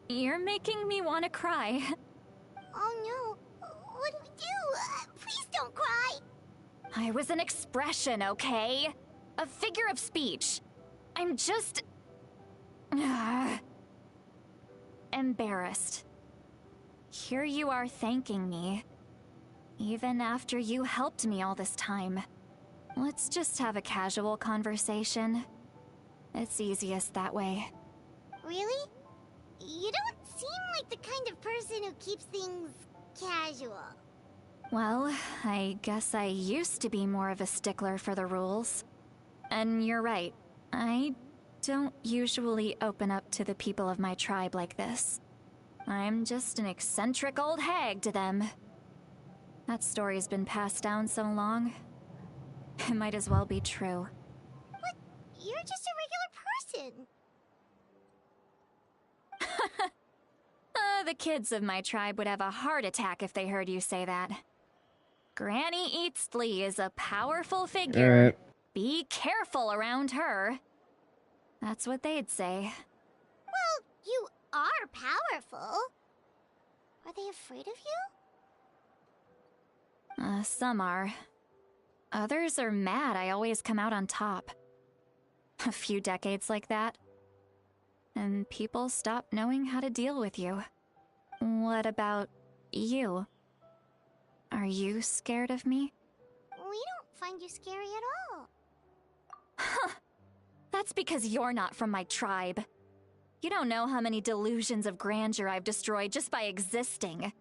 You're making me want to cry. Oh no, what do we do? Please don't cry! I was an expression, okay? A figure of speech. I'm just... embarrassed. Here you are thanking me. Even after you helped me all this time. Let's just have a casual conversation. It's easiest that way. Really? You don't seem like the kind of person who keeps things casual. Well, I guess I used to be more of a stickler for the rules. And you're right, I don't usually open up to the people of my tribe like this. I'm just an eccentric old hag to them. That story's been passed down so long, it might as well be true. But you're just a regular person. The kids of my tribe would have a heart attack if they heard you say that. Granny Eatsley is a powerful figure. Right. Be careful around her. That's what they'd say. Well, you are powerful. Are they afraid of you? Some are. Others are mad I always come out on top. A few decades like that, and people stop knowing how to deal with you. What about you? Are you scared of me? We don't find you scary at all. Huh. That's because you're not from my tribe. You don't know how many delusions of grandeur I've destroyed just by existing.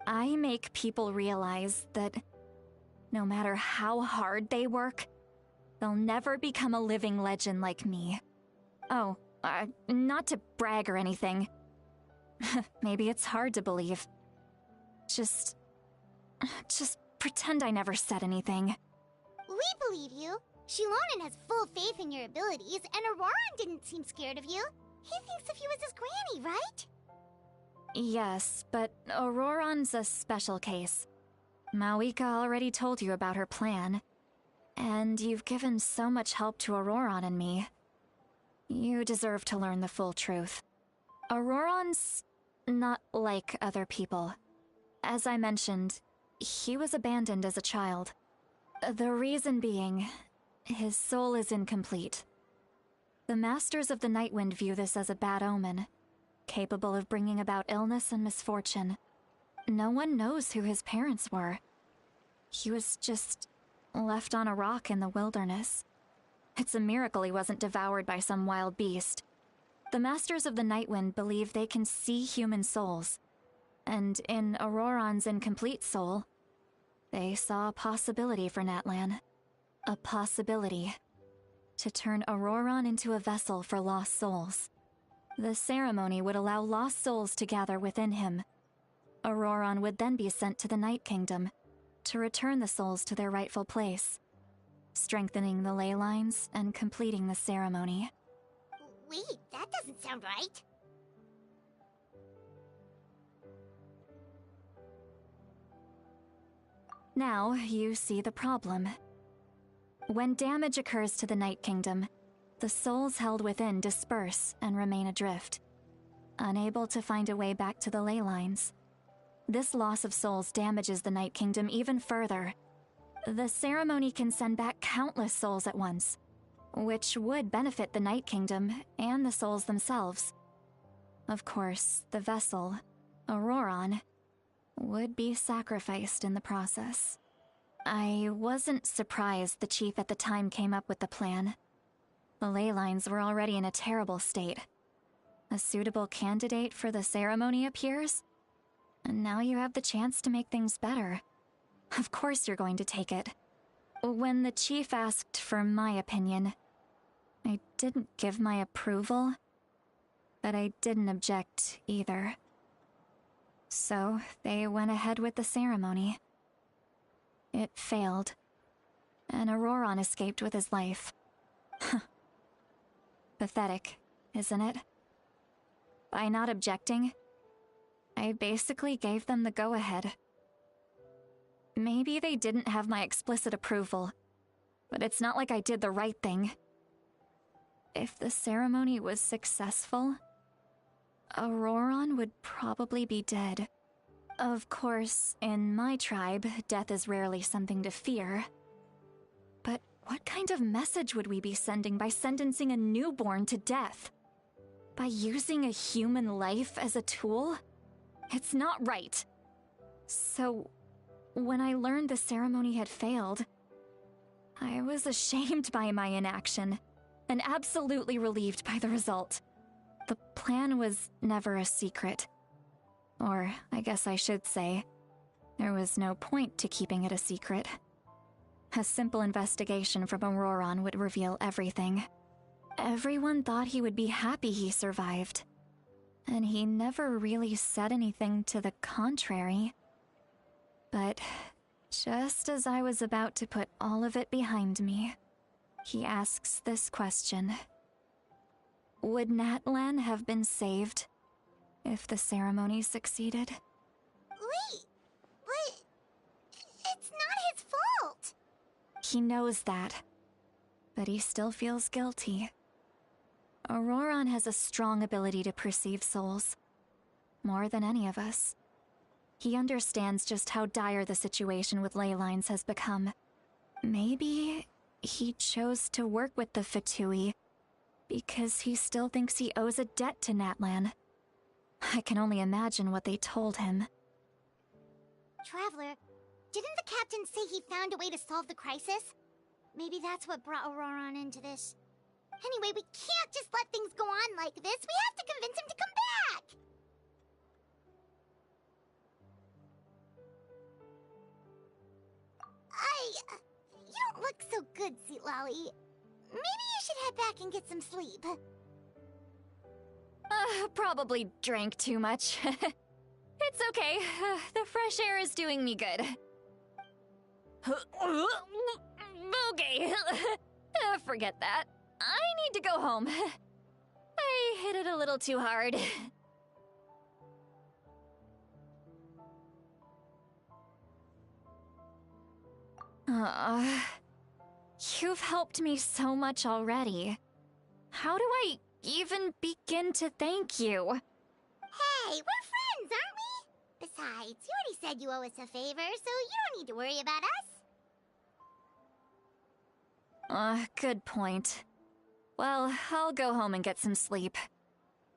I make people realize that no matter how hard they work, they'll never become a living legend like me. Oh, not to brag or anything. Maybe it's hard to believe. Just pretend I never said anything. We believe you. Shilonen has full faith in your abilities, and Auroran didn't seem scared of you. He thinks of you as his granny, right? Yes, but Auroran's a special case. Mawika already told you about her plan. And you've given so much help to Auroran and me. You deserve to learn the full truth. Auroran's not like other people. As I mentioned, he was abandoned as a child. The reason being, his soul is incomplete. The Masters of the Nightwind view this as a bad omen, capable of bringing about illness and misfortune. No one knows who his parents were. He was just left on a rock in the wilderness. It's a miracle he wasn't devoured by some wild beast. The Masters of the Nightwind believe they can see human souls, and in Auroran's incomplete soul, they saw a possibility for Natlan. A possibility to turn Auroran into a vessel for lost souls. The ceremony would allow lost souls to gather within him. Auroran would then be sent to the Night Kingdom to return the souls to their rightful place, strengthening the ley lines and completing the ceremony. Wait, that doesn't sound right. Now you see the problem. When damage occurs to the Night Kingdom, the souls held within disperse and remain adrift, unable to find a way back to the ley lines. This loss of souls damages the Night Kingdom even further. The ceremony can send back countless souls at once, which would benefit the Night Kingdom and the souls themselves. Of course, the vessel, Auroran, would be sacrificed in the process. I wasn't surprised the chief at the time came up with the plan. The ley lines were already in a terrible state. A suitable candidate for the ceremony appears, and now you have the chance to make things better. Of course you're going to take it. When the chief asked for my opinion, I didn't give my approval, but I didn't object either. So they went ahead with the ceremony. It failed, and Auroran escaped with his life. Pathetic, isn't it? By not objecting, I basically gave them the go-ahead. Maybe they didn't have my explicit approval, but it's not like I did the right thing. If the ceremony was successful, Auroran would probably be dead. Of course, in my tribe, death is rarely something to fear. But what kind of message would we be sending by sentencing a newborn to death? By using a human life as a tool? It's not right. So, when I learned the ceremony had failed, I was ashamed by my inaction, and absolutely relieved by the result. The plan was never a secret. Or, I guess I should say, there was no point to keeping it a secret. A simple investigation from Auroran would reveal everything. Everyone thought he would be happy he survived, and he never really said anything to the contrary. But just as I was about to put all of it behind me, he asks this question. Would Natlan have been saved if the ceremony succeeded? Wait, but it's not his fault. He knows that, but he still feels guilty. Auroran has a strong ability to perceive souls, more than any of us. He understands just how dire the situation with ley lines has become. Maybe he chose to work with the Fatui because he still thinks he owes a debt to Natlan. I can only imagine what they told him. Traveler, didn't the captain say he found a way to solve the crisis? Maybe that's what brought Auroran into this. Anyway, we can't just let things go on like this. We have to convince him to come back! good, Sweet Lolly. Maybe you should head back and get some sleep. Probably drank too much. It's okay. The fresh air is doing me good. Okay. Forget that. I need to go home. I hit it a little too hard. You've helped me so much already. How do I even begin to thank you? Hey, we're friends, aren't we? Besides, you already said you owe us a favor, so you don't need to worry about us. Good point. Well, I'll go home and get some sleep.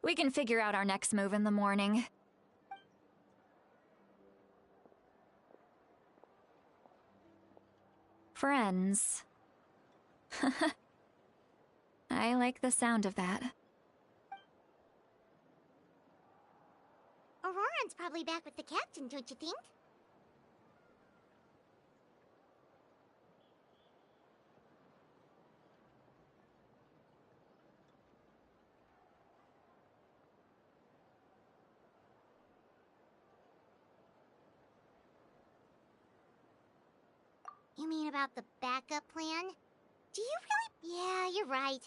We can figure out our next move in the morning. Friends. I like the sound of that. Auroran's probably back with the captain, don't you think? You mean about the backup plan? Do you really? Yeah, you're right.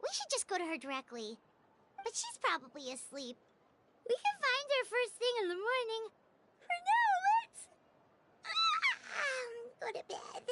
We should just go to her directly. But she's probably asleep. We can find her first thing in the morning. For now, let's... go to bed.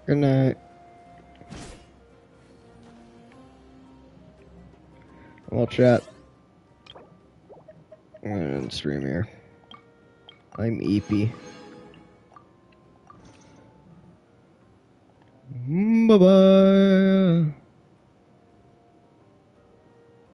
Good night. Well, chat. And stream here. I'm Eepy. Bye-bye.